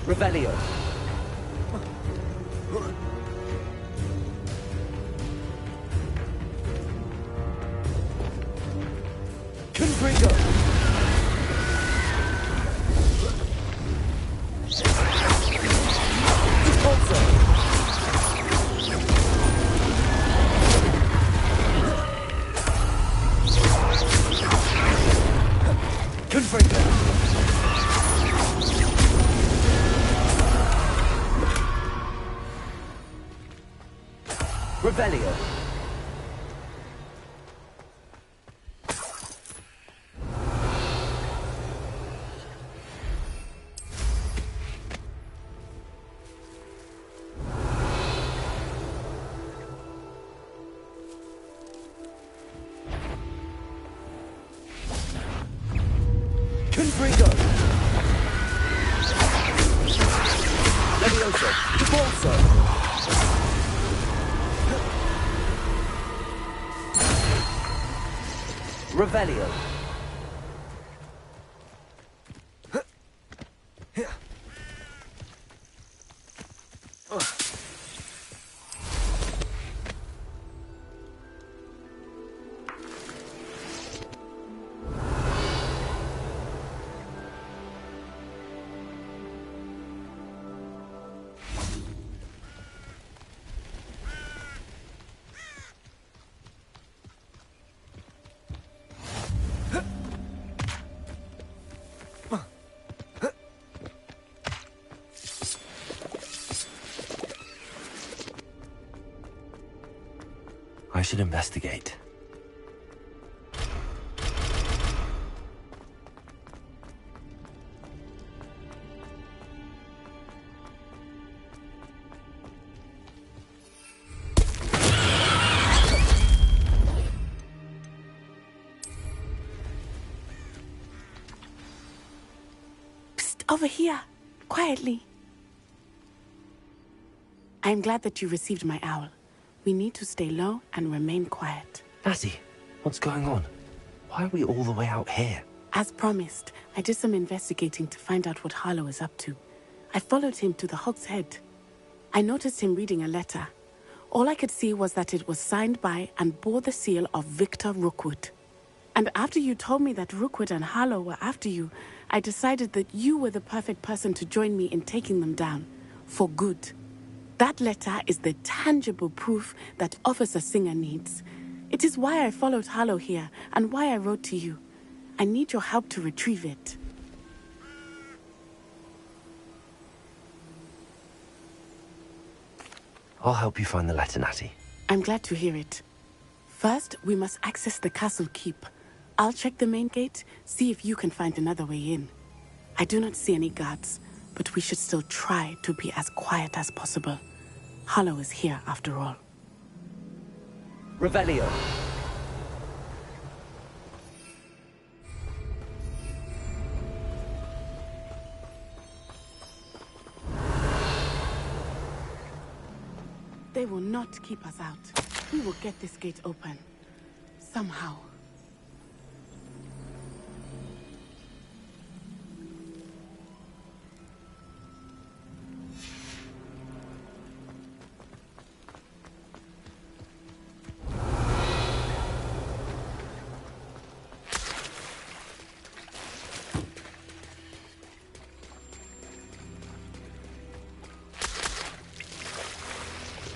Revelio. Confringo. Repulsor. Confringo. Revelio. Confringo. Leviosa. Repulsor. Revelio. should investigate. Over here, quietly. I am glad that you received my owl. We need to stay low and remain quiet. Natty, what's going on? Why are we all the way out here? As promised, I did some investigating to find out what Harlow is up to. I followed him to the Hog's Head. I noticed him reading a letter. All I could see was that it was signed by and bore the seal of Victor Rookwood. And after you told me that Rookwood and Harlow were after you, I decided that you were the perfect person to join me in taking them down. For good. That letter is the tangible proof that Officer Singer needs. It is why I followed Harlow here, and why I wrote to you. I need your help to retrieve it. I'll help you find the letter, Natty. I'm glad to hear it. First, we must access the castle keep. I'll check the main gate, see if you can find another way in. I do not see any guards, but we should still try to be as quiet as possible. Harlow is here, after all. Revelio. They will not keep us out. We will get this gate open. Somehow.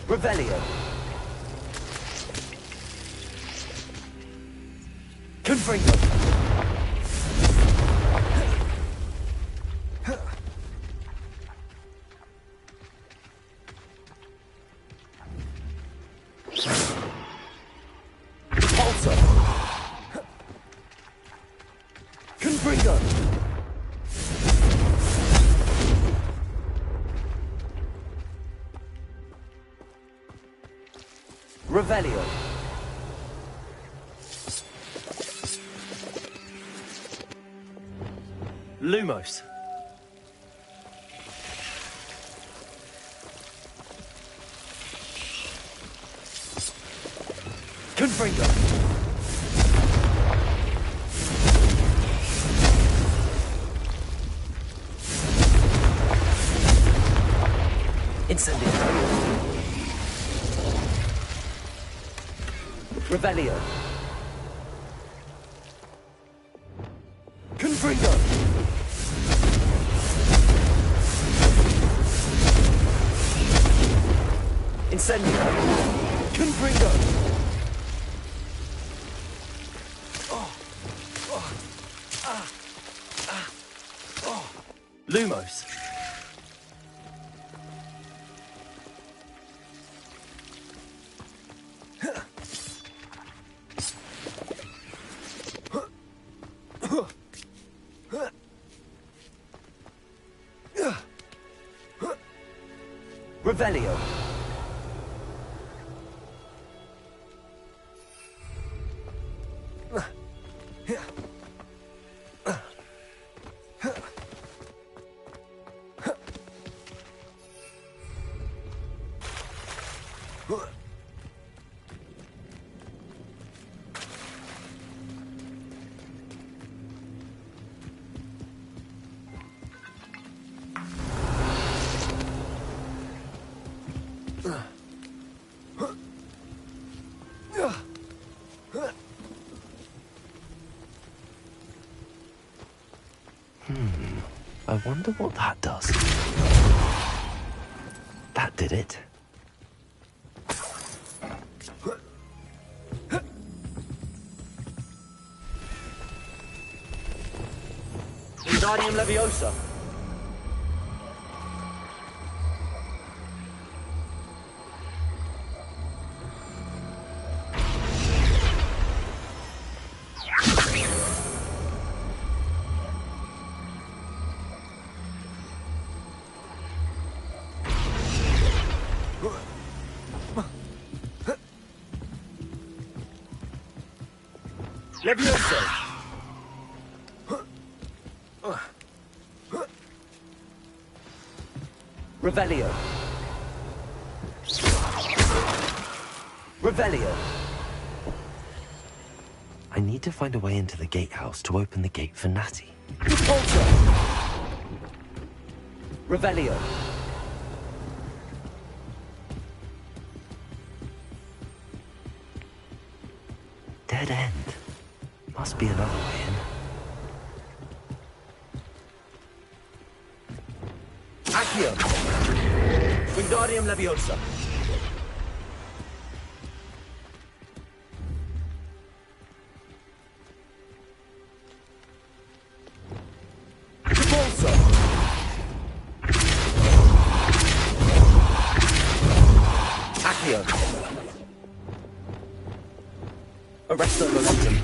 Revelio. Confringo. Pulsar. Confringo. Revelio. Lumos. Confringo. Incendio. Revelio. Confringo. Incendio. Confringo. Lumos. Revelio. I wonder what that does. That did it. Wingardium Leviosa. Levioso! Revelio. Revelio. I need to find a way into the gatehouse to open the gate for Natty. Repulsor. Revelio. Dead end. Must be another way in. Accio. Wingardium Leviosa. Repulsor. Accio. Arresto Momentum.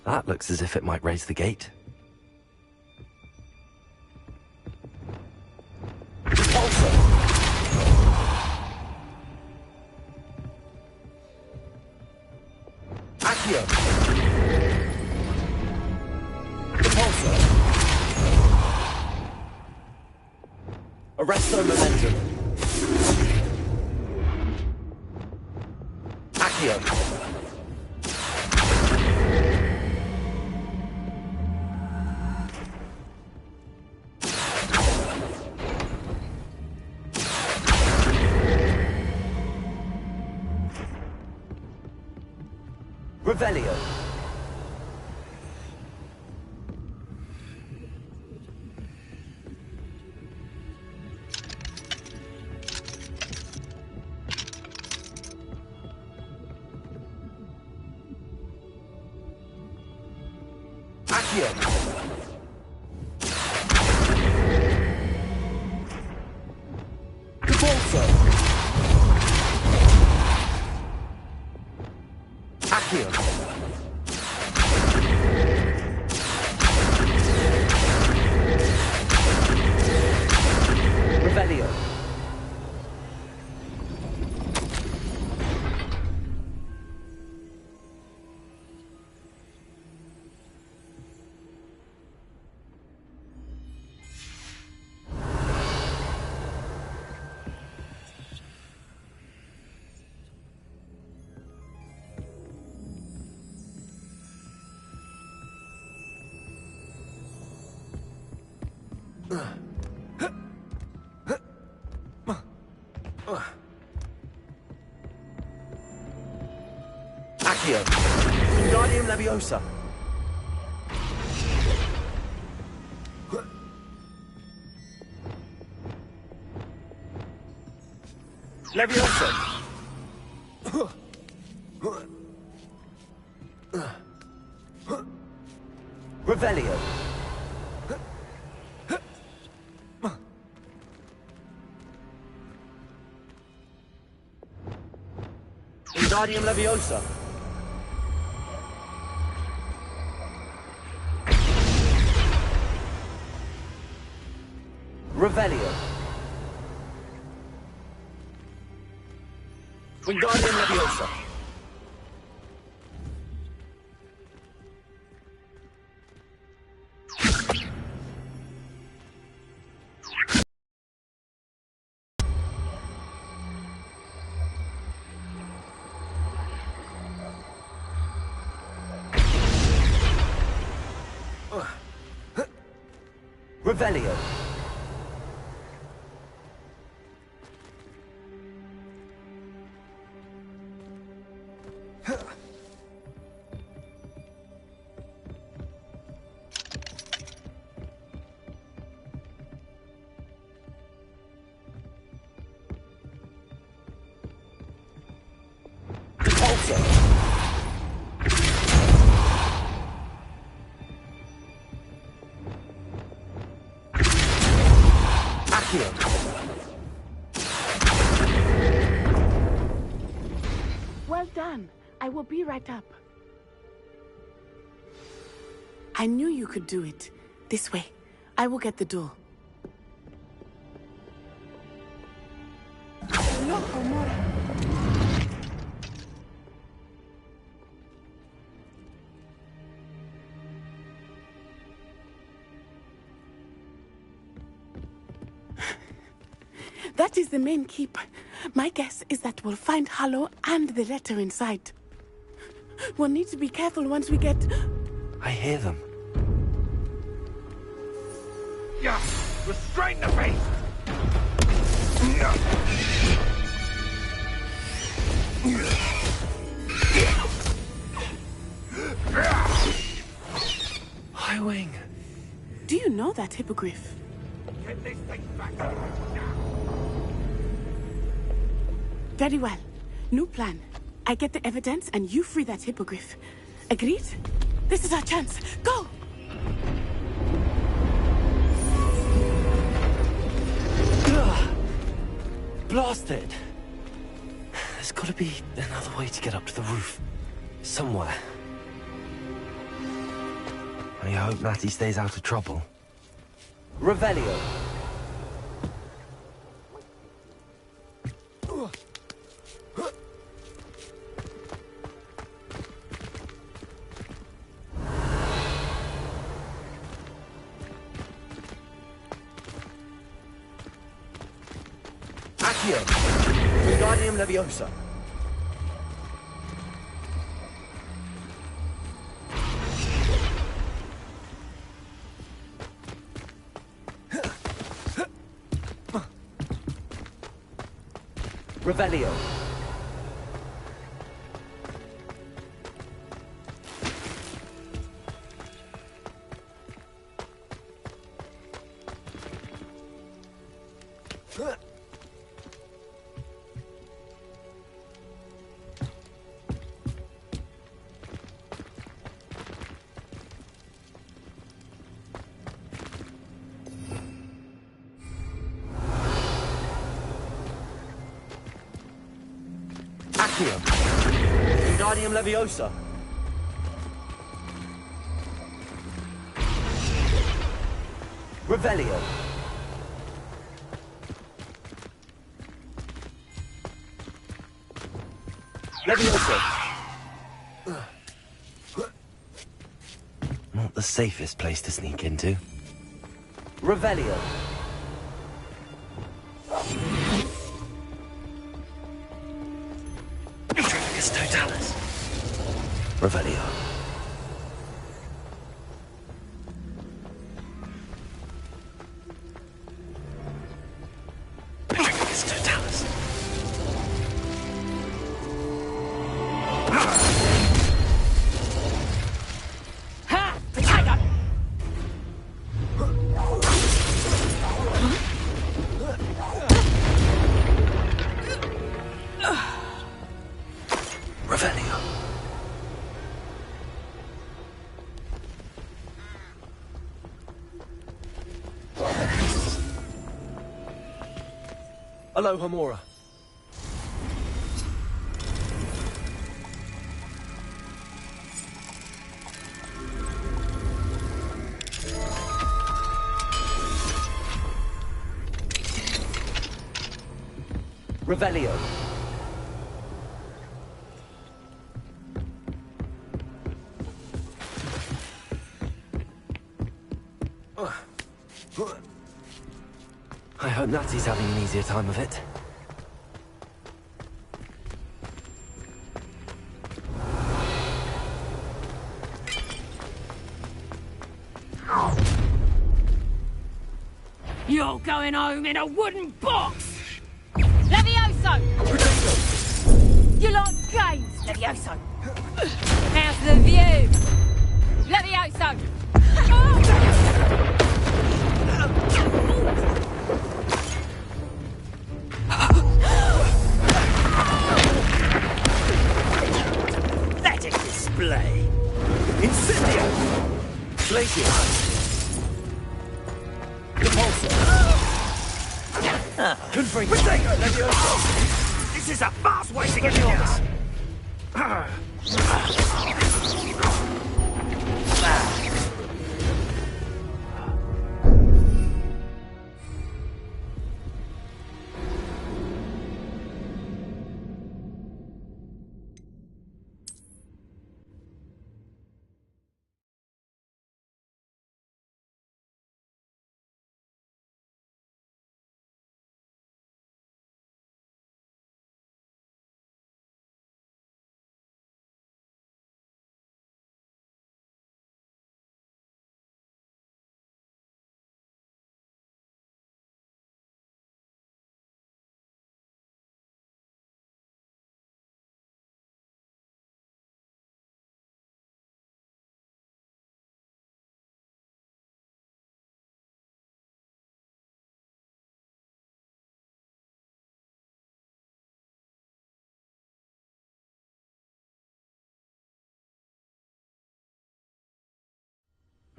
That looks as if it might raise the gate. Repulsor. Accio. Repulsor. Arresto Momentum. Accio. Revelio. Accio. Repulsor. Accio. Revelio. Accio. Wingardium Leviosa. Leviosa. Revelio. Wingardium Leviosa. Revelio. Wingardium Leviosa. Revelio. Repulsor. Accio. Well done. I will be right up. I knew you could do it. This way. I will get the door. Homura. That is the main keep. My guess is that we'll find Hollow and the letter inside. We'll need to be careful once we get... I hear them. Yeah! Restrain the beast! High Wing. Do you know that hippogriff? Get this thing back now! Very well. New plan. I get the evidence and you free that hippogriff. Agreed? This is our chance. Go! Blasted! There's gotta be another way to get up to the roof. Somewhere. I hope Natty stays out of trouble. Revelio. Accio. Wingardium Leviosa. Revelio. Accio. Wingardium Leviosa. Revelio. Leviosa. Not the safest place to sneak into. Revelio. Totalis. Revelio. Petricus Totalis. Ha! Tiger! Revelio. Hello, Homura. Revelio. I hope Natty's having an easier time of it. You're going home in a wooden box! Levioso! You like games, Levioso? How's the view? Levioso! Pathetic display. Incendio! Glacier. Confringo. Leviosa! This is a fast way to get yours!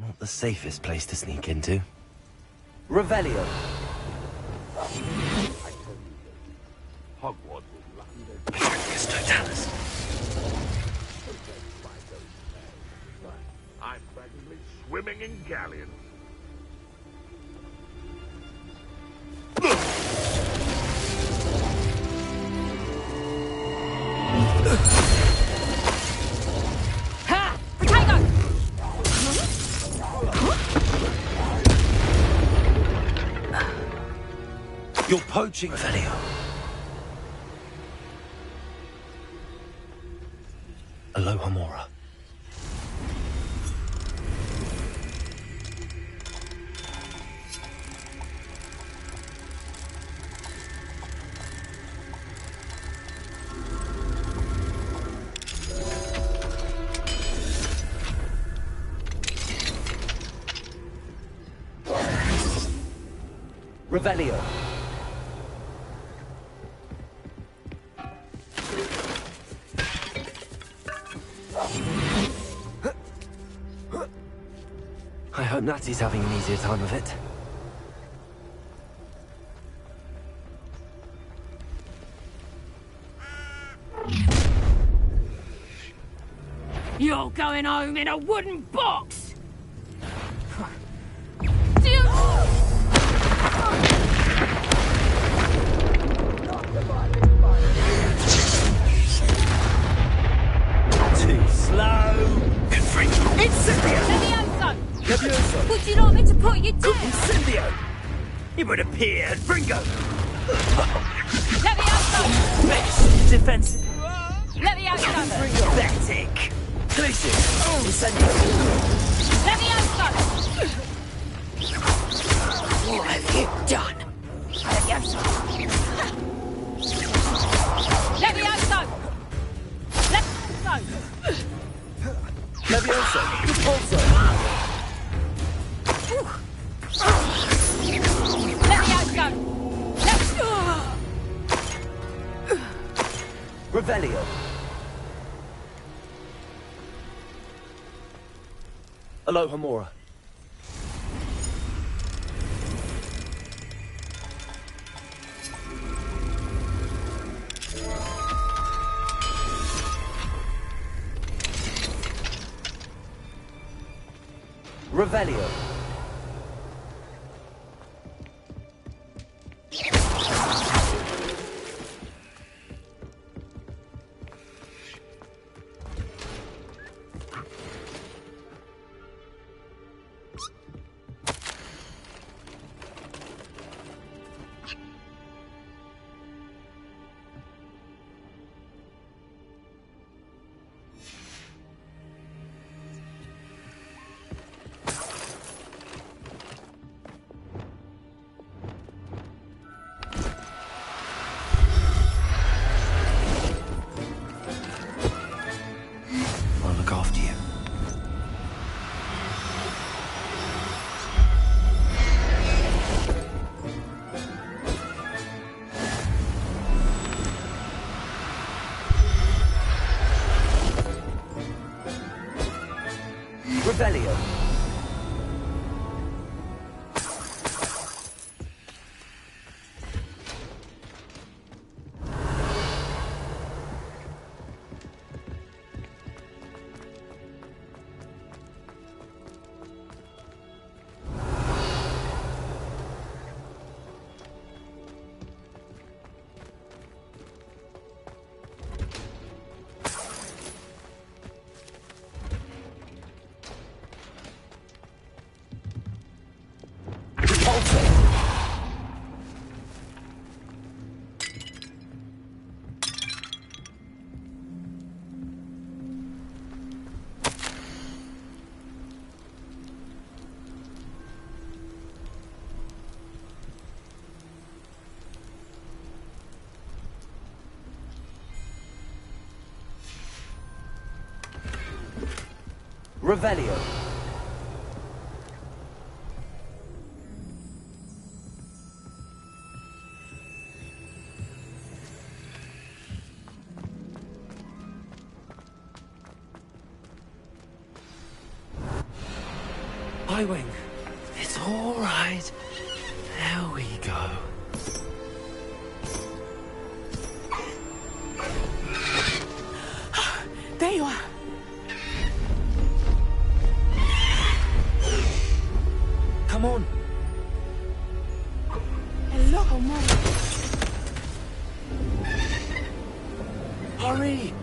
Not the safest place to sneak into. Revelio. Hogwarts is lucky. I'm practically swimming in galleons. Ha! Potato! You're poaching, Revelio. Aloha Mora. Revelio. I hope Natty's having an easier time of it. You're going home in a wooden box! Too slow. Incendio! Levioso! Levioso. Would you like me to put you down? Incendio. It would appear. Bringo. Levioso! Best defensive. Levioso! Pathetic. Glacius. Incendio. Levioso! What have you done? Levioso! Levioso! Levioso! Levioso. Repulso. Revelio. Aloha Mora. Revelio. I'll look after you. Revelio. Revelio. Highwing. It's all right. There we go. There you are. Come on. Hello, Homura. Hurry!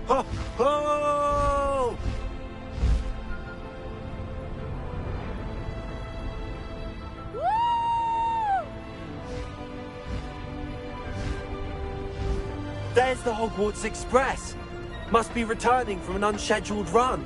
Ho, ho! There's the Hogwarts Express. Must be returning from an unscheduled run.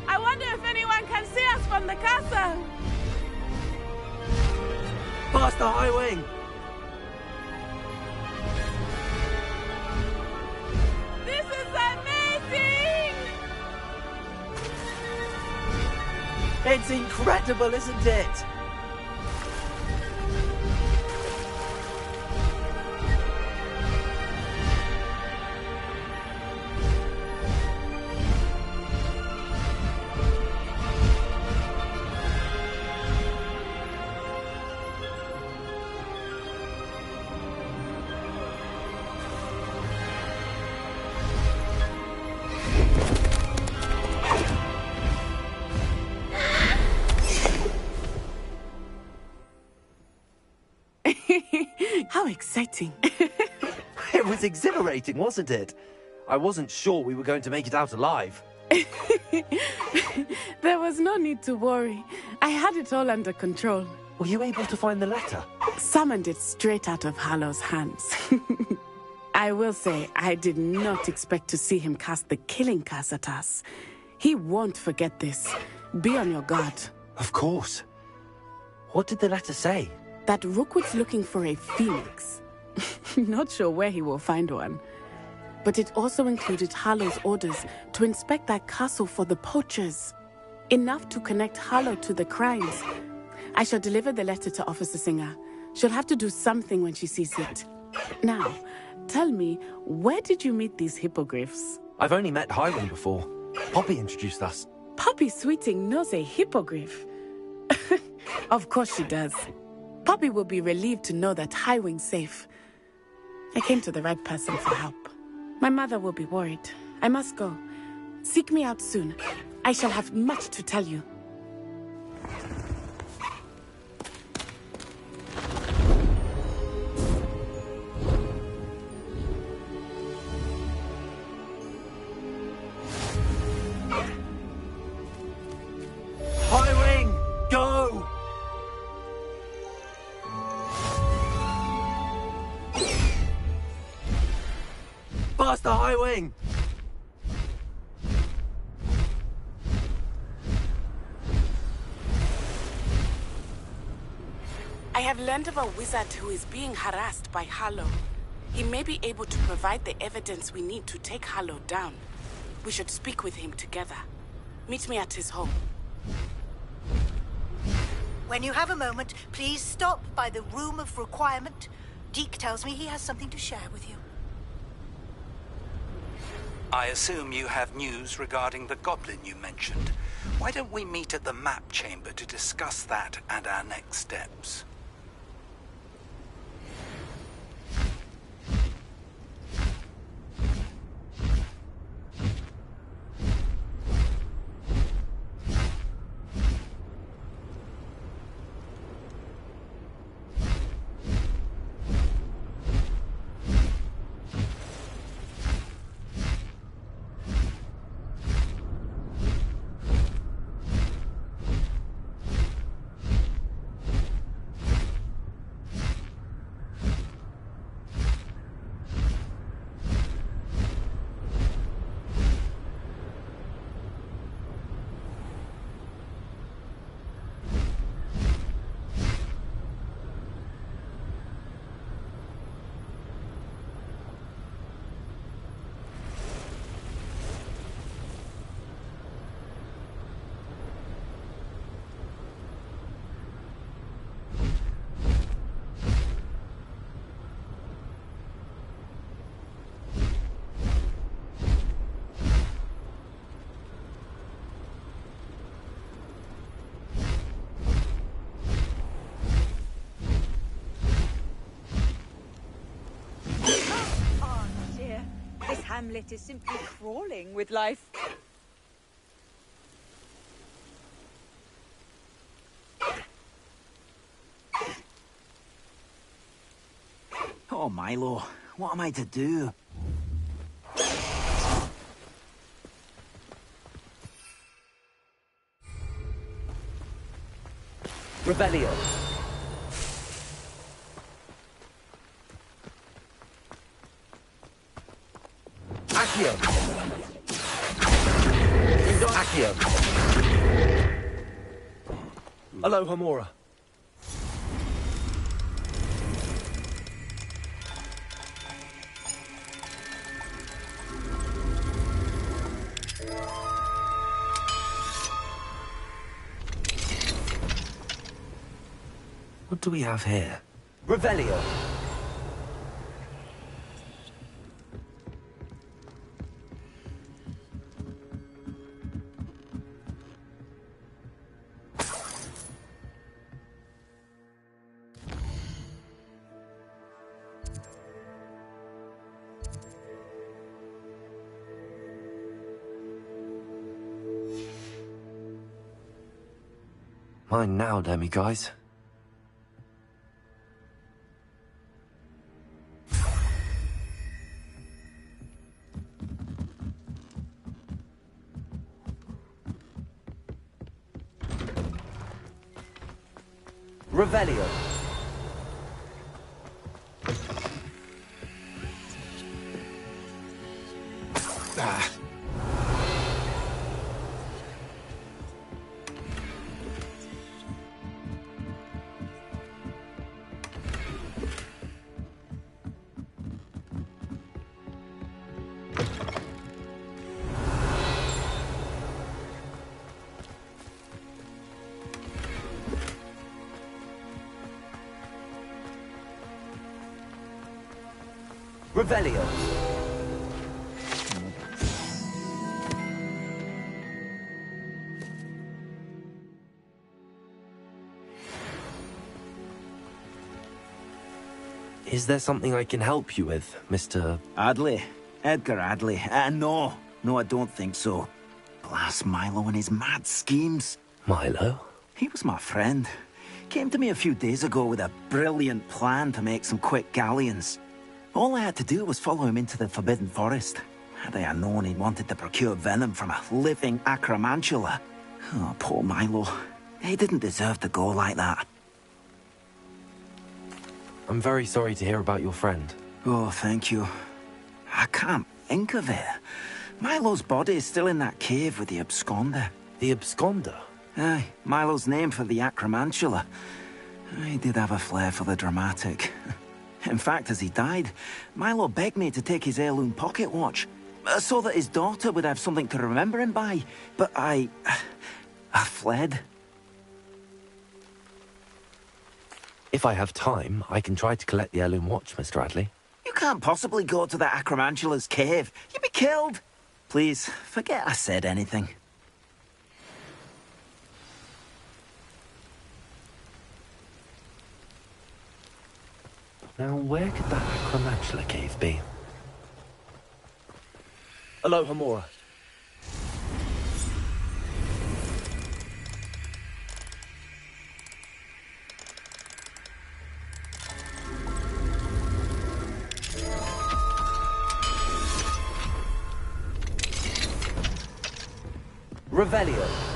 I wonder if anyone can see us from the castle. Past the Highwing. This is amazing! It's incredible, isn't it? How exciting. It was exhilarating, wasn't it? I wasn't sure we were going to make it out alive. There was no need to worry. I had it all under control. Were you able to find the letter? Summoned it straight out of Hallow's hands. I will say, I did not expect to see him cast the killing curse at us. He won't forget this. Be on your guard. Of course. What did the letter say? That Rookwood's looking for a phoenix. Not sure where he will find one. But it also included Harlow's orders to inspect that castle for the poachers. Enough to connect Harlow to the crimes. I shall deliver the letter to Officer Singer. She'll have to do something when she sees it. Now, tell me, where did you meet these hippogriffs? I've only met Highwing before. Poppy introduced us. Poppy Sweeting knows a hippogriff. Of course she does. Poppy will be relieved to know that Highwing's safe. I came to the right person for help. My mother will be worried. I must go. Seek me out soon. I shall have much to tell you. Highwing, go! Past the Highwing! I have learned of a wizard who is being harassed by Harlow. He may be able to provide the evidence we need to take Harlow down. We should speak with him together. Meet me at his home. When you have a moment, please stop by the Room of Requirement. Deke tells me he has something to share with you. I assume you have news regarding the goblin you mentioned. Why don't we meet at the map chamber to discuss that and our next steps? Hamlet is simply crawling with life. Oh, Milo, what am I to do? Revelio. Accio. Accio. Aloha Mora. What do we have here? Revelio. Mine now, guys. Revelio. Ah. Revelio. Is there something I can help you with, Mr. Adley? Edgar Adley? No, I don't think so. Blast Milo and his mad schemes. Milo? He was my friend. Came to me a few days ago with a brilliant plan to make some quick galleons. All I had to do was follow him into the Forbidden Forest. Had I known he wanted to procure venom from a living acromantula. Oh, poor Milo. He didn't deserve to go like that. I'm very sorry to hear about your friend. Oh, thank you. I can't think of it. Milo's body is still in that cave with the absconder. The absconder? Aye, Milo's name for the acromantula. He did have a flair for the dramatic. In fact, as he died, Milo begged me to take his heirloom pocket watch, so that his daughter would have something to remember him by. But I fled. If I have time, I can try to collect the heirloom watch, Mr. Adley. You can't possibly go to the acromantula's cave. You'd be killed. Please, forget I said anything. Now, where could that Acromantula cave be? Hello, Hamura. Revelio.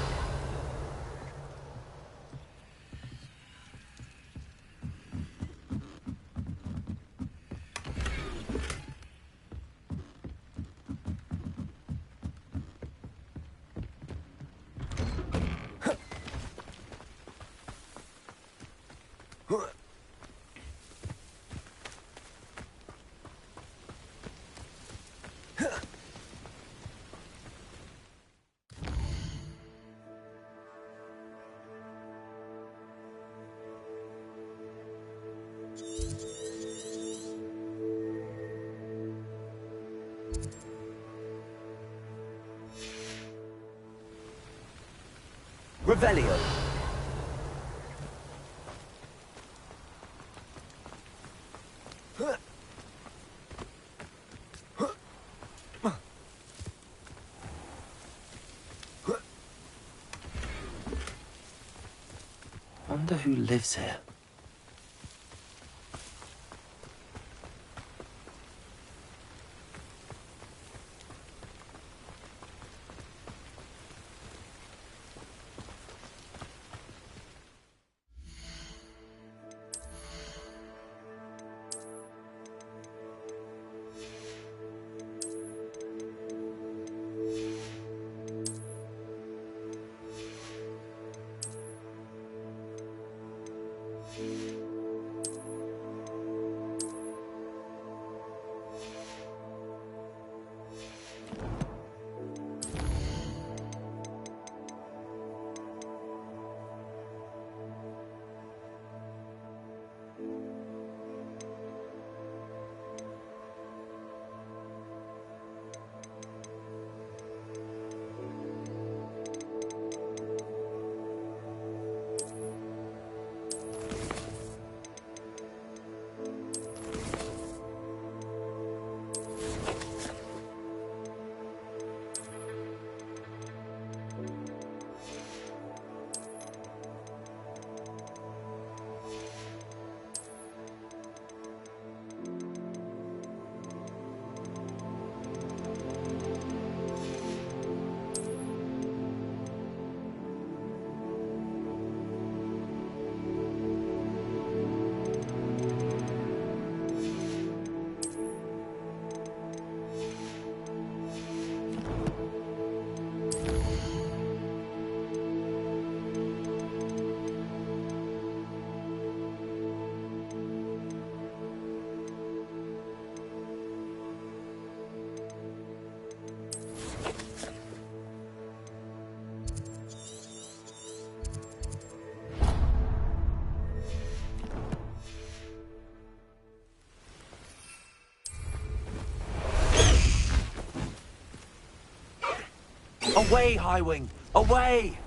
Revelio. Wonder who lives here. Away, Highwing! Away!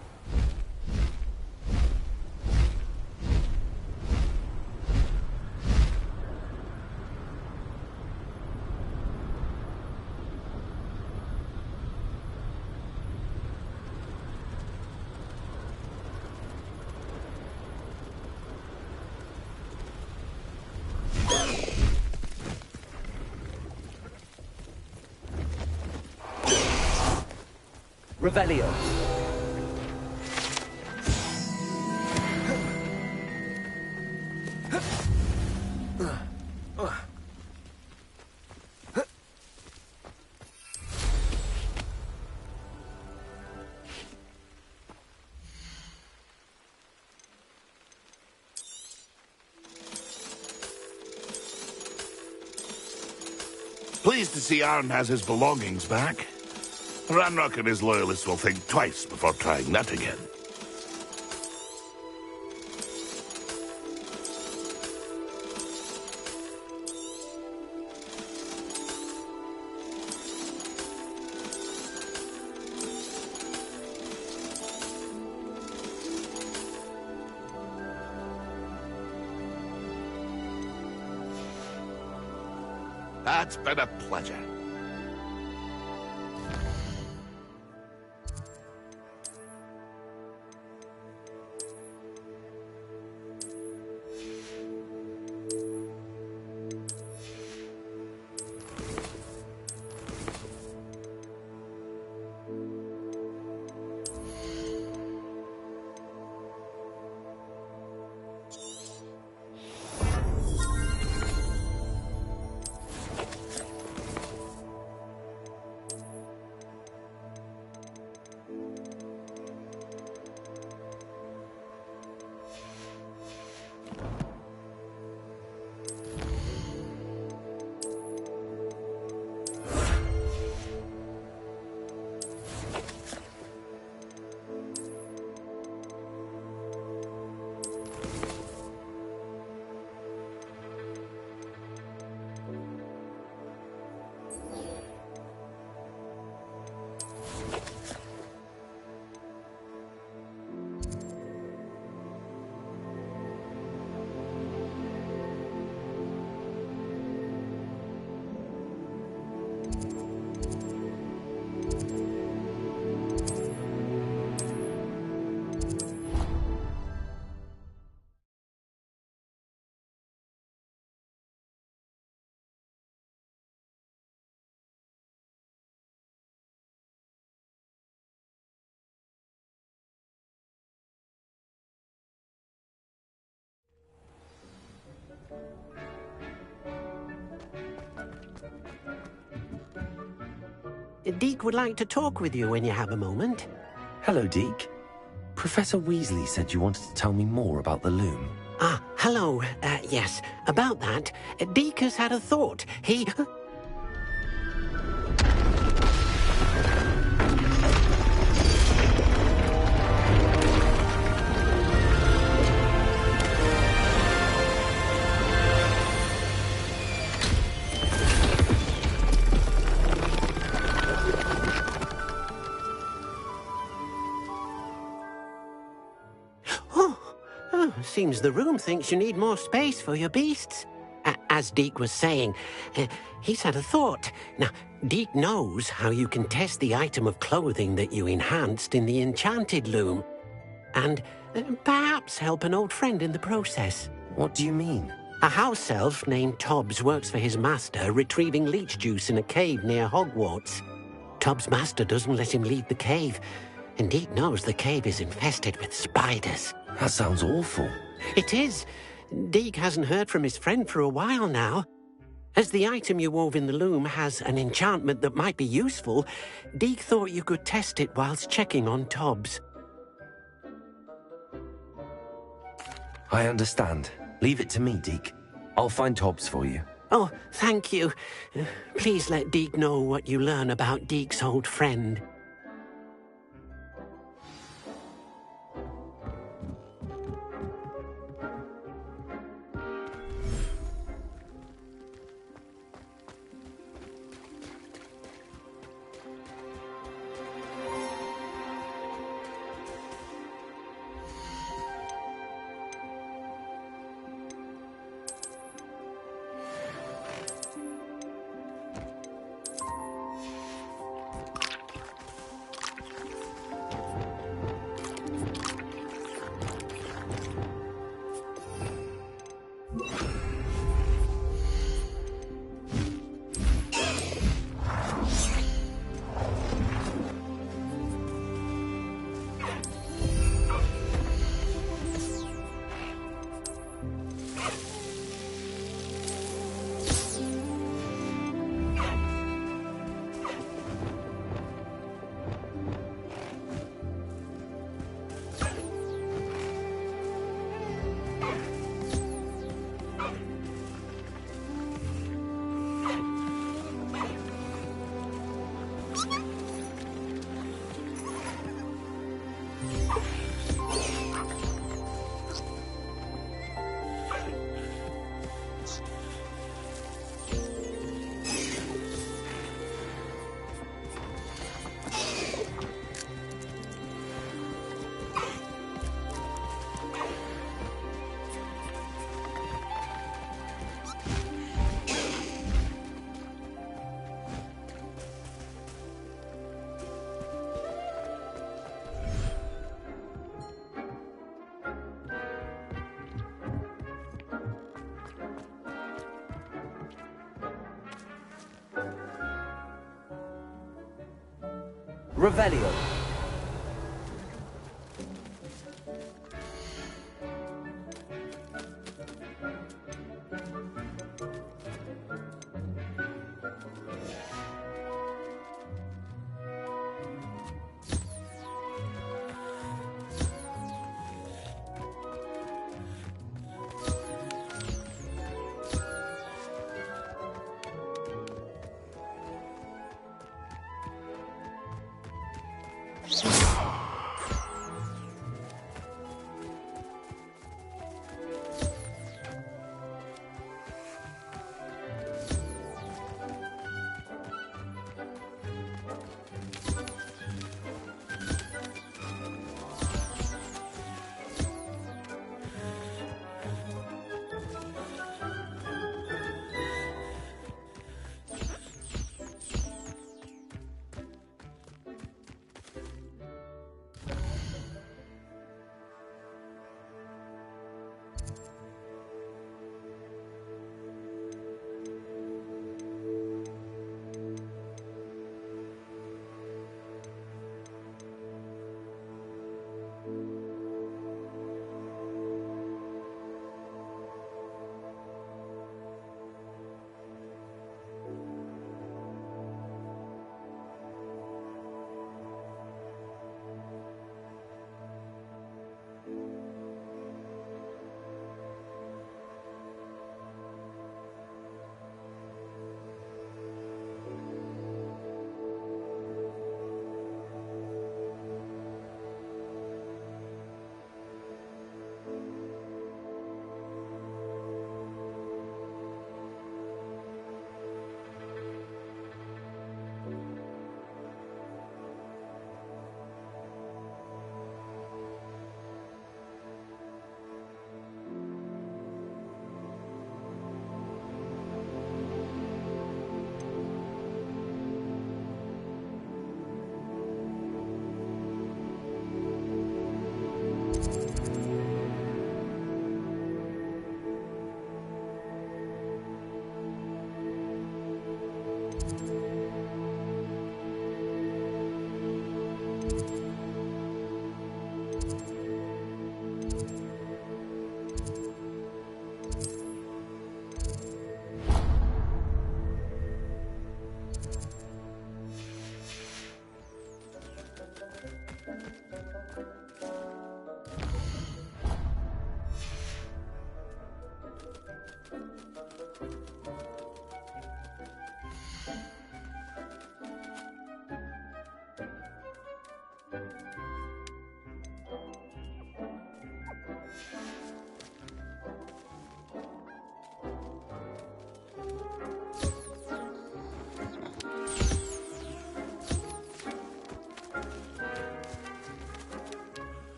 Revelio. Pleased to see Arn has his belongings back. Ranrock and his loyalists will think twice before trying that again. It's been a pleasure. Deke would like to talk with you when you have a moment. Hello, Deke. Professor Weasley said you wanted to tell me more about the loom. Ah, hello. Yes, about that. Deke has had a thought. He... Seems the room thinks you need more space for your beasts. As Deke was saying, he's had a thought. Now, Deke knows how you can test the item of clothing that you enhanced in the enchanted loom. And perhaps help an old friend in the process. What do you mean? A house elf named Tobbs works for his master, retrieving leech juice in a cave near Hogwarts. Tobbs' master doesn't let him leave the cave, and Deke knows the cave is infested with spiders. That sounds awful. It is. Deke hasn't heard from his friend for a while now. As the item you wove in the loom has an enchantment that might be useful, Deke thought you could test it whilst checking on Tobbs. I understand. Leave it to me, Deke. I'll find Tobbs for you. Oh, thank you. Please let Deke know what you learn about Deke's old friend. Revelio.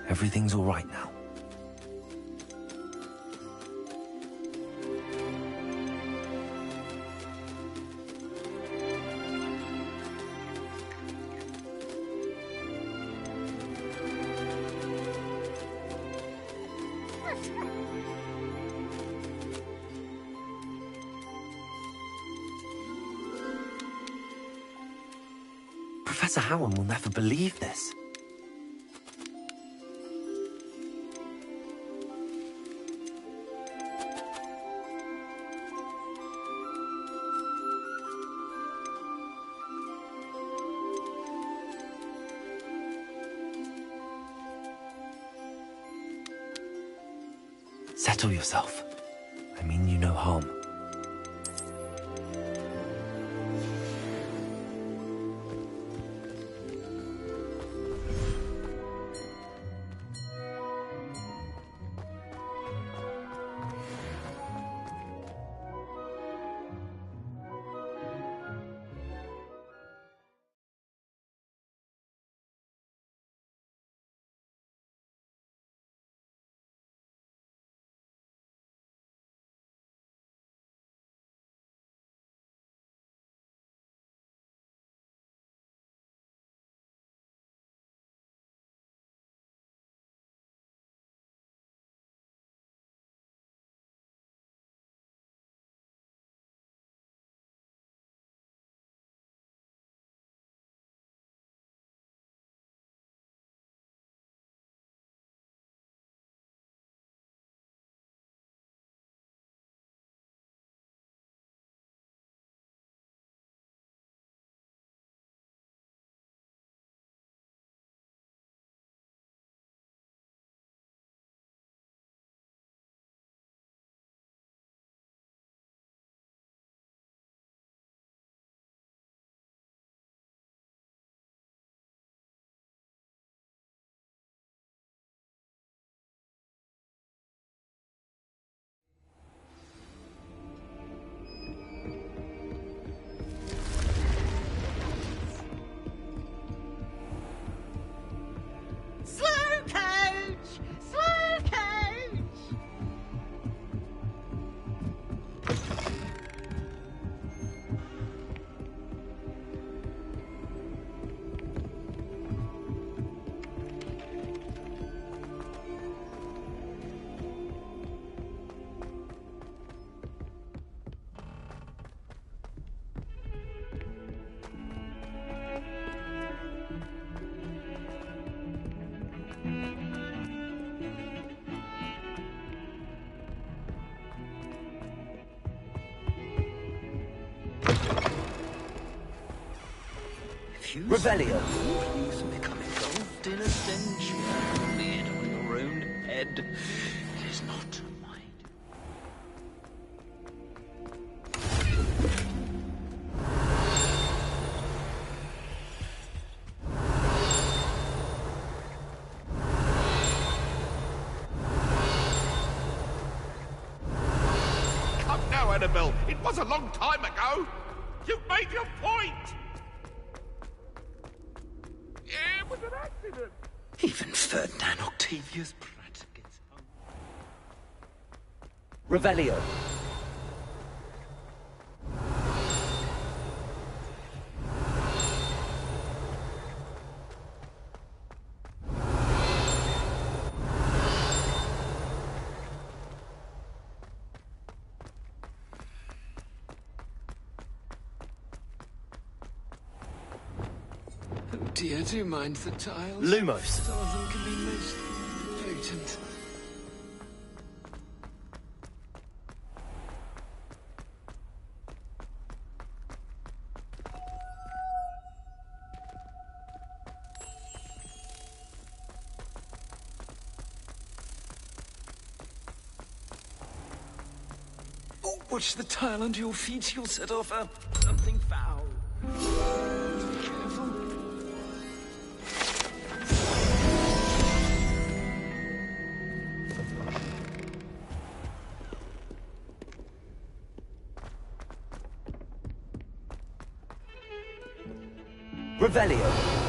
Everything's all right now. Professor Howard will never believe this. Settle yourself. I mean you no harm. accuse Revelio. Please become engulfed in a stench made on your own head. It is not mine. Come now, Annabelle. It was a long time ago. You've made your point. It was an accident. Even Ferdinand Octavius Pratt gets hung. Revelio. Oh dear, do mind the tiles. Lumos. Some of them can be most potent. Oh, watch the tile under your feet. You'll set off something foul. Be careful. Revelio.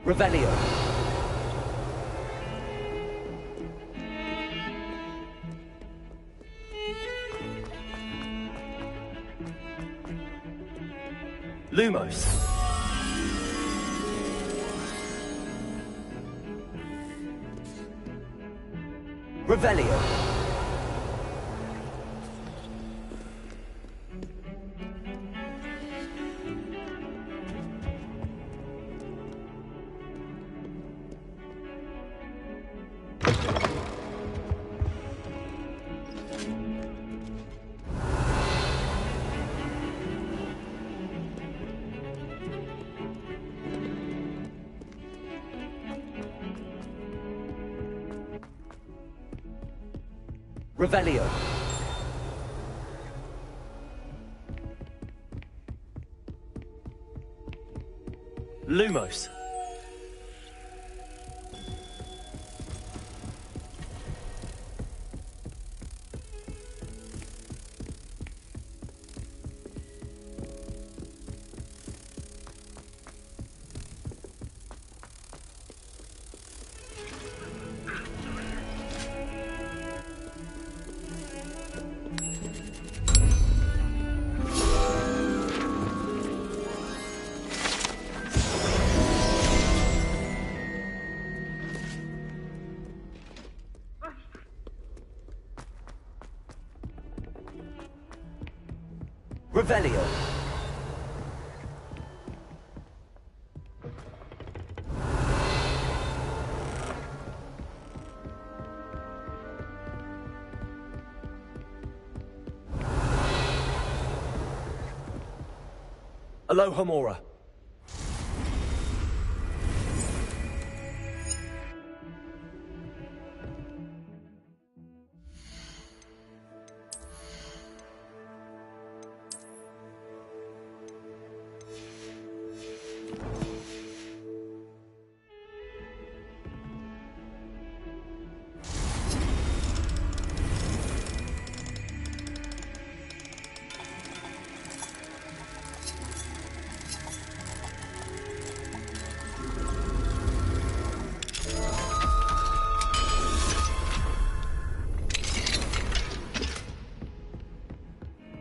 Revelio. Lumos. Revelio. Revelio. Lumos. Revelio. Alohomora.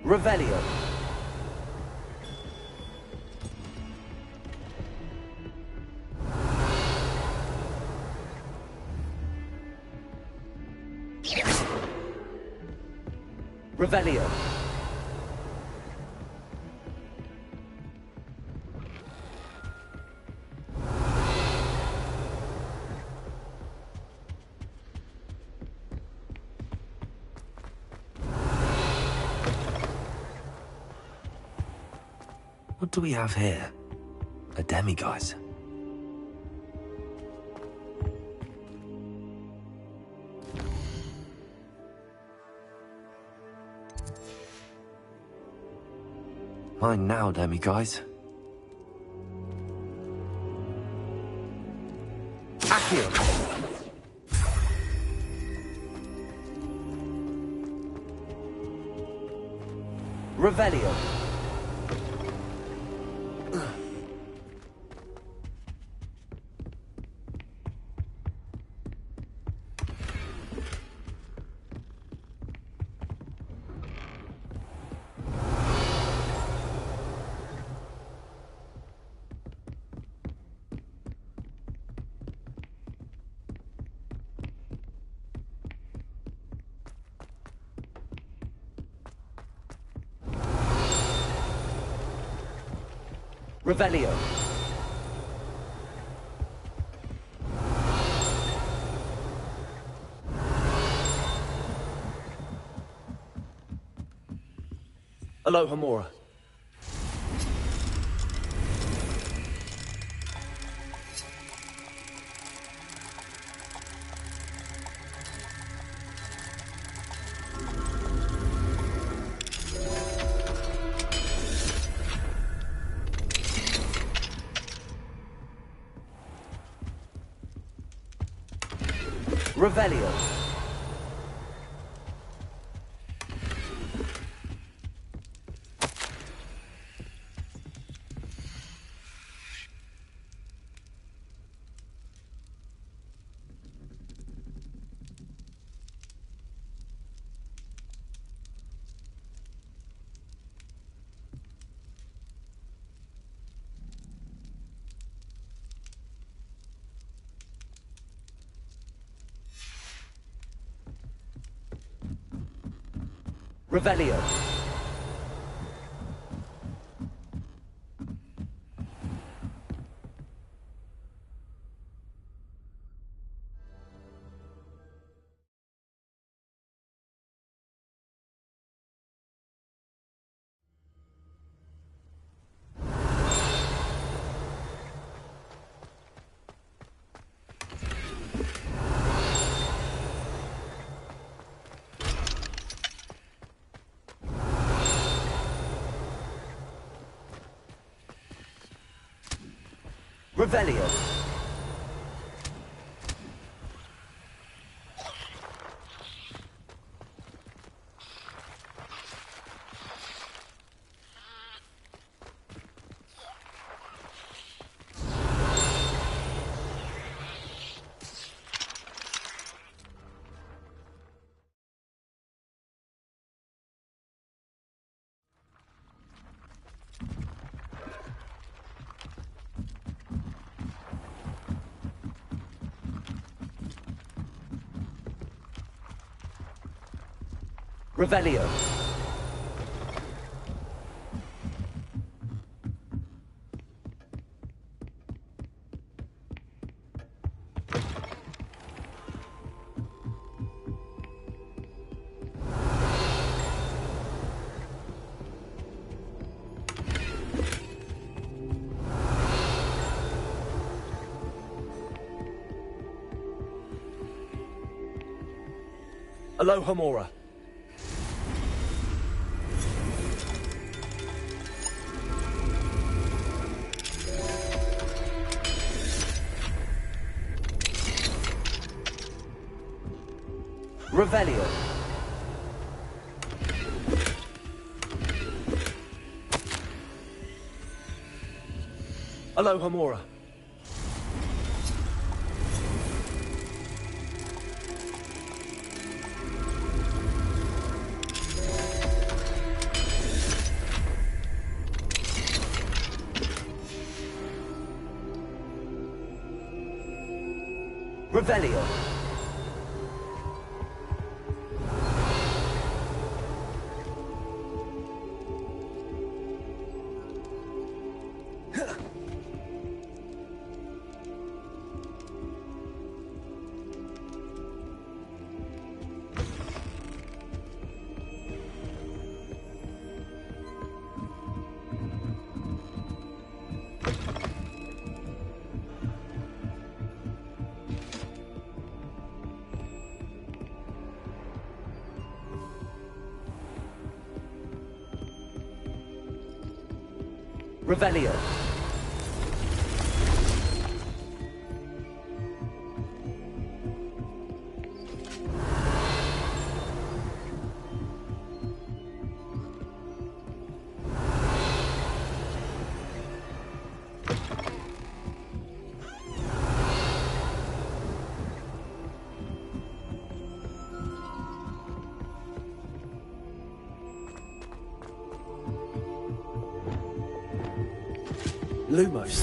Revelio. Revelio. What do we have here? A demiguise. Mine now, demiguise. Accio! Revelio. Revelio. Alohomora. Revelio. Revelio. Revelio. Revelio. Alohomora. Revelio. Alohomora. Revelio. Revelio. Lumos.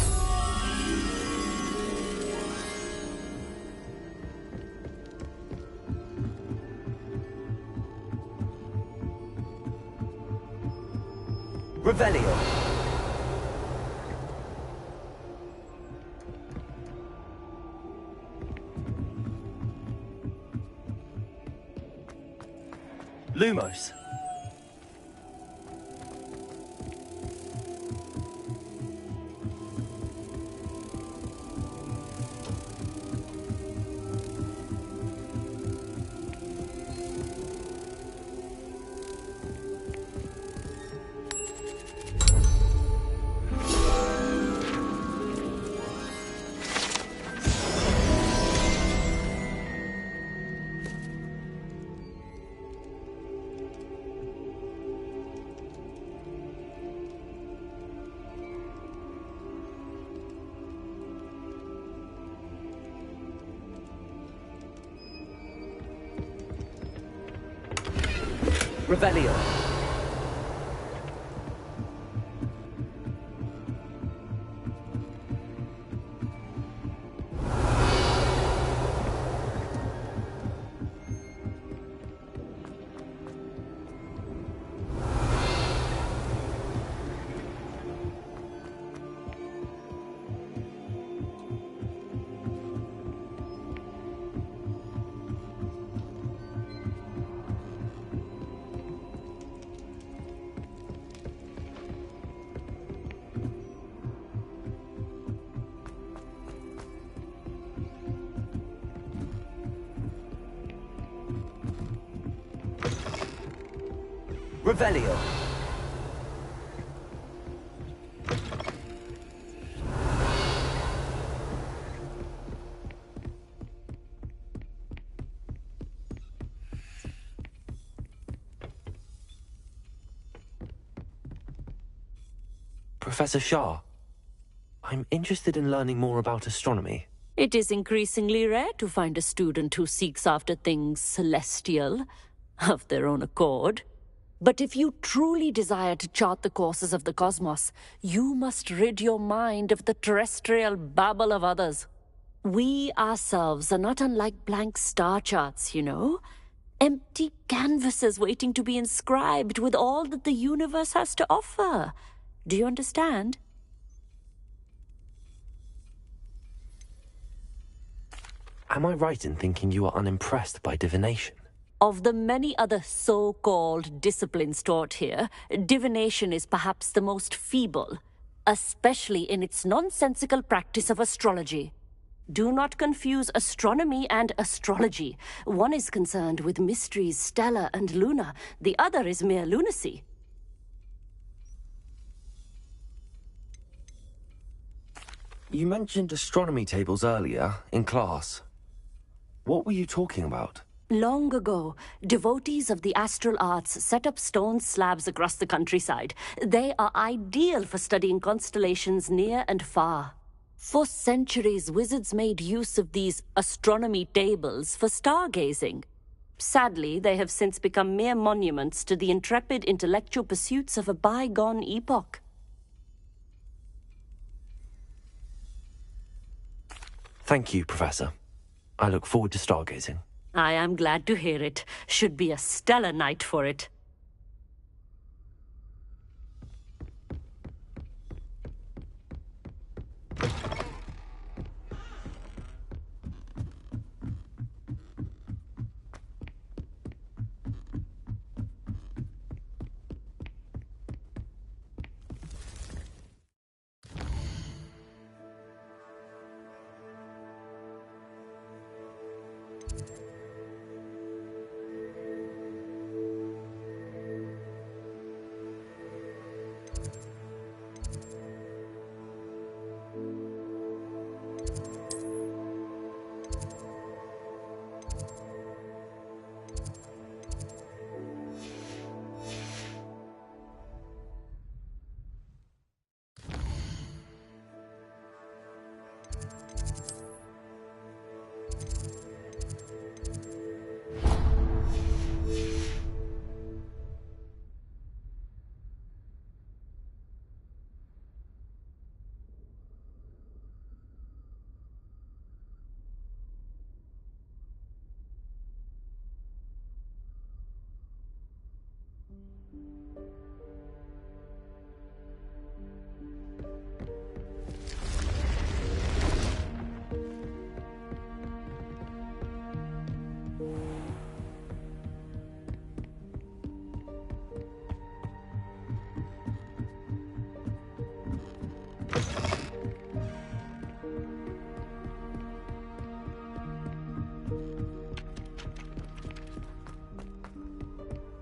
Revelio. Lumos. Revelio. Revelio. Professor Shah, I'm interested in learning more about astronomy. It is increasingly rare to find a student who seeks after things celestial, of their own accord. But if you truly desire to chart the courses of the cosmos, you must rid your mind of the terrestrial babble of others. We ourselves are not unlike blank star charts, you know. Empty canvases waiting to be inscribed with all that the universe has to offer. Do you understand? Am I right in thinking you are unimpressed by divination? Of the many other so-called disciplines taught here, divination is perhaps the most feeble, especially in its nonsensical practice of astrology. Do not confuse astronomy and astrology. One is concerned with mysteries stellar and lunar, the other is mere lunacy. You mentioned astronomy tables earlier, in class. What were you talking about? Long ago, devotees of the astral arts set up stone slabs across the countryside. They are ideal for studying constellations near and far. For centuries, wizards made use of these astronomy tables for stargazing. Sadly, they have since become mere monuments to the intrepid intellectual pursuits of a bygone epoch. Thank you, Professor. I look forward to stargazing. I am glad to hear it. Should be a stellar night for it.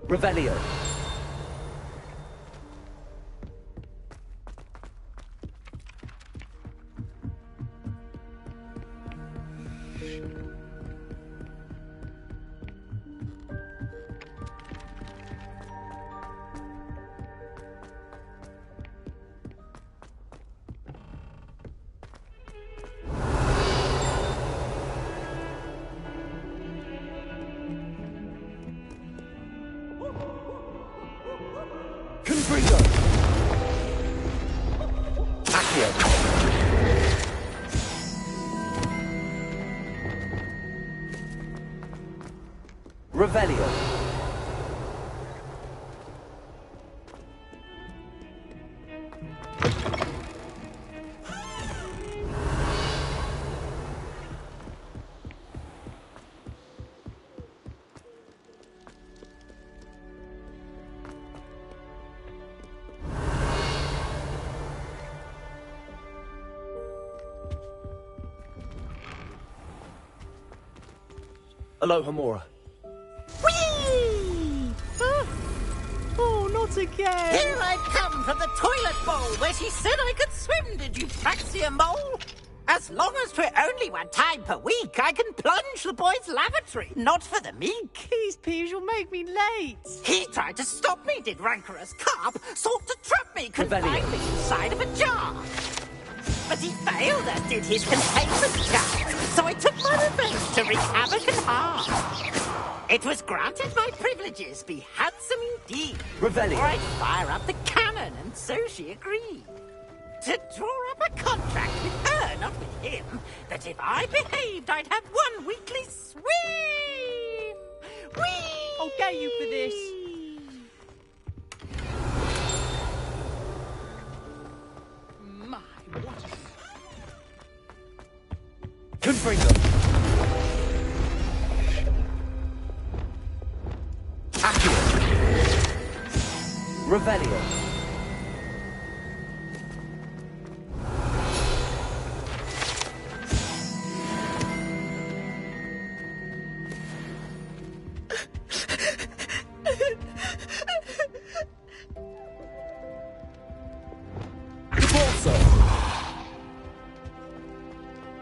Revelio. Confringo. Accio. Revelio. Alohomora. Whee! Oh, not again! Here I come from the toilet bowl where she said I could swim, did you taxi a mole? As long as 'twere only one time per week, I can plunge the boy's lavatory, not for the meek. These peas will make me late. He tried to stop me, did rancorous carp, sought to trap me, confined me inside of a jar. But he failed, as did his containment charge, so I took my revenge to wreak havoc and harm. It was granted my privileges be handsome indeed. Revelio. Or I'd fire up the cannon, and so she agreed. To draw up a contract with her, not with him, that if I behaved, I'd have one weekly swim. Whee! I'll get you for this. My, what Confringo. Accio. Revelio.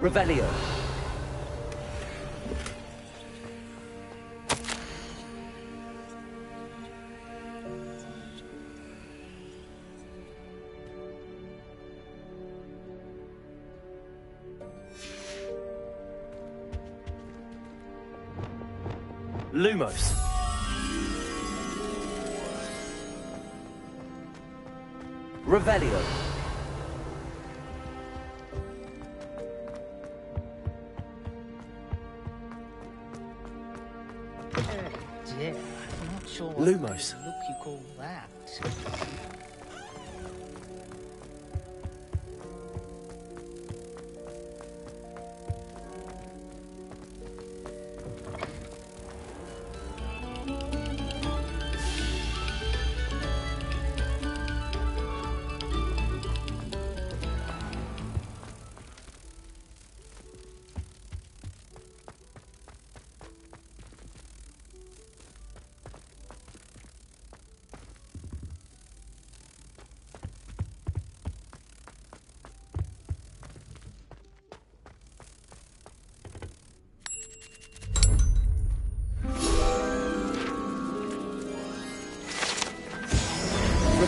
Revelio. Lumos. Revelio. Yeah, I'm not sure what Lumos. look you call that.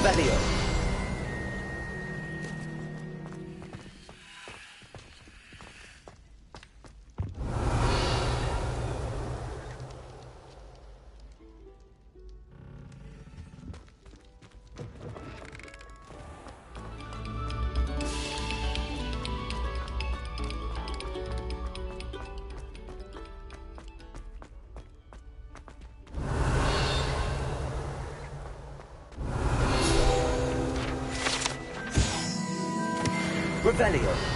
Revelio. Revelio.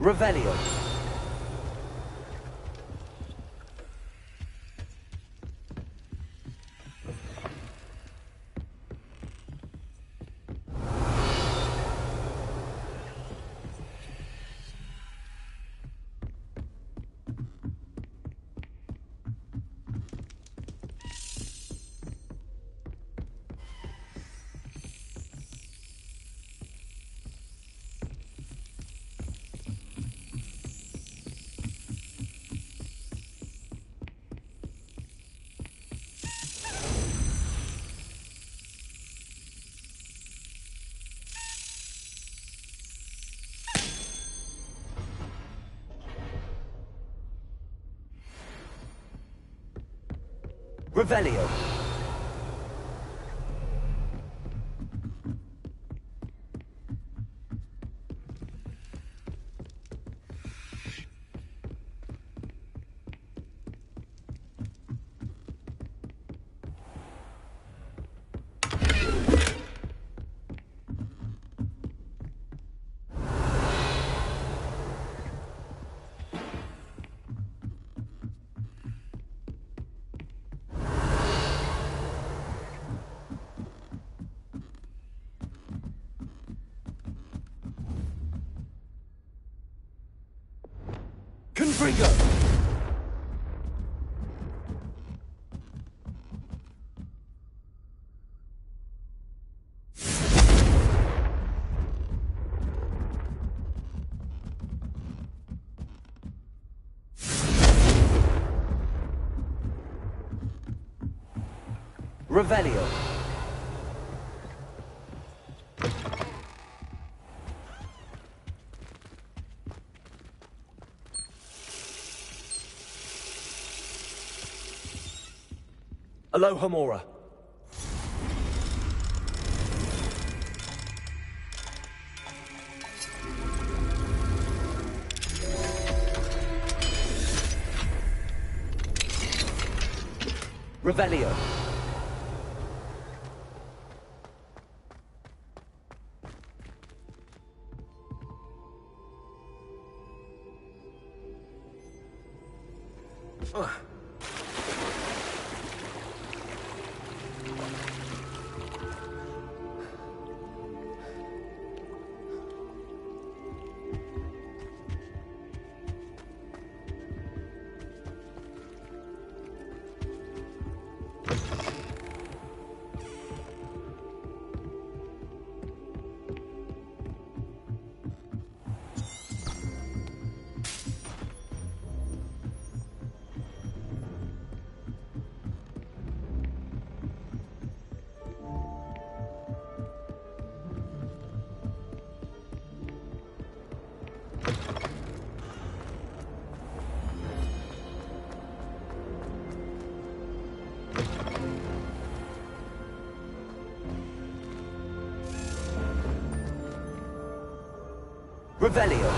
Revelio. Revelio. Confringo! Revelio. Alohomora. Revelio. Revelio.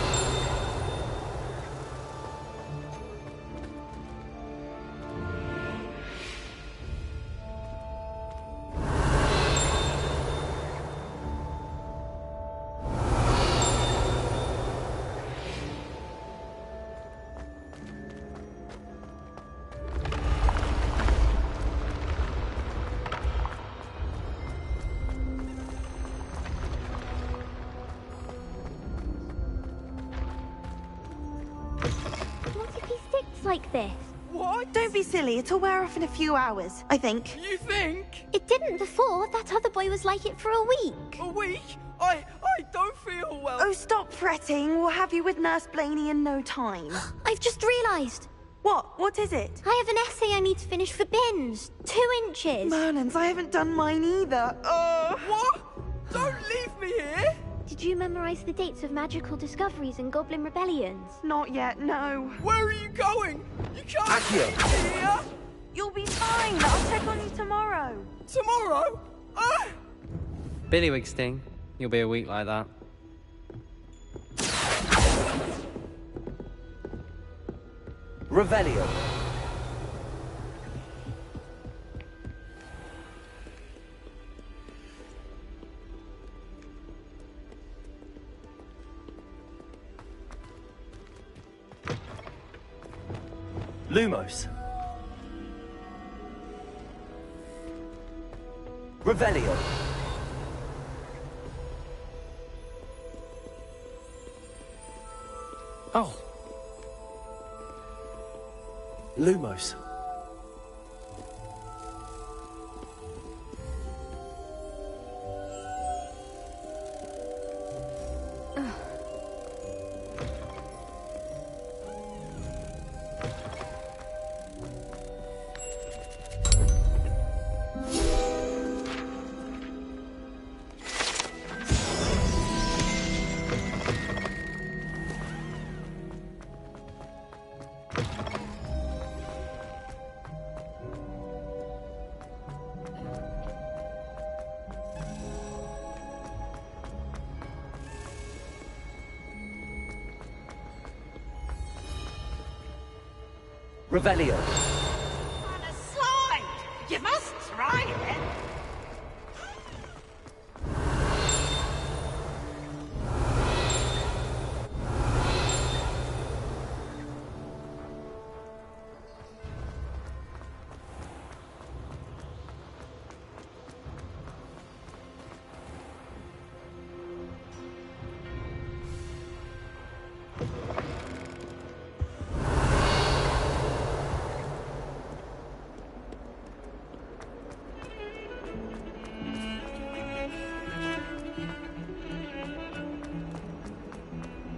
Like this. What? Don't be silly. It'll wear off in a few hours, I think. You think? It didn't before. That other boy was like it for a week. A week? I don't feel well. Oh, stop fretting. We'll have you with Nurse Blaney in no time. I've just realised. What? What is it? I have an essay I need to finish for bins. 2 inches. Merlins, I haven't done mine either. What? Don't leave me here! Did you memorize the dates of magical discoveries and goblin rebellions? Not yet, no. Where are you going? You can't Accio. be here! You'll be fine. I'll check on you tomorrow. Tomorrow? Billywig sting. You'll be a week like that. Revelio. Lumos. Revelio. Oh. Lumos. Revelio. On a slide! You must try it!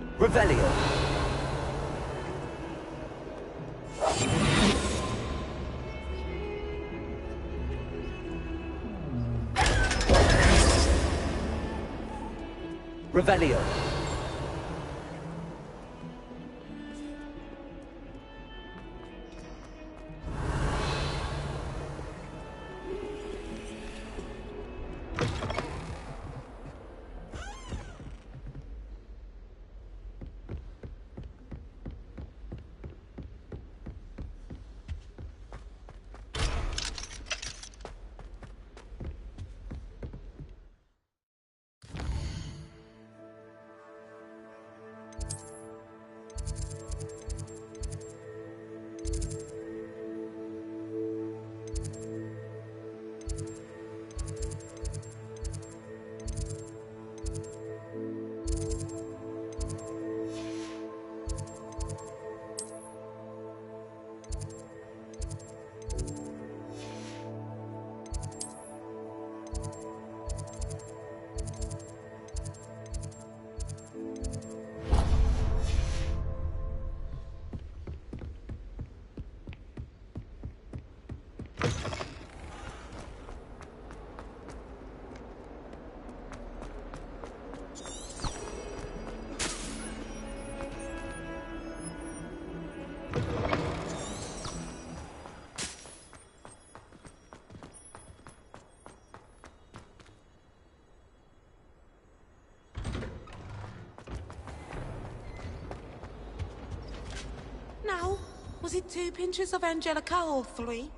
Revelio. Revelio. Now, was it 2 pinches of Angelica or 3?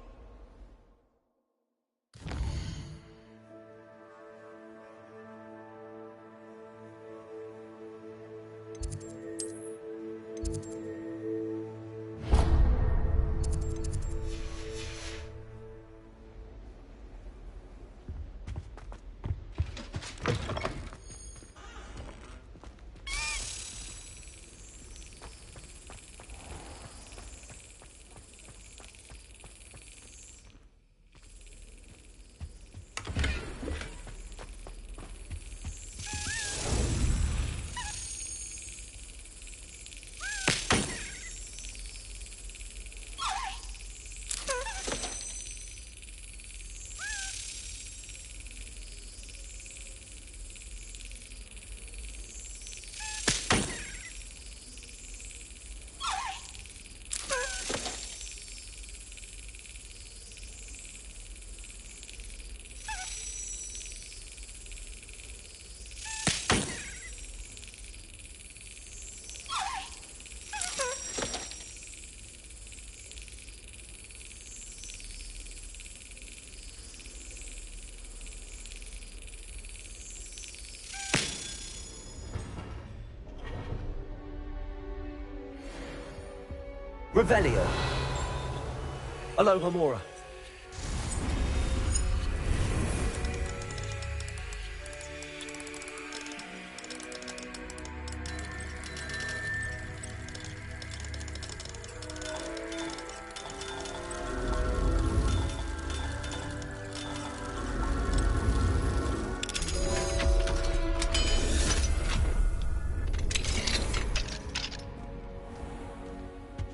Revelio. Alohomora.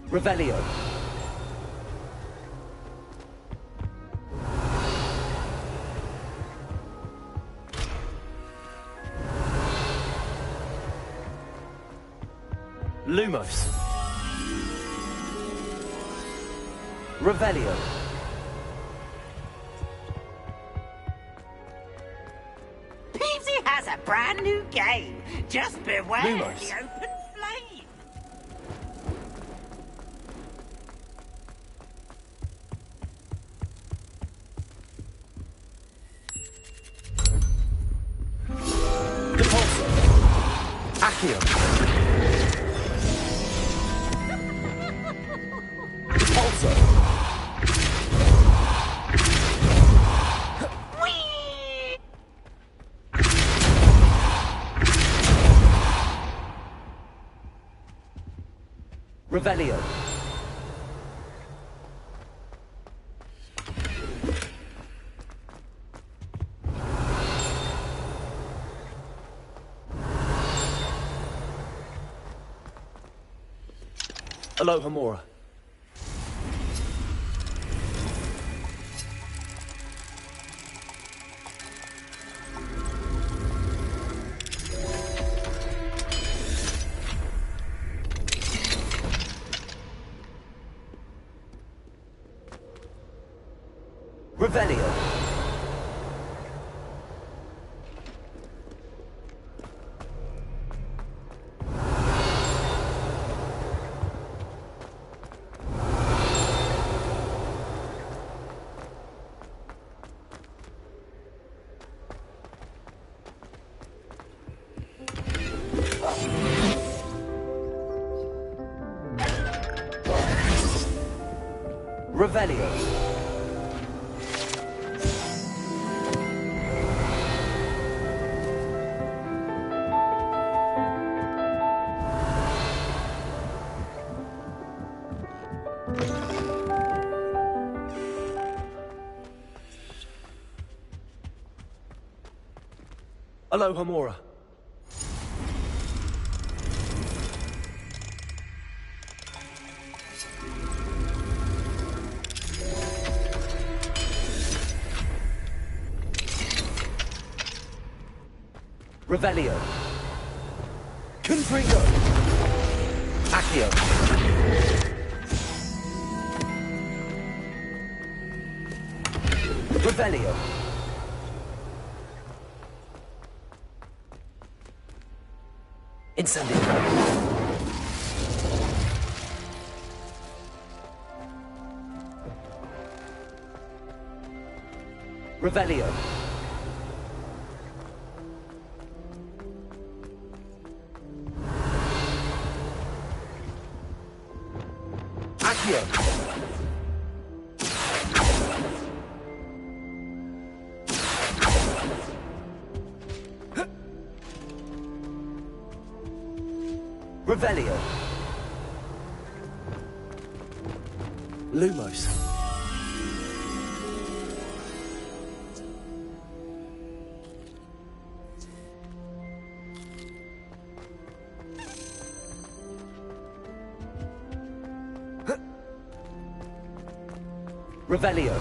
Revelio. Lumos. Revelio. Peavesy has a brand new game. Just beware Lumos. the open flame. Depulso. Accio. Depulso. Revelio. Alohomora. Revelio. Revelio. Aloha Mora. Revelio. Confringo. Accio. Revelio. Incendio. Revelio. Accio. Revelio. Lumos. Revelio.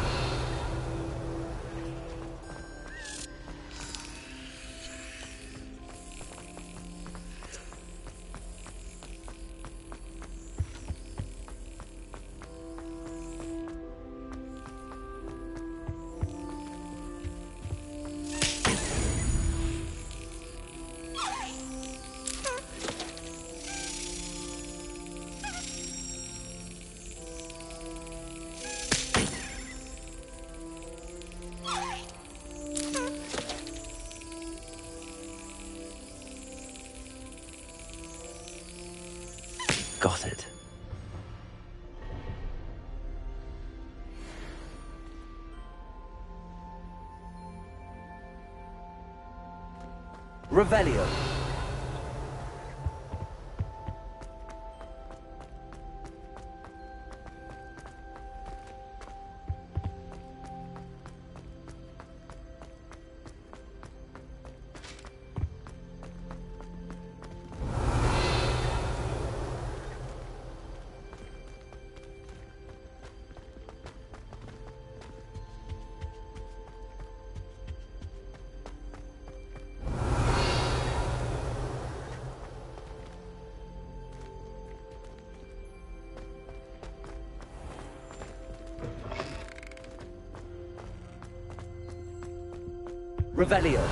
Got it. Revelio. Revelio.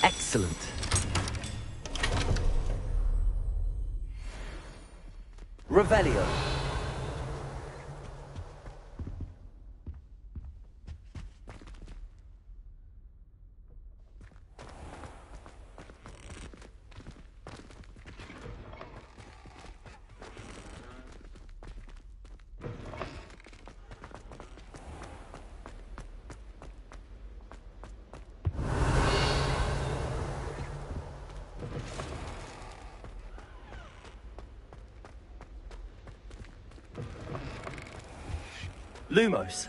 Excellent. Revelio. Lumos.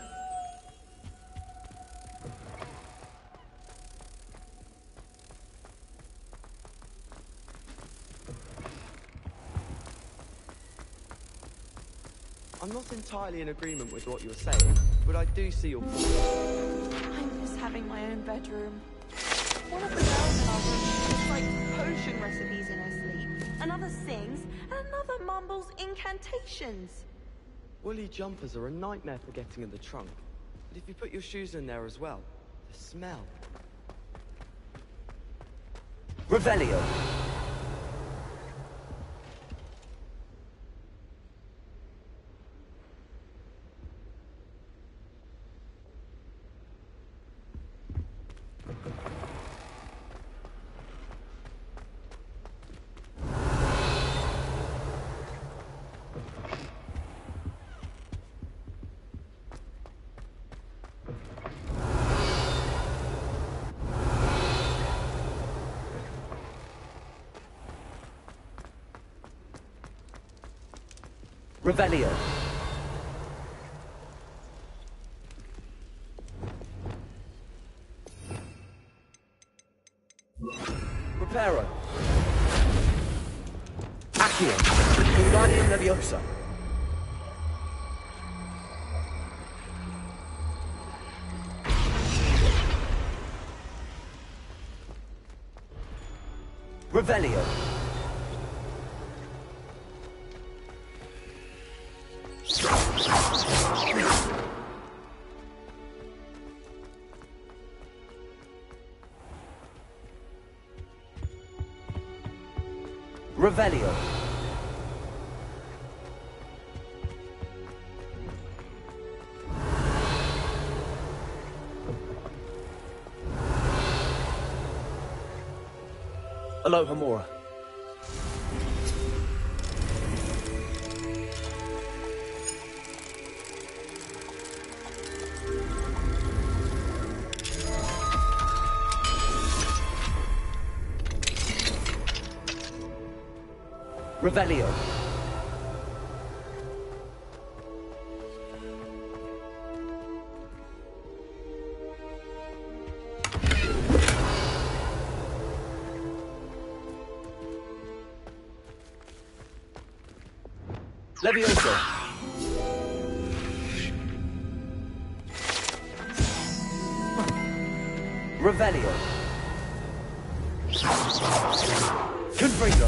I'm not entirely in agreement with what you're saying, but I do see your point. I miss having my own bedroom. One of the girls in our room just writes potion recipes in her sleep, another sings, and another mumbles incantations. Woolly jumpers are a nightmare for getting in the trunk. But if you put your shoes in there as well, the smell. Revelio. Revelio. Reparo. Accio. Wingardium Leviosa. Revelio. Revelio. Aloha Mora. Revelio. Leviosa. Revelio. Confringo.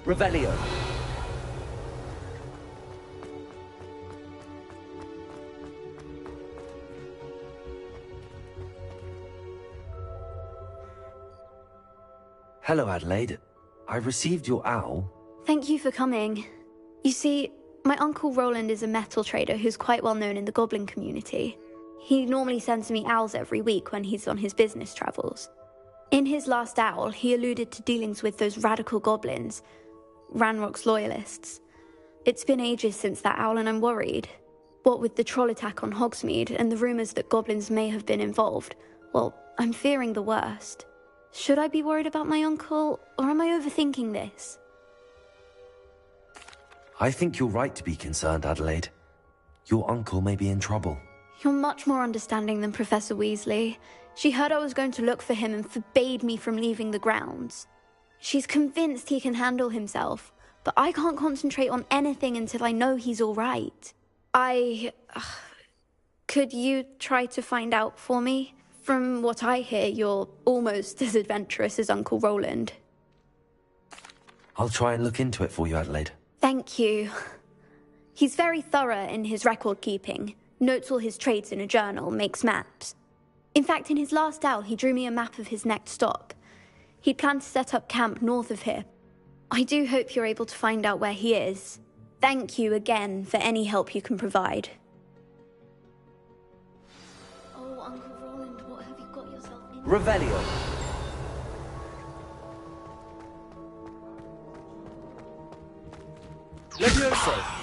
Revelio. Hello, Adelaide. I received your owl. Thank you for coming. You see, my Uncle Roland is a metal trader who's quite well known in the goblin community. He normally sends me owls every week when he's on his business travels. In his last owl, he alluded to dealings with those radical goblins, Ranrock's loyalists. It's been ages since that owl and I'm worried. What with the troll attack on Hogsmeade and the rumours that goblins may have been involved, well, I'm fearing the worst. Should I be worried about my uncle, or am I overthinking this? I think you're right to be concerned, Adelaide. Your uncle may be in trouble. You're much more understanding than Professor Weasley. She heard I was going to look for him and forbade me from leaving the grounds. She's convinced he can handle himself, but I can't concentrate on anything until I know he's all right. Could you try to find out for me? From what I hear, you're almost as adventurous as Uncle Roland. I'll try and look into it for you, Adelaide. Thank you. He's very thorough in his record keeping, notes all his trades in a journal, makes maps. In fact, in his last owl, he drew me a map of his next stop. He'd planned to set up camp north of here. I do hope you're able to find out where he is. Thank you again for any help you can provide. Oh, Uncle Roland, what have you got yourself into? Revelio. Levioso.